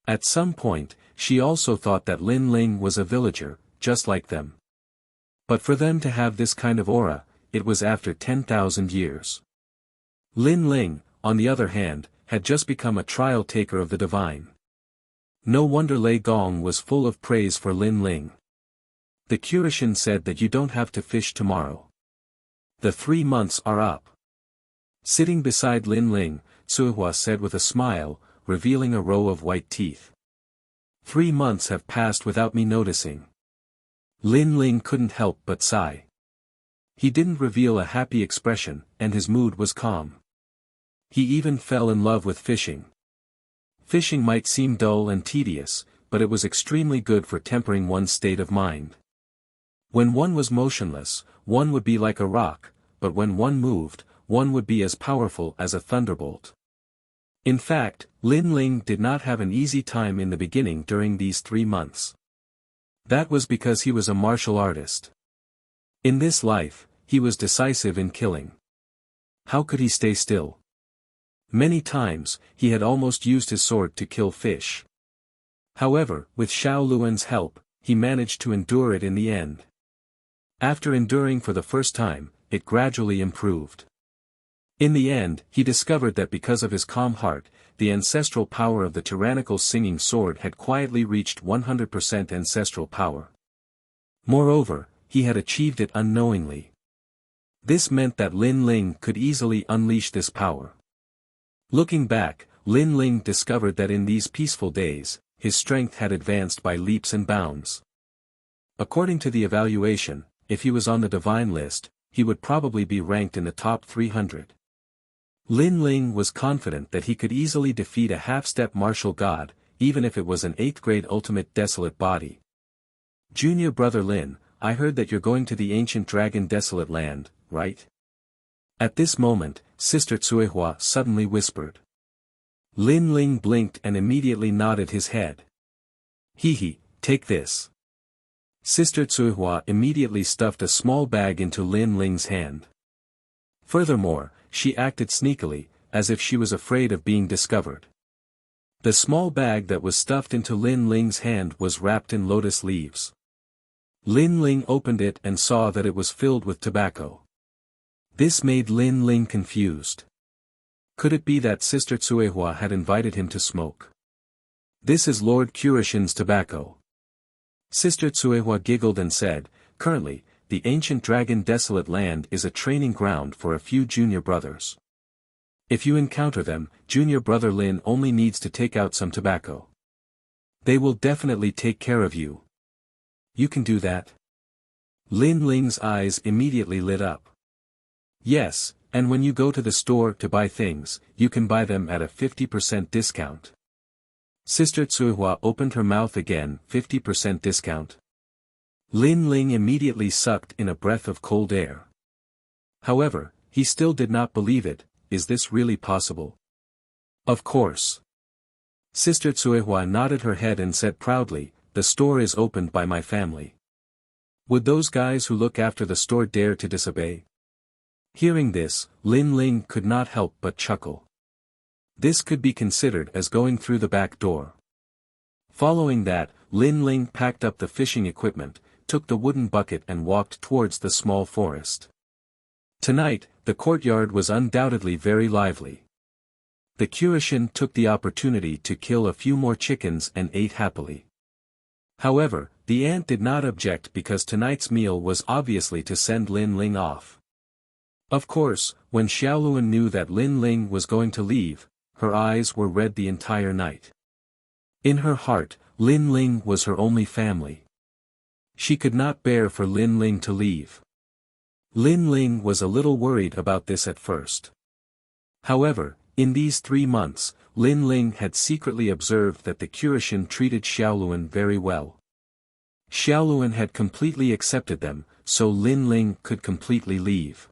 At some point, she also thought that Lin Ling was a villager, just like them. But for them to have this kind of aura, it was after 10,000 years. Lin Ling, on the other hand, had just become a trial taker of the divine. No wonder Lei Gong was full of praise for Lin Ling. The Kurishin said that you don't have to fish tomorrow. The 3 months are up. Sitting beside Lin Ling, Tsuehua said with a smile, revealing a row of white teeth. 3 months have passed without me noticing. Lin Ling couldn't help but sigh. He didn't reveal a happy expression, and his mood was calm. He even fell in love with fishing. Fishing might seem dull and tedious, but it was extremely good for tempering one's state of mind. When one was motionless, one would be like a rock, but when one moved, one would be as powerful as a thunderbolt. In fact, Lin Ling did not have an easy time in the beginning during these 3 months. That was because he was a martial artist. In this life, he was decisive in killing. How could he stay still? Many times, he had almost used his sword to kill fish. However, with Xiao Luan's help, he managed to endure it in the end. After enduring for the first time, it gradually improved. In the end, he discovered that because of his calm heart, the ancestral power of the tyrannical singing sword had quietly reached 100% ancestral power. Moreover, he had achieved it unknowingly. This meant that Lin Ling could easily unleash this power. Looking back, Lin Ling discovered that in these peaceful days, his strength had advanced by leaps and bounds. According to the evaluation, if he was on the divine list, he would probably be ranked in the top 300. Lin Ling was confident that he could easily defeat a half-step martial god, even if it was an 8th-grade ultimate desolate body. Junior brother Lin, I heard that you're going to the ancient dragon desolate land, right? At this moment, Sister Tsuehua suddenly whispered. Lin Ling blinked and immediately nodded his head. He, take this. Sister Tsuehua immediately stuffed a small bag into Lin Ling's hand. Furthermore, she acted sneakily, as if she was afraid of being discovered. The small bag that was stuffed into Lin Ling's hand was wrapped in lotus leaves. Lin Ling opened it and saw that it was filled with tobacco. This made Lin Ling confused. Could it be that Sister Tsuehua had invited him to smoke? This is Lord Kurishin's tobacco. Sister Tsuehua giggled and said, currently, the ancient dragon desolate land is a training ground for a few junior brothers. If you encounter them, junior brother Lin only needs to take out some tobacco. They will definitely take care of you. You can do that? Lin Ling's eyes immediately lit up. Yes, and when you go to the store to buy things, you can buy them at a 50% discount. Sister Tsuehua opened her mouth again, 50% discount. Lin Ling immediately sucked in a breath of cold air. However, he still did not believe it. Is this really possible? Of course. Sister Tsuehua nodded her head and said proudly, the store is opened by my family. Would those guys who look after the store dare to disobey? Hearing this, Lin Ling could not help but chuckle. This could be considered as going through the back door. Following that, Lin Ling packed up the fishing equipment, took the wooden bucket and walked towards the small forest. Tonight, the courtyard was undoubtedly very lively. The Kurishin took the opportunity to kill a few more chickens and ate happily. However, the ant did not object because tonight's meal was obviously to send Lin Ling off. Of course, when Xiaoluan knew that Lin Ling was going to leave, her eyes were red the entire night. In her heart, Lin Ling was her only family. She could not bear for Lin Ling to leave. Lin Ling was a little worried about this at first. However, in these 3 months, Lin Ling had secretly observed that the Kurishin treated Xiaoluan very well. Xiaoluan had completely accepted them, so Lin Ling could completely leave.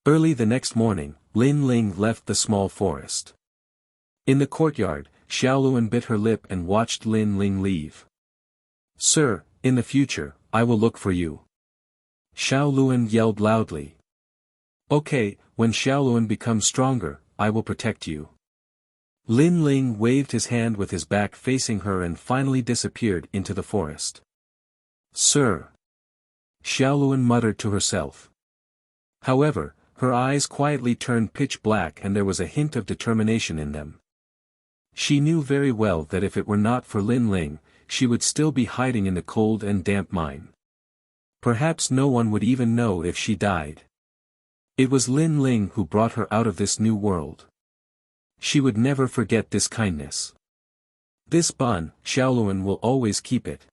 Early the next morning, Lin Ling left the small forest. In the courtyard, Xiaoluan bit her lip and watched Lin Ling leave. Sir, in the future, I will look for you. Xiaoluan yelled loudly. Okay, when Xiaoluan becomes stronger, I will protect you. Lin Ling waved his hand with his back facing her and finally disappeared into the forest. Sir. Xiaoluan muttered to herself. However, her eyes quietly turned pitch black and there was a hint of determination in them. She knew very well that if it were not for Lin Ling, she would still be hiding in the cold and damp mine. Perhaps no one would even know if she died. It was Lin Ling who brought her out of this new world. She would never forget this kindness. This bun, Xiaoluan will always keep it.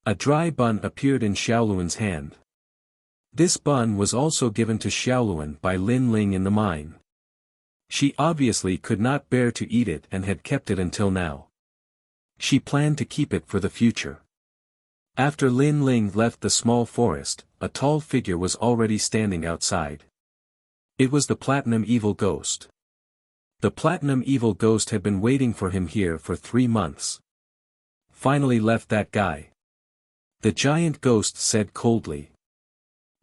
A dry bun appeared in Xiaoluan's hand. This bun was also given to Xiaoluan by Lin Ling in the mine. She obviously could not bear to eat it and had kept it until now. She planned to keep it for the future. After Lin Ling left the small forest, a tall figure was already standing outside. It was the Platinum Evil Ghost. The Platinum Evil Ghost had been waiting for him here for 3 months. Finally left that guy. The giant ghost said coldly.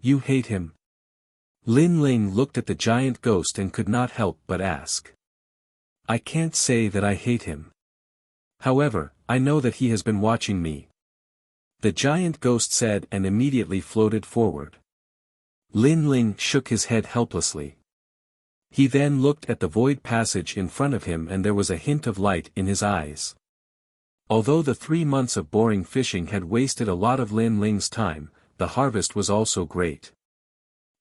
You hate him? Lin Ling looked at the giant ghost and could not help but ask. I can't say that I hate him. However, I know that he has been watching me. The giant ghost said and immediately floated forward. Lin Ling shook his head helplessly. He then looked at the void passage in front of him and there was a hint of light in his eyes. Although the 3 months of boring fishing had wasted a lot of Lin Ling's time, the harvest was also great.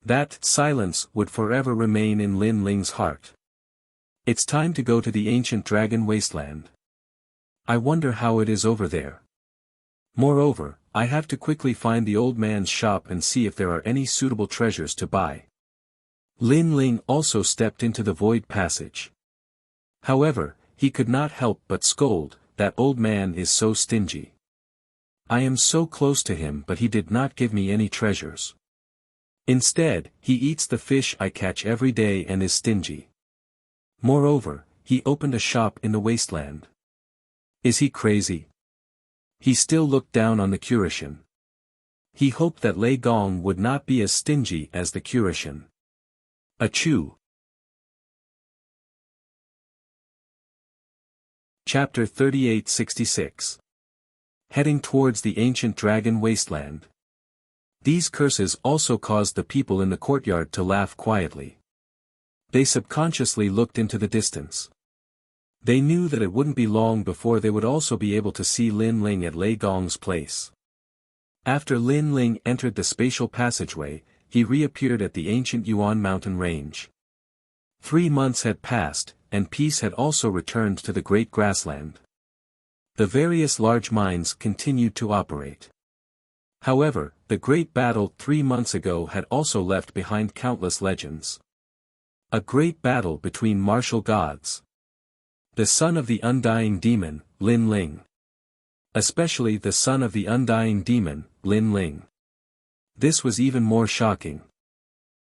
That silence would forever remain in Lin Ling's heart. It's time to go to the ancient dragon wasteland. I wonder how it is over there. Moreover, I have to quickly find the old man's shop and see if there are any suitable treasures to buy. Lin Ling also stepped into the void passage. However, he could not help but scold, that old man is so stingy. I am so close to him but he did not give me any treasures. Instead, he eats the fish I catch every day and is stingy. Moreover, he opened a shop in the wasteland. Is he crazy? He still looked down on the Curishan. He hoped that Lei Gong would not be as stingy as the Curishan. Achoo! Chapter 3866. Heading towards the ancient dragon wasteland. These curses also caused the people in the courtyard to laugh quietly. They subconsciously looked into the distance. They knew that it wouldn't be long before they would also be able to see Lin Ling at Lei Gong's place. After Lin Ling entered the spatial passageway, he reappeared at the ancient Yuan mountain range. 3 months had passed, and peace had also returned to the great grassland. The various large mines continued to operate. However, the great battle 3 months ago had also left behind countless legends. A great battle between martial gods. The son of the undying demon, Lin Ling. Especially the son of the undying demon, Lin Ling. This was even more shocking.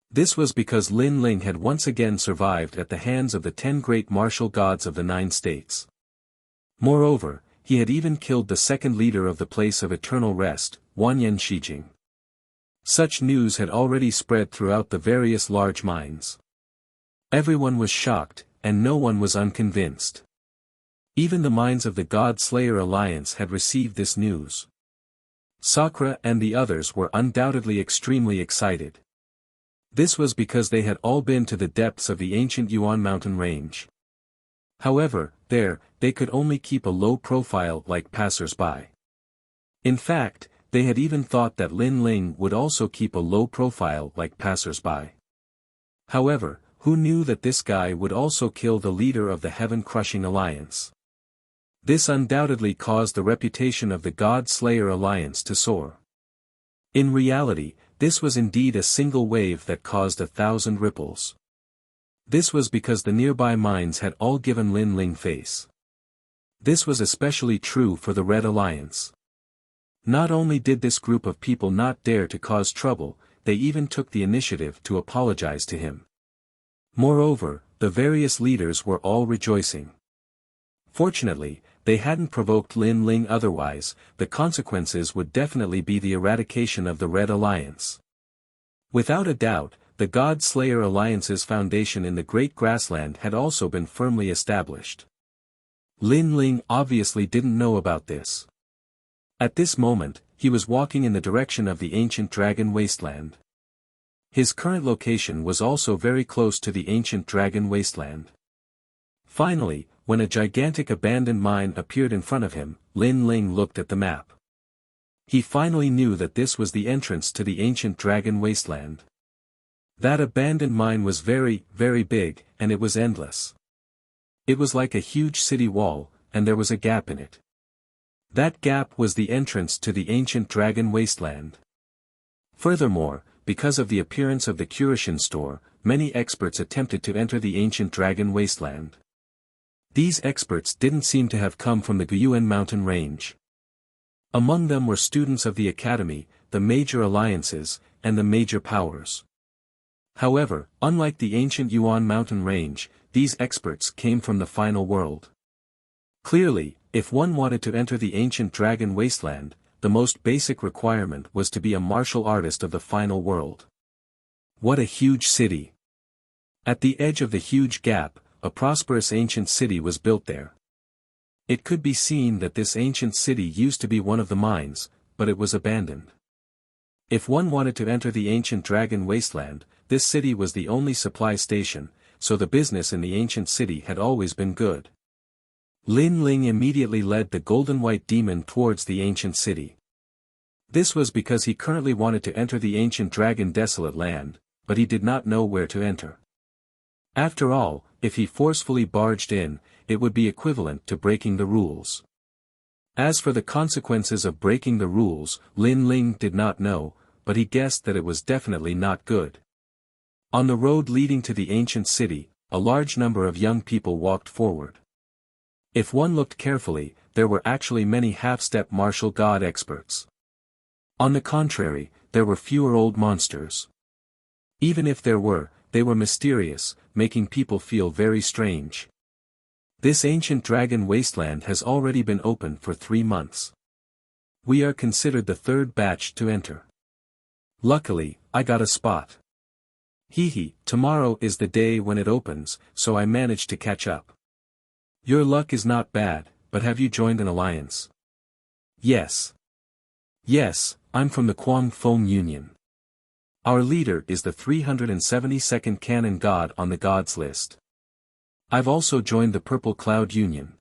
This was because Lin Ling had once again survived at the hands of the 10 great martial gods of the 9 states. Moreover, he had even killed the second leader of the place of eternal rest, Wanyan Shijing. Such news had already spread throughout the various large mines. Everyone was shocked, and no one was unconvinced. Even the minds of the God Slayer Alliance had received this news. Sakura and the others were undoubtedly extremely excited. This was because they had all been to the depths of the ancient Yuan mountain range. However, there, they could only keep a low profile like passers-by. In fact, they had even thought that Lin Ling would also keep a low profile like passers-by. However, who knew that this guy would also kill the leader of the Heaven-Crushing Alliance? This undoubtedly caused the reputation of the God Slayer Alliance to soar. In reality, this was indeed a single wave that caused 1,000 ripples. This was because the nearby mines had all given Lin Ling face. This was especially true for the Red Alliance. Not only did this group of people not dare to cause trouble, they even took the initiative to apologize to him. Moreover, the various leaders were all rejoicing. Fortunately, they hadn't provoked Lin Ling, otherwise, the consequences would definitely be the eradication of the Red Alliance. Without a doubt, the God Slayer Alliance's foundation in the Great Grassland had also been firmly established. Lin Ling obviously didn't know about this. At this moment, he was walking in the direction of the ancient dragon wasteland. His current location was also very close to the ancient dragon wasteland. Finally, when a gigantic abandoned mine appeared in front of him, Lin Ling looked at the map. He finally knew that this was the entrance to the ancient dragon wasteland. That abandoned mine was very, very big, and it was endless. It was like a huge city wall, and there was a gap in it. That gap was the entrance to the ancient dragon wasteland. Furthermore, because of the appearance of the Kurishin store, many experts attempted to enter the ancient dragon wasteland. These experts didn't seem to have come from the Guyuan mountain range. Among them were students of the academy, the major alliances, and the major powers. However, unlike the ancient Yuan mountain range, these experts came from the final world. Clearly, if one wanted to enter the ancient dragon wasteland, the most basic requirement was to be a martial artist of the final world. What a huge city! At the edge of the huge gap, a prosperous ancient city was built there. It could be seen that this ancient city used to be one of the mines, but it was abandoned. If one wanted to enter the ancient dragon wasteland, this city was the only supply station, so the business in the ancient city had always been good. Lin Ling immediately led the golden white demon towards the ancient city. This was because he currently wanted to enter the ancient dragon desolate land, but he did not know where to enter. After all, if he forcefully barged in, it would be equivalent to breaking the rules. As for the consequences of breaking the rules, Lin Ling did not know, but he guessed that it was definitely not good. On the road leading to the ancient city, a large number of young people walked forward. If one looked carefully, there were actually many half-step martial god experts. On the contrary, there were fewer old monsters. Even if there were, they were mysterious, making people feel very strange. This ancient dragon wasteland has already been open for 3 months. We are considered the third batch to enter. Luckily, I got a spot. Tomorrow is the day when it opens, so I managed to catch up. Your luck is not bad, but have you joined an alliance? Yes. Yes, I'm from the Quang Fong Union. Our leader is the 372nd canon god on the gods list. I've also joined the Purple Cloud Union.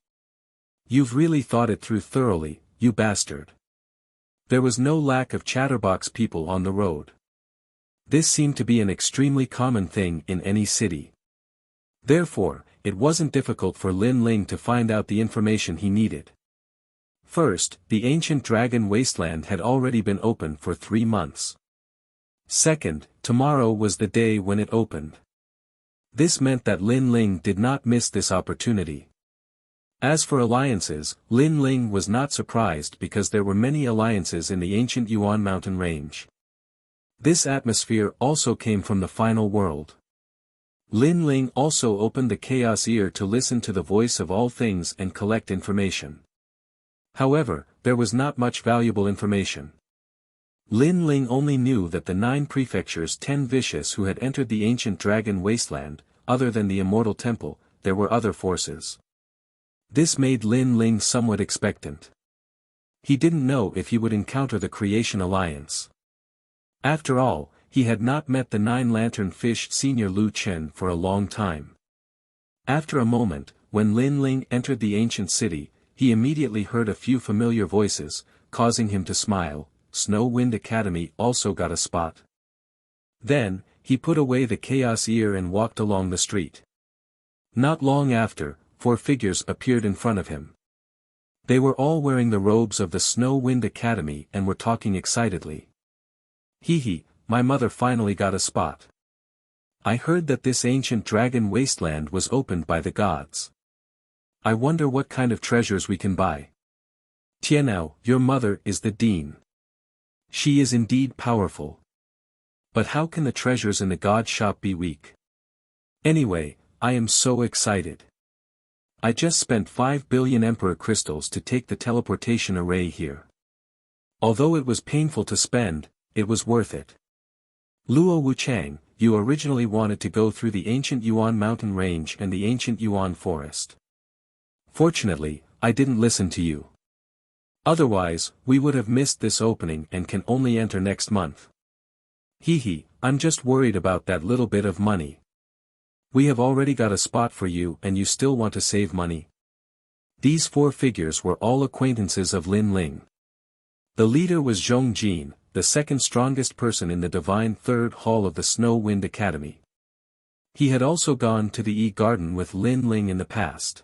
You've really thought it through thoroughly, you bastard. There was no lack of chatterbox people on the road. This seemed to be an extremely common thing in any city. Therefore, it wasn't difficult for Lin Ling to find out the information he needed. First, the ancient dragon wasteland had already been open for 3 months. Second, tomorrow was the day when it opened. This meant that Lin Ling did not miss this opportunity. As for alliances, Lin Ling was not surprised because there were many alliances in the ancient Yuan mountain range. This atmosphere also came from the final world. Lin Ling also opened the chaos ear to listen to the voice of all things and collect information. However, there was not much valuable information. Lin Ling only knew that the 9 prefectures 10 vicious who had entered the ancient dragon wasteland, other than the immortal temple, there were other forces. This made Lin Ling somewhat expectant. He didn't know if he would encounter the Creation Alliance. After all, he had not met the 9-lantern fish senior Lu Chen for a long time. After a moment, when Lin Ling entered the ancient city, he immediately heard a few familiar voices, causing him to smile. Snow Wind Academy also got a spot. Then, he put away the chaos ear and walked along the street. Not long after, 4 figures appeared in front of him. They were all wearing the robes of the Snow Wind Academy and were talking excitedly. My mother finally got a spot. I heard that this ancient dragon wasteland was opened by the gods. I wonder what kind of treasures we can buy. Tianao, your mother is the dean. She is indeed powerful. But how can the treasures in the god shop be weak? Anyway, I am so excited. I just spent 5 billion Emperor crystals to take the teleportation array here. Although it was painful to spend, it was worth it. Luo Wuchang, you originally wanted to go through the ancient Yuan mountain range and the ancient Yuan forest. Fortunately, I didn't listen to you. Otherwise, we would have missed this opening and can only enter next month. I'm just worried about that little bit of money. We have already got a spot for you and you still want to save money. These 4 figures were all acquaintances of Lin Ling. The leader was Zhong Jin, the second strongest person in the Divine Third Hall of the Snow Wind Academy. He had also gone to the E-Garden with Lin Ling in the past.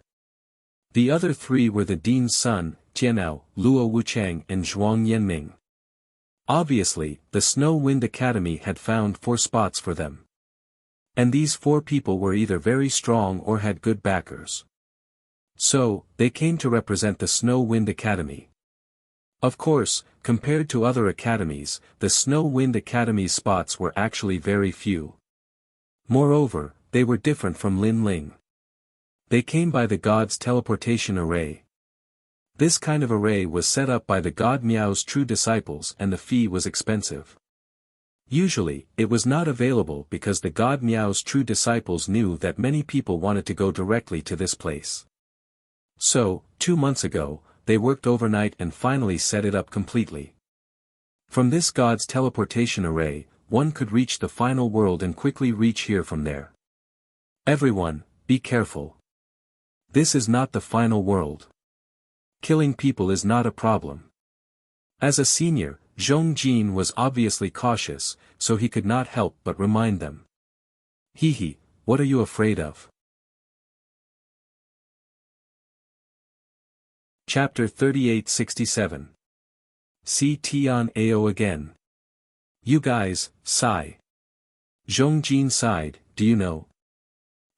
The other 3 were the Dean's son, Tianao, Luo Wuchang and Zhuang Yanming. Obviously, the Snow Wind Academy had found 4 spots for them. And these 4 people were either very strong or had good backers. So, they came to represent the Snow Wind Academy. Of course, compared to other academies, the Snow Wind Academy's spots were actually very few. Moreover, they were different from Lin Ling. They came by the god's teleportation array. This kind of array was set up by the god Miao's true disciples and the fee was expensive. Usually, it was not available because the god Miao's true disciples knew that many people wanted to go directly to this place. So, 2 months ago, they worked overnight and finally set it up completely. From this god's teleportation array, one could reach the final world and quickly reach here from there. Everyone, be careful. This is not the final world. Killing people is not a problem. As a senior, Zhong Jin was obviously cautious, so he could not help but remind them. Hehe, what are you afraid of? Chapter 3867. See Tian Ao again. You guys, sigh. Zhong Jin sighed, do you know?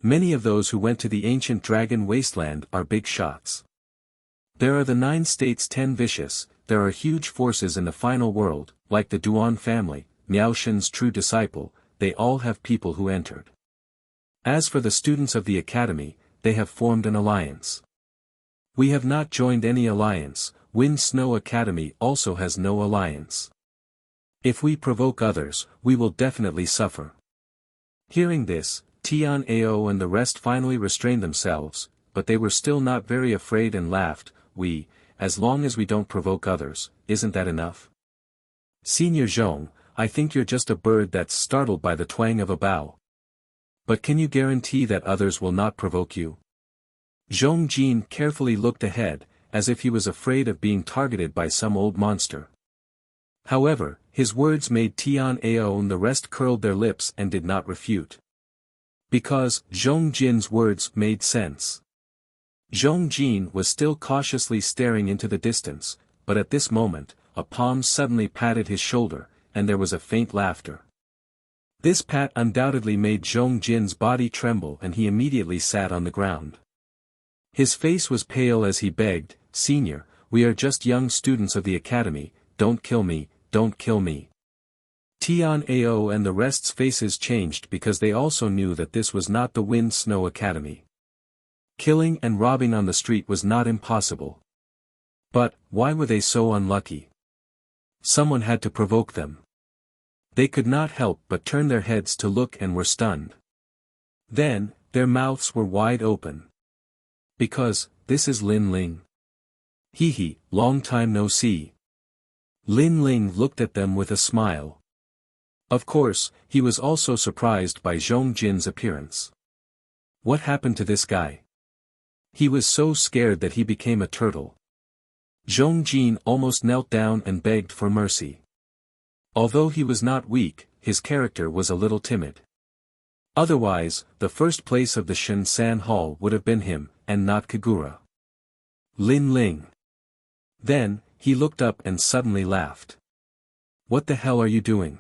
Many of those who went to the ancient dragon wasteland are big shots. There are the 9 states 10 vicious, there are huge forces in the final world, like the Duan family, Miao Shen's true disciple, they all have people who entered. As for the students of the academy, they have formed an alliance. We have not joined any alliance, Wind Snow Academy also has no alliance. If we provoke others, we will definitely suffer. Hearing this, Tian Ao and the rest finally restrained themselves, but they were still not very afraid and laughed. As long as we don't provoke others, isn't that enough? Senior Zhong, I think you're just a bird that's startled by the twang of a bow. But can you guarantee that others will not provoke you? Zhong Jin carefully looked ahead, as if he was afraid of being targeted by some old monster. However, his words made Tian Ao and the rest curled their lips and did not refute. Because Zhong Jin's words made sense. Zhong Jin was still cautiously staring into the distance, but at this moment, a palm suddenly patted his shoulder, and there was a faint laughter. This pat undoubtedly made Zhong Jin's body tremble and he immediately sat on the ground. His face was pale as he begged, Senior, we are just young students of the academy, don't kill me, don't kill me. Tian Ao and the rest's faces changed because they also knew that this was not the Wind Snow Academy. Killing and robbing on the street was not impossible. But, why were they so unlucky? Someone had to provoke them. They could not help but turn their heads to look and were stunned. Then, their mouths were wide open. Because, this is Lin Ling. Hehe, long time no see. Lin Ling looked at them with a smile. Of course, he was also surprised by Zhong Jin's appearance. What happened to this guy? He was so scared that he became a turtle. Zhong Jin almost knelt down and begged for mercy. Although he was not weak, his character was a little timid. Otherwise, the first place of the Shinsan Hall would have been him, and not Kagura. Lin Ling. Then, he looked up and suddenly laughed. What the hell are you doing?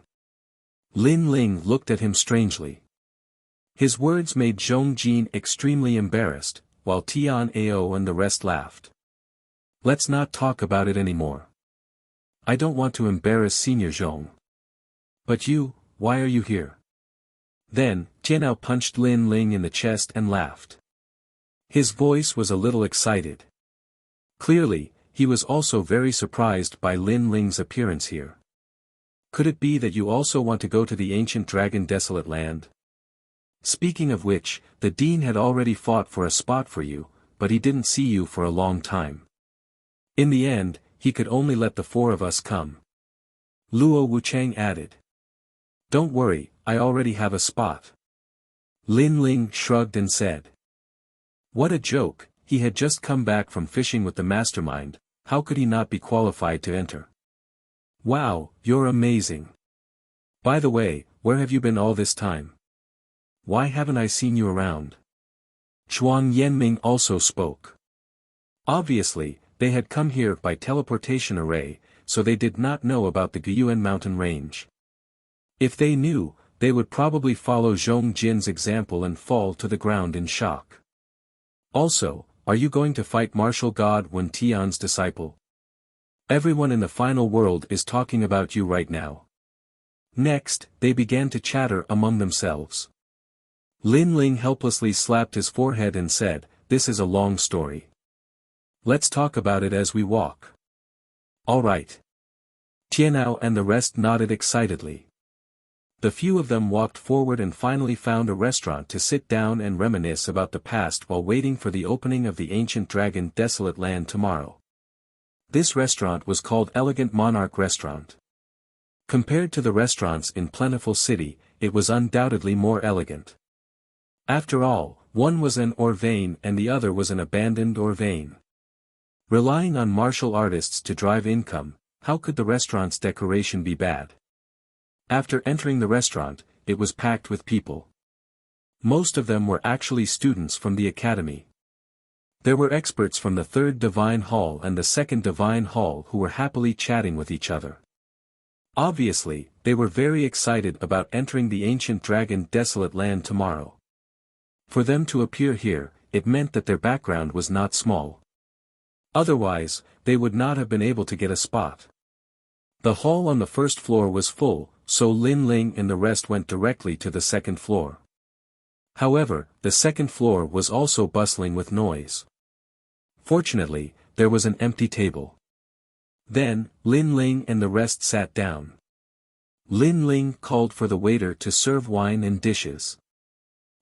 Lin Ling looked at him strangely. His words made Zhong Jin extremely embarrassed, while Tian Ao and the rest laughed. Let's not talk about it anymore. I don't want to embarrass Senior Zhong. But you, why are you here? Then, Tianao punched Lin Ling in the chest and laughed. His voice was a little excited. Clearly, he was also very surprised by Lin Ling's appearance here. Could it be that you also want to go to the ancient dragon desolate land? Speaking of which, the dean had already fought for a spot for you, but he didn't see you for a long time. In the end, he could only let the 4 of us come. Luo Wuchang added. Don't worry, I already have a spot. Lin Ling shrugged and said. What a joke, he had just come back from fishing with the mastermind, how could he not be qualified to enter? Wow, you're amazing. By the way, where have you been all this time? Why haven't I seen you around? Zhuang Yanming also spoke. Obviously, they had come here by teleportation array, so they did not know about the Guyuan mountain range. If they knew, they would probably follow Zhong Jin's example and fall to the ground in shock. Also, are you going to fight martial god Wen Tian's disciple? Everyone in the final world is talking about you right now. Next, they began to chatter among themselves. Lin Ling helplessly slapped his forehead and said, "This is a long story. Let's talk about it as we walk." "All right." Tianao and the rest nodded excitedly. The few of them walked forward and finally found a restaurant to sit down and reminisce about the past while waiting for the opening of the ancient dragon desolate land tomorrow. This restaurant was called Elegant Monarch Restaurant. Compared to the restaurants in Plentiful City, it was undoubtedly more elegant. After all, one was an Orvain and the other was an abandoned Orvain. Relying on martial artists to drive income, how could the restaurant's decoration be bad? After entering the restaurant, it was packed with people. Most of them were actually students from the academy. There were experts from the third Divine Hall and the second Divine Hall who were happily chatting with each other. Obviously, they were very excited about entering the ancient dragon desolate land tomorrow. For them to appear here, it meant that their background was not small. Otherwise, they would not have been able to get a spot. The hall on the first floor was full, so Lin Ling and the rest went directly to the second floor. However, the second floor was also bustling with noise. Fortunately, there was an empty table. Then, Lin Ling and the rest sat down. Lin Ling called for the waiter to serve wine and dishes.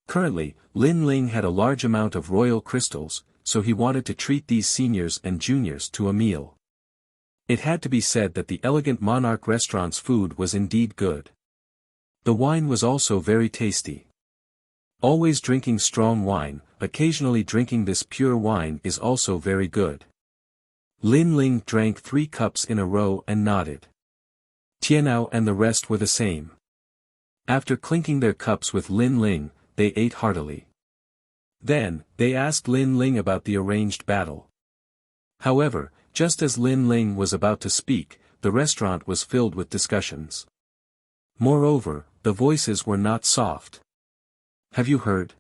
Currently, Lin Ling had a large amount of royal crystals, so he wanted to treat these seniors and juniors to a meal. It had to be said that the Elegant Monarch restaurant's food was indeed good. The wine was also very tasty. Always drinking strong wine, occasionally drinking this pure wine is also very good. Lin Ling drank 3 cups in a row and nodded. Tianao and the rest were the same. After clinking their cups with Lin Ling, they ate heartily. Then, they asked Lin Ling about the arranged battle. However, just as Lin Ling was about to speak, the restaurant was filled with discussions. Moreover, the voices were not soft. "Have you heard?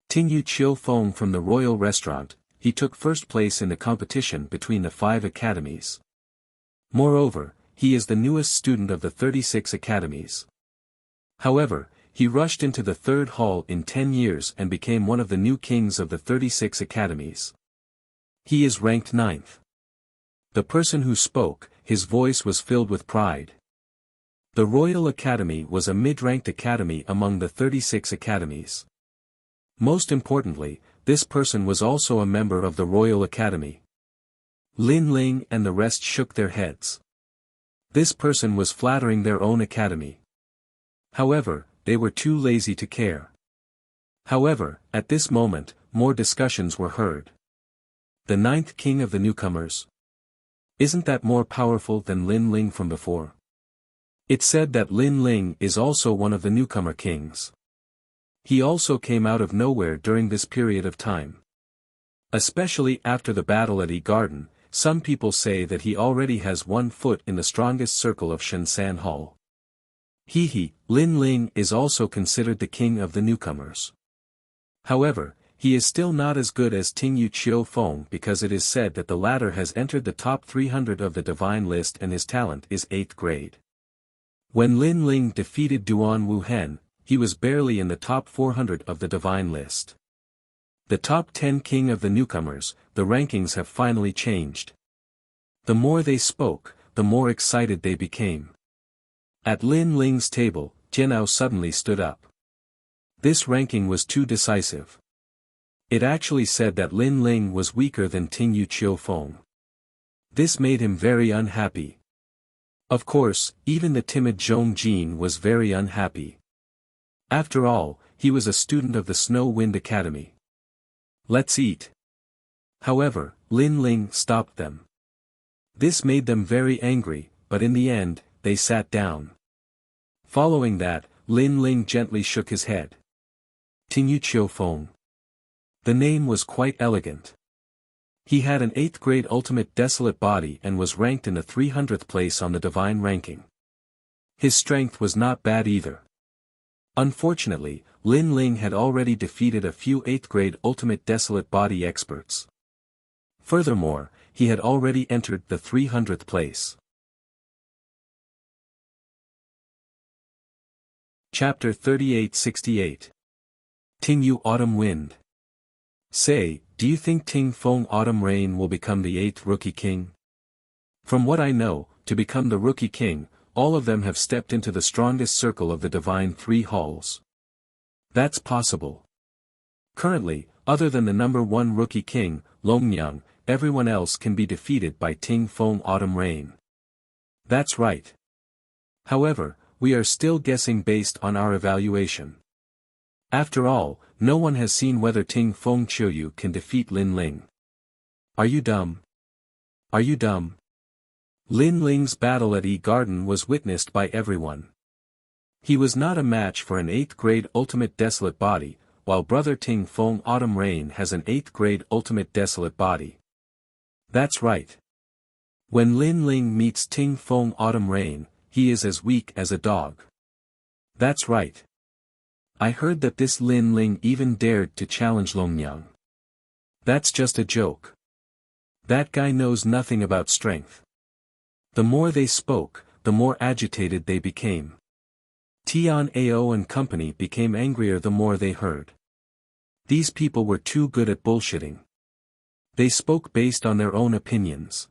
Tingyu Chiu Feng from the royal restaurant, he took first place in the competition between the 5 academies. Moreover, he is the newest student of the 36 academies. However, he rushed into the 3rd hall in 10 years and became one of the new kings of the 36 academies. He is ranked 9th. The person who spoke, his voice was filled with pride. The Royal Academy was a mid-ranked academy among the 36 academies. Most importantly, this person was also a member of the Royal Academy." Lin Ling and the rest shook their heads. This person was flattering their own academy. However, they were too lazy to care. However, at this moment, more discussions were heard. The 9th king of the newcomers. Isn't that more powerful than Lin Ling from before? It's said that Lin Ling is also one of the newcomer kings. He also came out of nowhere during this period of time. Especially after the battle at Yi Garden, some people say that he already has 1 foot in the strongest circle of Shenzan Hall. Lin Ling is also considered the king of the newcomers. However, he is still not as good as Tingyu Chiu Feng because it is said that the latter has entered the top 300 of the divine list and his talent is 8th grade. When Lin Ling defeated Duan Wuhen, he was barely in the top 400 of the divine list. The top 10 king of the newcomers, the rankings have finally changed. The more they spoke, the more excited they became. At Lin Ling's table, Jianao suddenly stood up. This ranking was too decisive. It actually said that Lin Ling was weaker than Tingyu Chiu Feng. This made him very unhappy. Of course, even the timid Zhong Jin was very unhappy. After all, he was a student of the Snow Wind Academy. "Let's eat." However, Lin Ling stopped them. This made them very angry, but in the end, they sat down. Following that, Lin Ling gently shook his head. Tingyu Chiu Feng. The name was quite elegant. He had an 8th grade ultimate desolate body and was ranked in the 300th place on the divine ranking. His strength was not bad either. Unfortunately, Lin Ling had already defeated a few 8th grade ultimate desolate body experts. Furthermore, he had already entered the 300th place. Chapter 3868. Tingyu Autumn Wind. Say, do you think Ting Feng Autumn Rain will become the 8th Rookie King? From what I know, to become the Rookie King, all of them have stepped into the strongest circle of the Divine Three Halls. That's possible. Currently, other than the number 1 Rookie King, Longyang, everyone else can be defeated by Ting Feng Autumn Rain. That's right. However, we are still guessing based on our evaluation. After all, no one has seen whether Ting Feng Qiuyu can defeat Lin Ling. Are you dumb? Are you dumb? Lin Ling's battle at Yi Garden was witnessed by everyone. He was not a match for an 8th grade ultimate desolate body, while brother Ting Feng Autumn Rain has an 8th grade ultimate desolate body. That's right. When Lin Ling meets Ting Feng Autumn Rain, he is as weak as a dog. That's right. I heard that this Lin Ling even dared to challenge Longyang. That's just a joke. That guy knows nothing about strength. The more they spoke, the more agitated they became. Tian Ao and company became angrier the more they heard. These people were too good at bullshitting. They spoke based on their own opinions.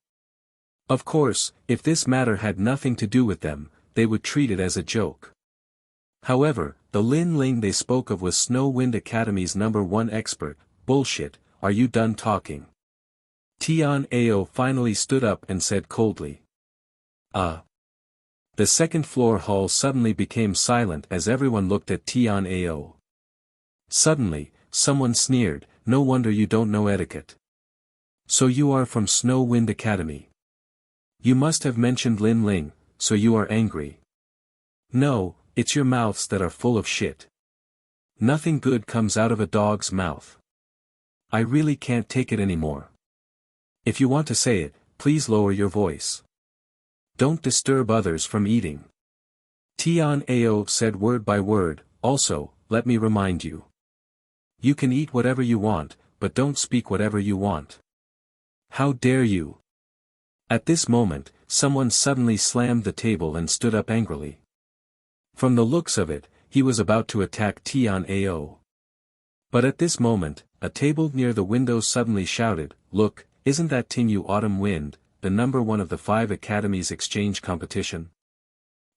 Of course, if this matter had nothing to do with them, they would treat it as a joke. However, the Lin Ling they spoke of was Snow Wind Academy's number 1 expert. Bullshit, are you done talking? Tian Ao finally stood up and said coldly. The second floor hall suddenly became silent as everyone looked at Tian Ao. Suddenly, someone sneered, no wonder you don't know etiquette. So you are from Snow Wind Academy. You must have mentioned Lin Ling, so you are angry. No, it's your mouths that are full of shit. Nothing good comes out of a dog's mouth. I really can't take it anymore. If you want to say it, please lower your voice. Don't disturb others from eating. Tian Ao said word by word, also, let me remind you. You can eat whatever you want, but don't speak whatever you want. How dare you? At this moment, someone suddenly slammed the table and stood up angrily. From the looks of it, he was about to attack Tian Ao. But at this moment, a table near the window suddenly shouted, look, isn't that Tingyu Autumn Wind, the number 1 of the 5 academies exchange competition?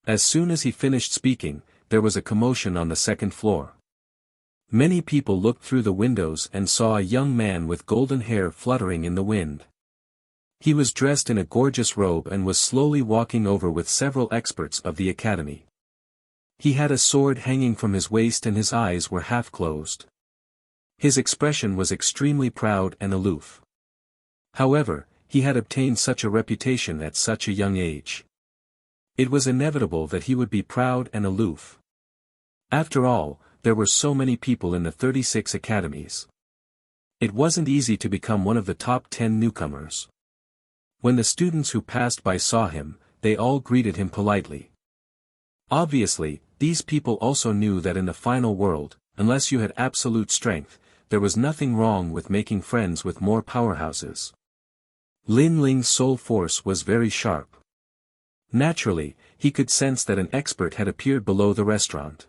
As soon as he finished speaking, there was a commotion on the second floor. Many people looked through the windows and saw a young man with golden hair fluttering in the wind. He was dressed in a gorgeous robe and was slowly walking over with several experts of the academy. He had a sword hanging from his waist and his eyes were half closed. His expression was extremely proud and aloof. However, he had obtained such a reputation at such a young age. It was inevitable that he would be proud and aloof. After all, there were so many people in the 36 academies. It wasn't easy to become one of the top 10 newcomers. When the students who passed by saw him, they all greeted him politely. Obviously, these people also knew that in the final world, unless you had absolute strength, there was nothing wrong with making friends with more powerhouses. Lin Ling's soul force was very sharp. Naturally, he could sense that an expert had appeared below the restaurant.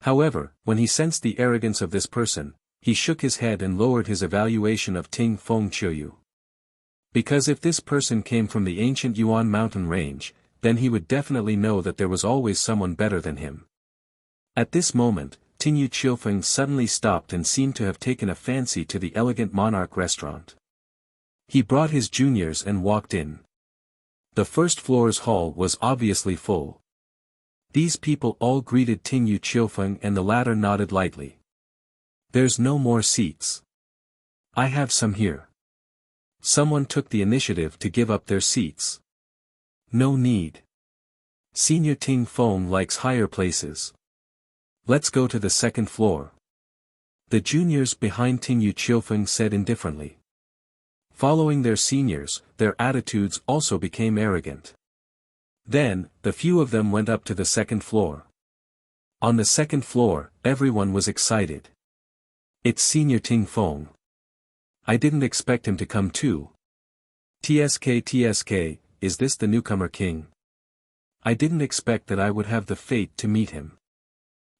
However, when he sensed the arrogance of this person, he shook his head and lowered his evaluation of Ting Feng Qiuyu. Because if this person came from the ancient Yuan mountain range, then he would definitely know that there was always someone better than him. At this moment, Tingyu Qiufeng suddenly stopped and seemed to have taken a fancy to the elegant monarch restaurant. He brought his juniors and walked in. The first floor's hall was obviously full. These people all greeted Tingyu Qiufeng and the latter nodded lightly. There's no more seats. I have some here. Someone took the initiative to give up their seats. No need. Senior Ting Feng likes higher places. Let's go to the second floor. The juniors behind Tingyu Qiufeng said indifferently. Following their seniors, their attitudes also became arrogant. Then, the few of them went up to the second floor. On the second floor, everyone was excited. It's Senior Ting Feng. I didn't expect him to come too. TSK, is this the newcomer king? I didn't expect that I would have the fate to meet him.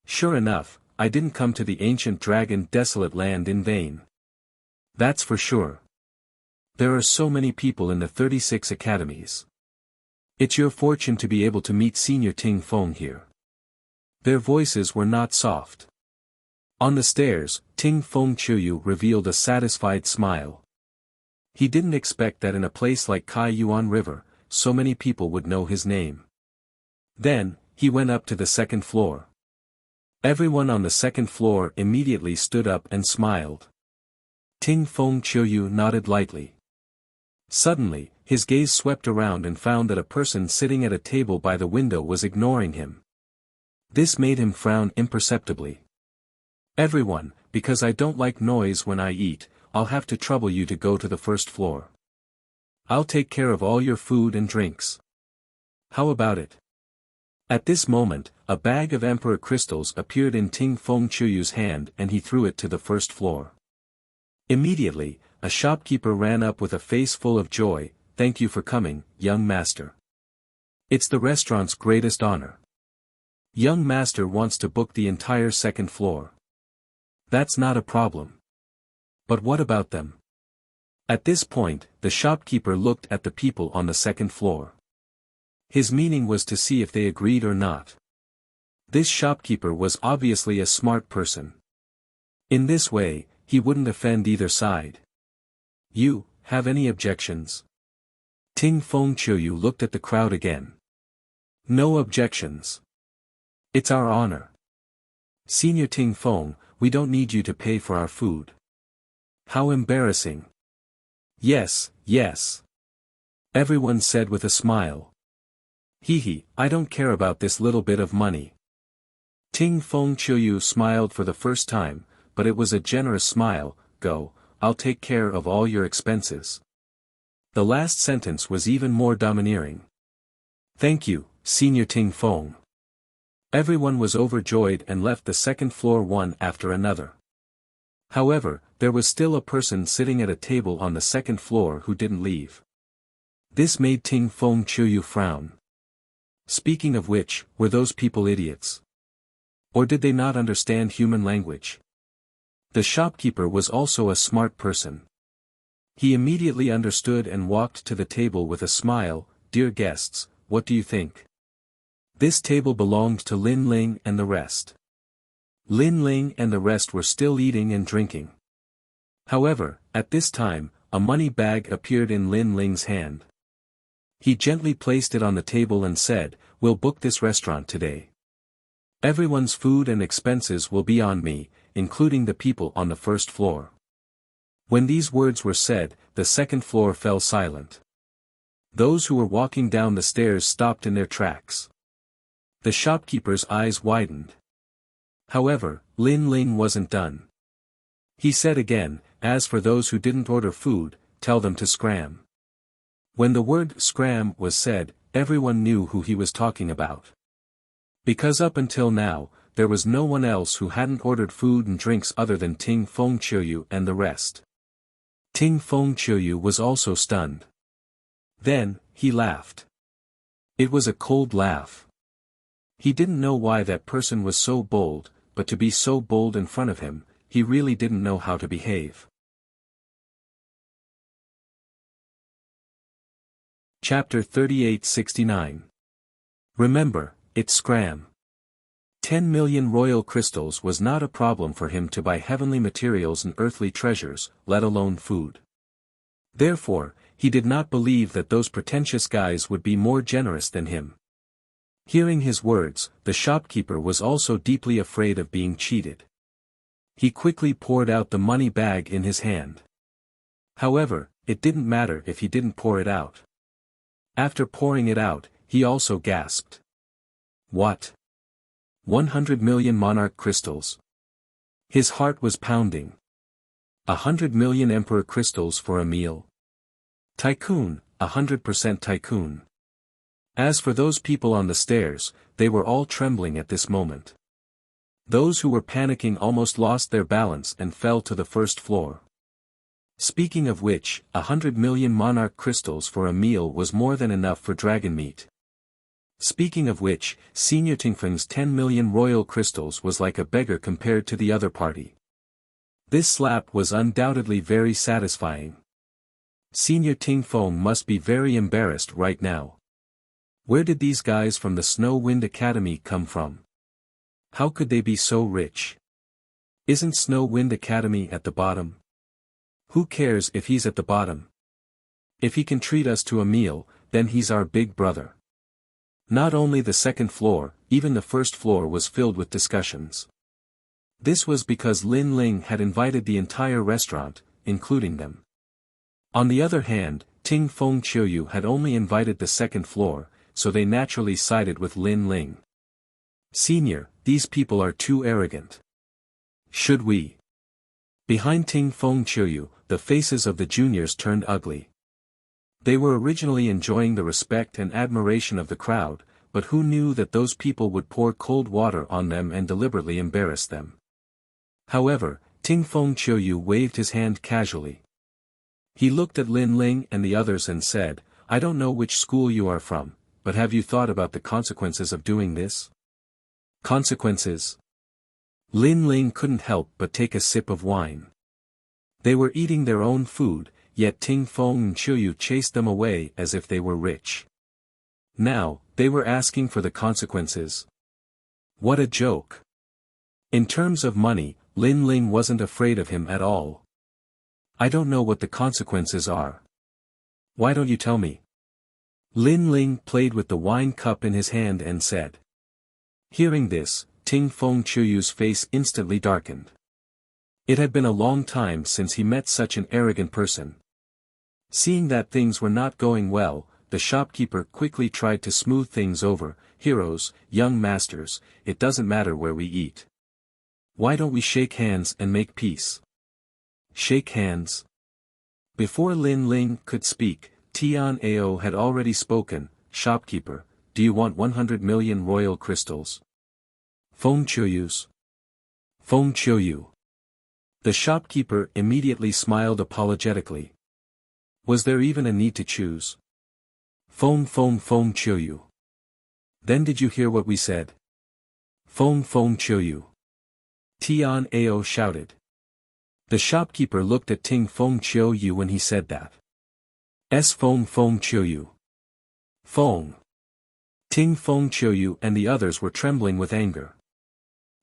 Sure enough, I didn't come to the ancient dragon desolate land in vain. That's for sure. There are so many people in the 36 academies. It's your fortune to be able to meet Senior Ting Feng here. Their voices were not soft. On the stairs, Ting Feng Chuyu revealed a satisfied smile. He didn't expect that in a place like Kai Yuan River, so many people would know his name. Then, he went up to the second floor. Everyone on the second floor immediately stood up and smiled. Ting Feng Chuyu nodded lightly. Suddenly, his gaze swept around and found that a person sitting at a table by the window was ignoring him. This made him frown imperceptibly. Everyone, because I don't like noise when I eat, I'll have to trouble you to go to the first floor. I'll take care of all your food and drinks. How about it? At this moment, a bag of emperor crystals appeared in Ting Feng Chuyu's hand and he threw it to the first floor. Immediately, a shopkeeper ran up with a face full of joy. Thank you for coming, young master. It's the restaurant's greatest honor. Young master wants to book the entire second floor. That's not a problem. But what about them? At this point, the shopkeeper looked at the people on the second floor. His meaning was to see if they agreed or not. This shopkeeper was obviously a smart person. In this way, he wouldn't offend either side. You, have any objections? Ting Feng Chuyu looked at the crowd again. No objections. It's our honor. Senior Ting Feng, we don't need you to pay for our food. How embarrassing. Yes, yes. Everyone said with a smile. Hee, I don't care about this little bit of money. Ting Feng Chuyu smiled for the first time, but it was a generous smile. Go, I'll take care of all your expenses. The last sentence was even more domineering. Thank you, Senior Ting Feng. Everyone was overjoyed and left the second floor one after another. However, there was still a person sitting at a table on the second floor who didn't leave. This made Ting Feng Chuyu frown. Speaking of which, were those people idiots? Or did they not understand human language? The shopkeeper was also a smart person. He immediately understood and walked to the table with a smile. Dear guests, what do you think? This table belonged to Lin Ling and the rest. Lin Ling and the rest were still eating and drinking. However, at this time, a money bag appeared in Lin Ling's hand. He gently placed it on the table and said, "We'll book this restaurant today. Everyone's food and expenses will be on me, including the people on the first floor." When these words were said, the second floor fell silent. Those who were walking down the stairs stopped in their tracks. The shopkeeper's eyes widened. However, Lin Ling wasn't done. He said again, "As for those who didn't order food, tell them to scram." When the word scram was said, everyone knew who he was talking about. Because up until now, there was no one else who hadn't ordered food and drinks other than Ting Feng Chuyu and the rest. Ting Feng Chuyu was also stunned. Then, he laughed. It was a cold laugh. He didn't know why that person was so bold, but to be so bold in front of him, he really didn't know how to behave. Chapter 3869. Remember, it's scram. 10 million royal crystals was not a problem for him to buy heavenly materials and earthly treasures, let alone food. Therefore, he did not believe that those pretentious guys would be more generous than him. Hearing his words, the shopkeeper was also deeply afraid of being cheated. He quickly poured out the money bag in his hand. However, it didn't matter if he didn't pour it out. After pouring it out, he also gasped. What? 100 million monarch crystals. His heart was pounding. 100 million emperor crystals for a meal. Tycoon, 100% tycoon. As for those people on the stairs, they were all trembling at this moment. Those who were panicking almost lost their balance and fell to the first floor. Speaking of which, 100 million monarch crystals for a meal was more than enough for dragon meat. Speaking of which, Senior Tingfeng's 10 million royal crystals was like a beggar compared to the other party. This slap was undoubtedly very satisfying. Senior Tingfeng must be very embarrassed right now. Where did these guys from the Snow Wind Academy come from? How could they be so rich? Isn't Snow Wind Academy at the bottom? Who cares if he's at the bottom? If he can treat us to a meal, then he's our big brother. Not only the second floor, even the first floor was filled with discussions. This was because Lin Ling had invited the entire restaurant, including them. On the other hand, Ting Feng Qiuyu had only invited the second floor, so they naturally sided with Lin Ling. Senior, these people are too arrogant. Should we? Behind Ting Feng Qiuyu, the faces of the juniors turned ugly. They were originally enjoying the respect and admiration of the crowd, but who knew that those people would pour cold water on them and deliberately embarrass them. However, Ting Feng Qiuyu waved his hand casually. He looked at Lin Ling and the others and said, "I don't know which school you are from, but have you thought about the consequences of doing this?" Consequences? Lin Ling couldn't help but take a sip of wine. They were eating their own food, yet Ting Feng Qiuyu chased them away as if they were rich. Now, they were asking for the consequences. What a joke. In terms of money, Lin Ling wasn't afraid of him at all. I don't know what the consequences are. Why don't you tell me? Lin Ling played with the wine cup in his hand and said. Hearing this, Ting Feng Qiuyu's face instantly darkened. It had been a long time since he met such an arrogant person. Seeing that things were not going well, the shopkeeper quickly tried to smooth things over. Heroes, young masters, it doesn't matter where we eat. Why don't we shake hands and make peace? Shake hands? Before Lin Ling could speak, Tian Ao had already spoken. Shopkeeper, do you want 100 million royal crystals? Feng Qiuyu's. Feng Qiuyu. The shopkeeper immediately smiled apologetically. Was there even a need to choose? Feng Qiuyu. Then did you hear what we said? Feng Qiuyu. Tian Ao shouted. The shopkeeper looked at Ting Feng Qiuyu when he said that. Feng Qiuyu. Feng. Ting Feng Qiuyu and the others were trembling with anger.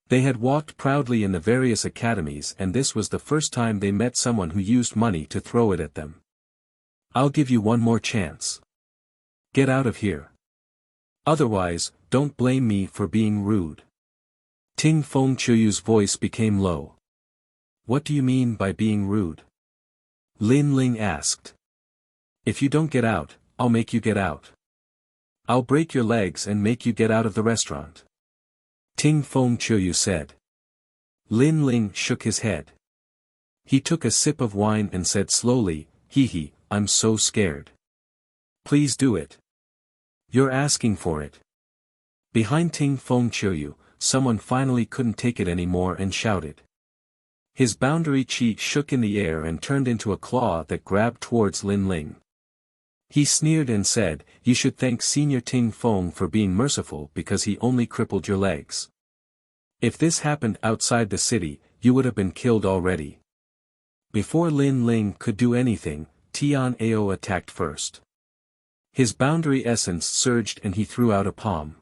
They had walked proudly in the various academies and this was the first time they met someone who used money to throw it at them. I'll give you one more chance. Get out of here. Otherwise, don't blame me for being rude. Ting Feng Qiuyu's voice became low. What do you mean by being rude? Lin Ling asked. If you don't get out, I'll make you get out. I'll break your legs and make you get out of the restaurant. Ting Feng Qiuyu said. Lin Ling shook his head. He took a sip of wine and said slowly, Hee, I'm so scared. Please do it. You're asking for it. Behind Ting Feng Qiuyu, someone finally couldn't take it anymore and shouted. His boundary chi shook in the air and turned into a claw that grabbed towards Lin Ling. He sneered and said, You should thank Senior Ting Feng for being merciful because he only crippled your legs. If this happened outside the city, you would have been killed already. Before Lin Ling could do anything, Tian Ao attacked first. His boundary essence surged and he threw out a palm.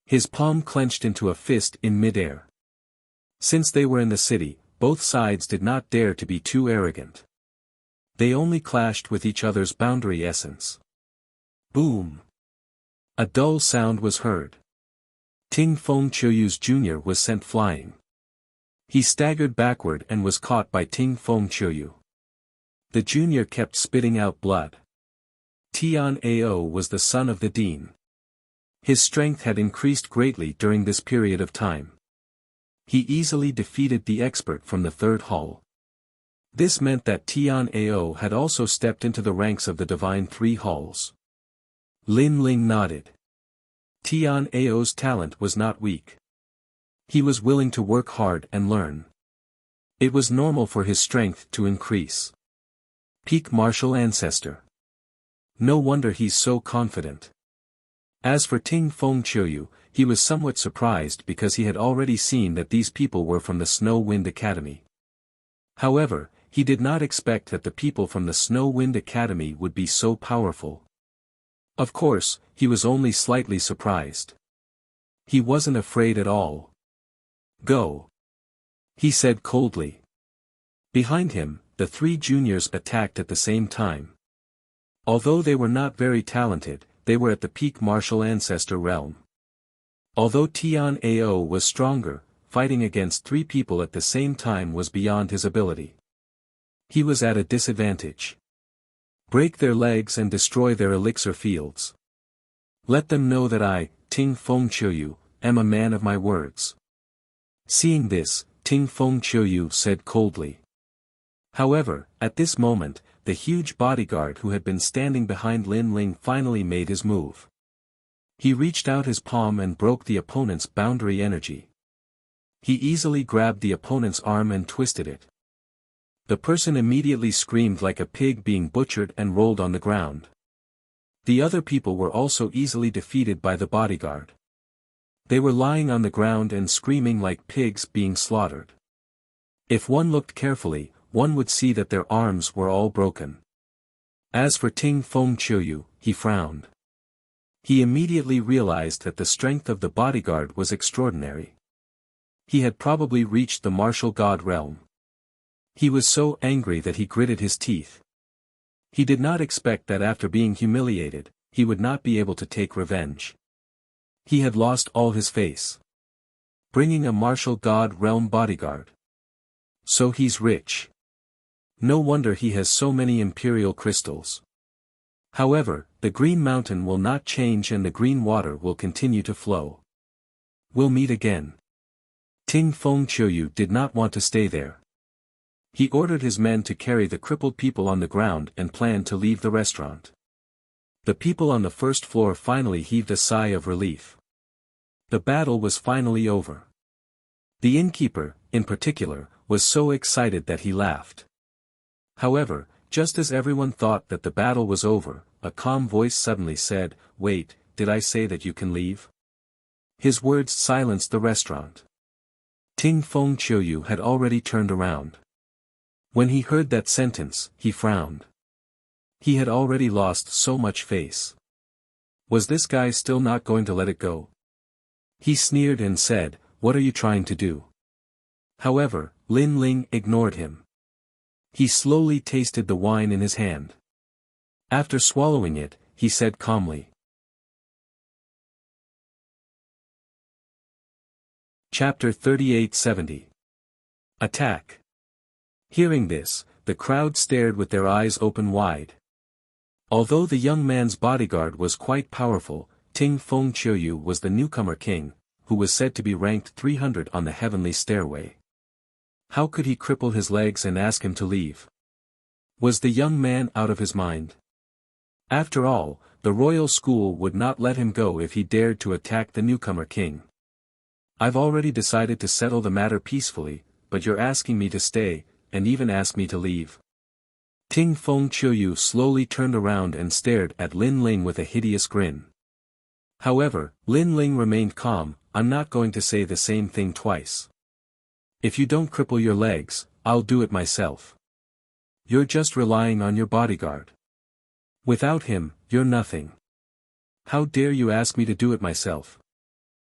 His palm clenched into a fist in midair. Since they were in the city, both sides did not dare to be too arrogant. They only clashed with each other's boundary essence. Boom! A dull sound was heard. Ting Feng Qiuyu's junior was sent flying. He staggered backward and was caught by Ting Feng Qiuyu. The junior kept spitting out blood. Tian Ao was the son of the dean. His strength had increased greatly during this period of time. He easily defeated the expert from the third hall. This meant that Tian Ao had also stepped into the ranks of the Divine Three Halls. Lin Ling nodded. Tian Ao's talent was not weak. He was willing to work hard and learn. It was normal for his strength to increase. Peak martial ancestor. No wonder he's so confident. As for Ting Feng Qiuyu, he was somewhat surprised because he had already seen that these people were from the Snow Wind Academy. However, he did not expect that the people from the Snow Wind Academy would be so powerful. Of course, he was only slightly surprised. He wasn't afraid at all. Go, he said coldly. Behind him, the three juniors attacked at the same time. Although they were not very talented, they were at the peak martial ancestor realm. Although Tian Ao was stronger, fighting against three people at the same time was beyond his ability. He was at a disadvantage. Break their legs and destroy their elixir fields. Let them know that I, Ting Feng Qiuyu, am a man of my words. Seeing this, Ting Feng Qiuyu said coldly. However, at this moment, the huge bodyguard who had been standing behind Lin Ling finally made his move. He reached out his palm and broke the opponent's boundary energy. He easily grabbed the opponent's arm and twisted it. The person immediately screamed like a pig being butchered and rolled on the ground. The other people were also easily defeated by the bodyguard. They were lying on the ground and screaming like pigs being slaughtered. If one looked carefully, one would see that their arms were all broken. As for Ting Feng Qiuyu, he frowned. He immediately realized that the strength of the bodyguard was extraordinary. He had probably reached the martial god realm. He was so angry that he gritted his teeth. He did not expect that after being humiliated, he would not be able to take revenge. He had lost all his face. Bringing a martial god realm bodyguard. So he's rich. No wonder he has so many imperial crystals. However, the Green Mountain will not change and the green water will continue to flow. We'll meet again. Ting Feng Qiuyu did not want to stay there. He ordered his men to carry the crippled people on the ground and planned to leave the restaurant. The people on the first floor finally heaved a sigh of relief. The battle was finally over. The innkeeper, in particular, was so excited that he laughed. However, just as everyone thought that the battle was over, a calm voice suddenly said, "Wait, did I say that you can leave?" His words silenced the restaurant. Ting Feng Qiuyu had already turned around. When he heard that sentence, he frowned. He had already lost so much face. Was this guy still not going to let it go? He sneered and said, "What are you trying to do?" However, Lin Ling ignored him. He slowly tasted the wine in his hand. After swallowing it, he said calmly. Chapter 3870. Attack. Hearing this, the crowd stared with their eyes open wide. Although the young man's bodyguard was quite powerful, Ting Feng Qiuyu was the newcomer king, who was said to be ranked 300 on the heavenly stairway. How could he cripple his legs and ask him to leave? Was the young man out of his mind? After all, the royal school would not let him go if he dared to attack the newcomer king. I've already decided to settle the matter peacefully, but you're asking me to stay, and even ask me to leave. Ting Feng Qiuyu slowly turned around and stared at Lin Ling with a hideous grin. However, Lin Ling remained calm. "I'm not going to say the same thing twice. If you don't cripple your legs, I'll do it myself. You're just relying on your bodyguard. Without him, you're nothing. How dare you ask me to do it myself?"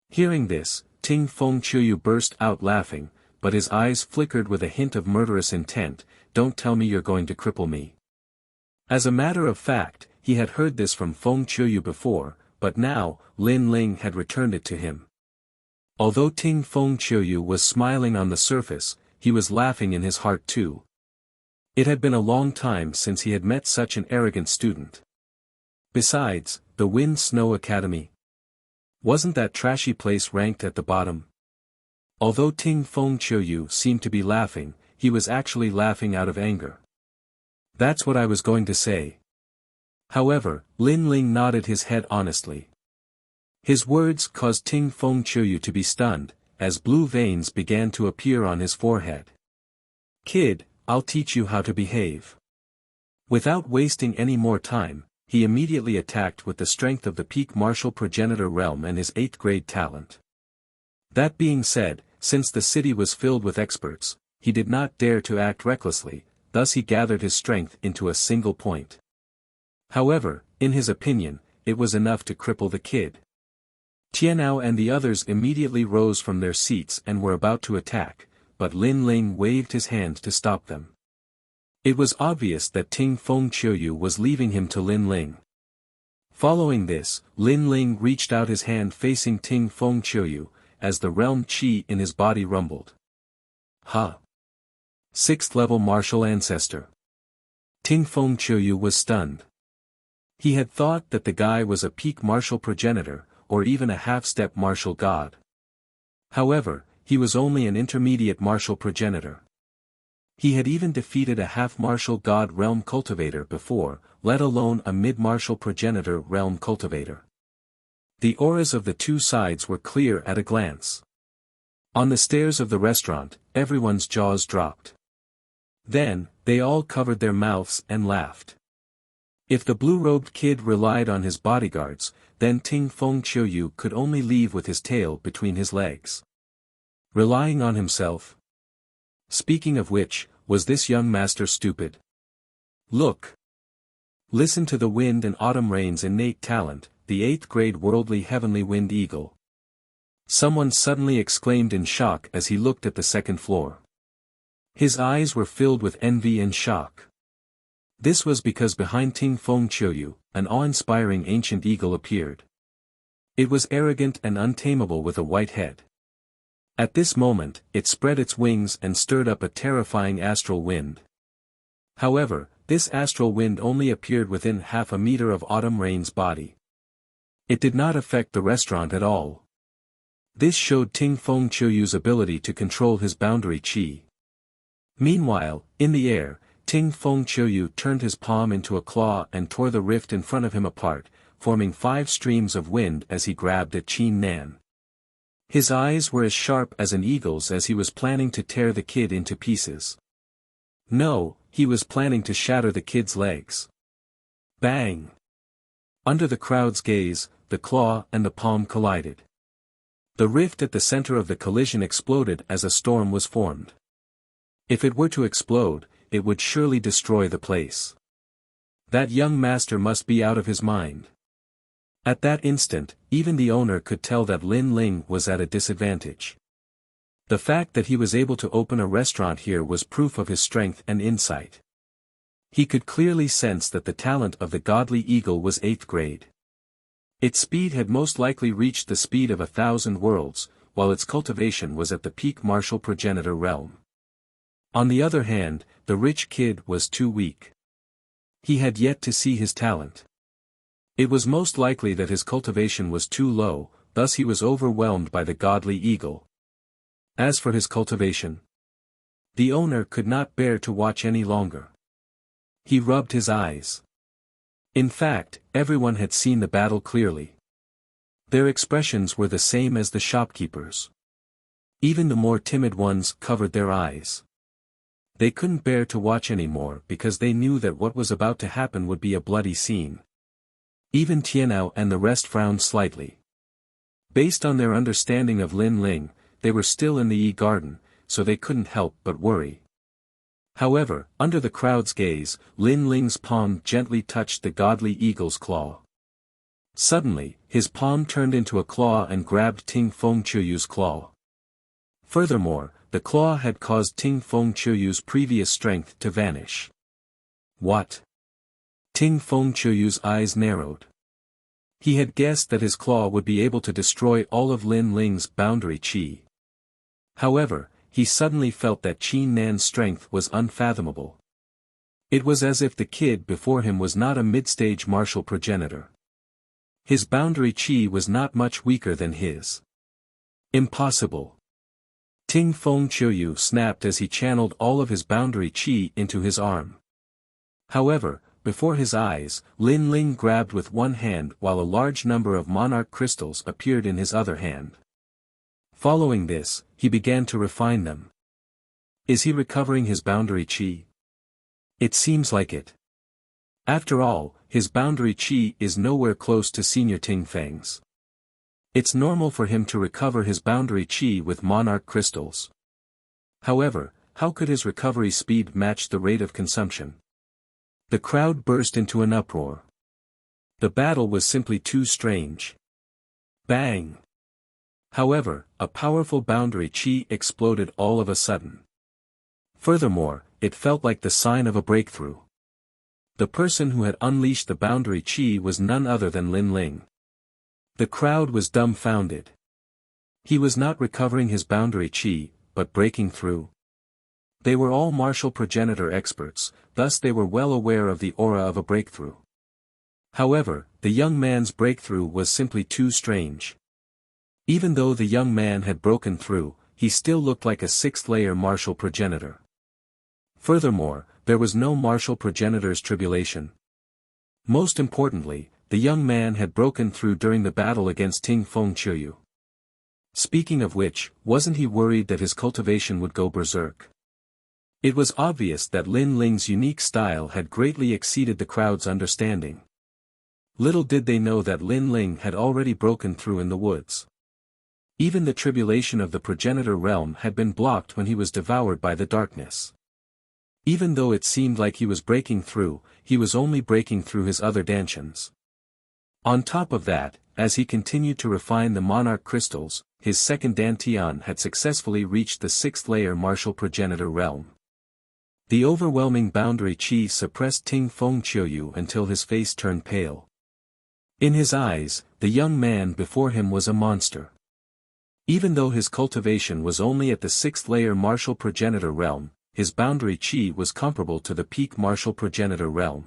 Hearing this, Ting Feng Qiuyu burst out laughing, but his eyes flickered with a hint of murderous intent. "Don't tell me you're going to cripple me." As a matter of fact, he had heard this from Feng Qiuyu before, but now, Lin Ling had returned it to him. Although Ting Feng Qiuyu was smiling on the surface, he was laughing in his heart too. It had been a long time since he had met such an arrogant student. Besides, the Wind Snow Academy. Wasn't that trashy place ranked at the bottom? Although Ting Feng Qiuyu seemed to be laughing, he was actually laughing out of anger. That's what I was going to say. However, Lin Ling nodded his head honestly. His words caused Ting Feng Qiuyu to be stunned, as blue veins began to appear on his forehead. Kid, I'll teach you how to behave. Without wasting any more time, he immediately attacked with the strength of the peak martial progenitor realm and his 8th grade talent. That being said, since the city was filled with experts, he did not dare to act recklessly, thus he gathered his strength into a single point. However, in his opinion, it was enough to cripple the kid. Tianao and the others immediately rose from their seats and were about to attack, but Lin Ling waved his hand to stop them. It was obvious that Ting Feng Qiuyu was leaving him to Lin Ling. Following this, Lin Ling reached out his hand facing Ting Feng Qiuyu, as the realm qi in his body rumbled. Ha! 6th level martial ancestor. Ting Feng Qiuyu was stunned. He had thought that the guy was a peak martial progenitor, or even a half-step martial god. However, he was only an intermediate martial progenitor. He had even defeated a half-martial god realm cultivator before, let alone a mid-martial progenitor realm cultivator. The auras of the two sides were clear at a glance. On the stairs of the restaurant, everyone's jaws dropped. Then, they all covered their mouths and laughed. If the blue-robed kid relied on his bodyguards, then Ting Feng Qiuyu could only leave with his tail between his legs. Relying on himself? Speaking of which, was this young master stupid? Look! Listen to the wind and autumn rain's innate talent, the 8th grade worldly heavenly wind eagle. Someone suddenly exclaimed in shock as he looked at the 2nd floor. His eyes were filled with envy and shock. This was because behind Ting Feng Qiuyu, an awe-inspiring ancient eagle appeared. It was arrogant and untamable with a white head. At this moment, it spread its wings and stirred up a terrifying astral wind. However, this astral wind only appeared within half a meter of Autumn Rain's body. It did not affect the restaurant at all. This showed Ting Feng Qiuyu's ability to control his boundary qi. Meanwhile, in the air, Ting Feng Qiuyu turned his palm into a claw and tore the rift in front of him apart, forming 5 streams of wind as he grabbed at Qin Nan. His eyes were as sharp as an eagle's as he was planning to tear the kid into pieces. No, he was planning to shatter the kid's legs. Bang! Under the crowd's gaze, the claw and the palm collided. The rift at the center of the collision exploded as a storm was formed. If it were to explode, it would surely destroy the place. That young master must be out of his mind. At that instant, even the owner could tell that Lin Ling was at a disadvantage. The fact that he was able to open a restaurant here was proof of his strength and insight. He could clearly sense that the talent of the godly eagle was 8th grade. Its speed had most likely reached the speed of 1,000 worlds, while its cultivation was at the peak martial progenitor realm. On the other hand, the rich kid was too weak. He had yet to see his talent. It was most likely that his cultivation was too low, thus he was overwhelmed by the godly eagle. As for his cultivation, the owner could not bear to watch any longer. He rubbed his eyes. In fact, everyone had seen the battle clearly. Their expressions were the same as the shopkeepers. Even the more timid ones covered their eyes. They couldn't bear to watch anymore because they knew that what was about to happen would be a bloody scene. Even Tianao and the rest frowned slightly. Based on their understanding of Lin Ling, they were still in the Yi Garden, so they couldn't help but worry. However, under the crowd's gaze, Lin Ling's palm gently touched the godly eagle's claw. Suddenly, his palm turned into a claw and grabbed Ting Feng Qiuyu's claw. Furthermore, the claw had caused Ting Feng Qiuyu's previous strength to vanish. What? Ting Feng Qiuyu's eyes narrowed. He had guessed that his claw would be able to destroy all of Lin Ling's boundary qi. However, he suddenly felt that Qin Nan's strength was unfathomable. It was as if the kid before him was not a mid-stage martial progenitor. His boundary qi was not much weaker than his. Impossible. Ting Feng Qiuyu snapped as he channeled all of his boundary qi into his arm. However, before his eyes, Lin Ling grabbed with one hand while a large number of monarch crystals appeared in his other hand. Following this, he began to refine them. Is he recovering his boundary qi? It seems like it. After all, his boundary qi is nowhere close to Senior Ting Feng's. It's normal for him to recover his boundary qi with monarch crystals. However, how could his recovery speed match the rate of consumption? The crowd burst into an uproar. The battle was simply too strange. Bang! However, a powerful boundary qi exploded all of a sudden. Furthermore, it felt like the sign of a breakthrough. The person who had unleashed the boundary qi was none other than Lin Ling. The crowd was dumbfounded. He was not recovering his boundary qi, but breaking through. They were all martial progenitor experts, thus they were well aware of the aura of a breakthrough. However, the young man's breakthrough was simply too strange. Even though the young man had broken through, he still looked like a sixth-layer martial progenitor. Furthermore, there was no martial progenitor's tribulation. Most importantly, the young man had broken through during the battle against Ting Feng Qiuyu. Speaking of which, wasn't he worried that his cultivation would go berserk? It was obvious that Lin Ling's unique style had greatly exceeded the crowd's understanding. Little did they know that Lin Ling had already broken through in the woods. Even the tribulation of the progenitor realm had been blocked when he was devoured by the darkness. Even though it seemed like he was breaking through, he was only breaking through his other dantians. On top of that, as he continued to refine the monarch crystals, his second dantian had successfully reached the sixth-layer martial progenitor realm. The overwhelming boundary qi suppressed Ting Feng Qiuyu until his face turned pale. In his eyes, the young man before him was a monster. Even though his cultivation was only at the sixth-layer martial progenitor realm, his boundary qi was comparable to the peak martial progenitor realm.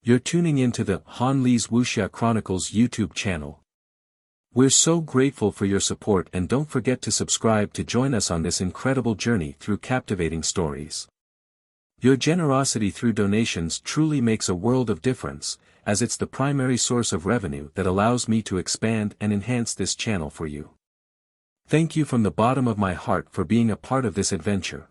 You're tuning into the Han Li's Wuxia Chronicles YouTube channel. We're so grateful for your support, and don't forget to subscribe to join us on this incredible journey through captivating stories. Your generosity through donations truly makes a world of difference, as it's the primary source of revenue that allows me to expand and enhance this channel for you. Thank you from the bottom of my heart for being a part of this adventure.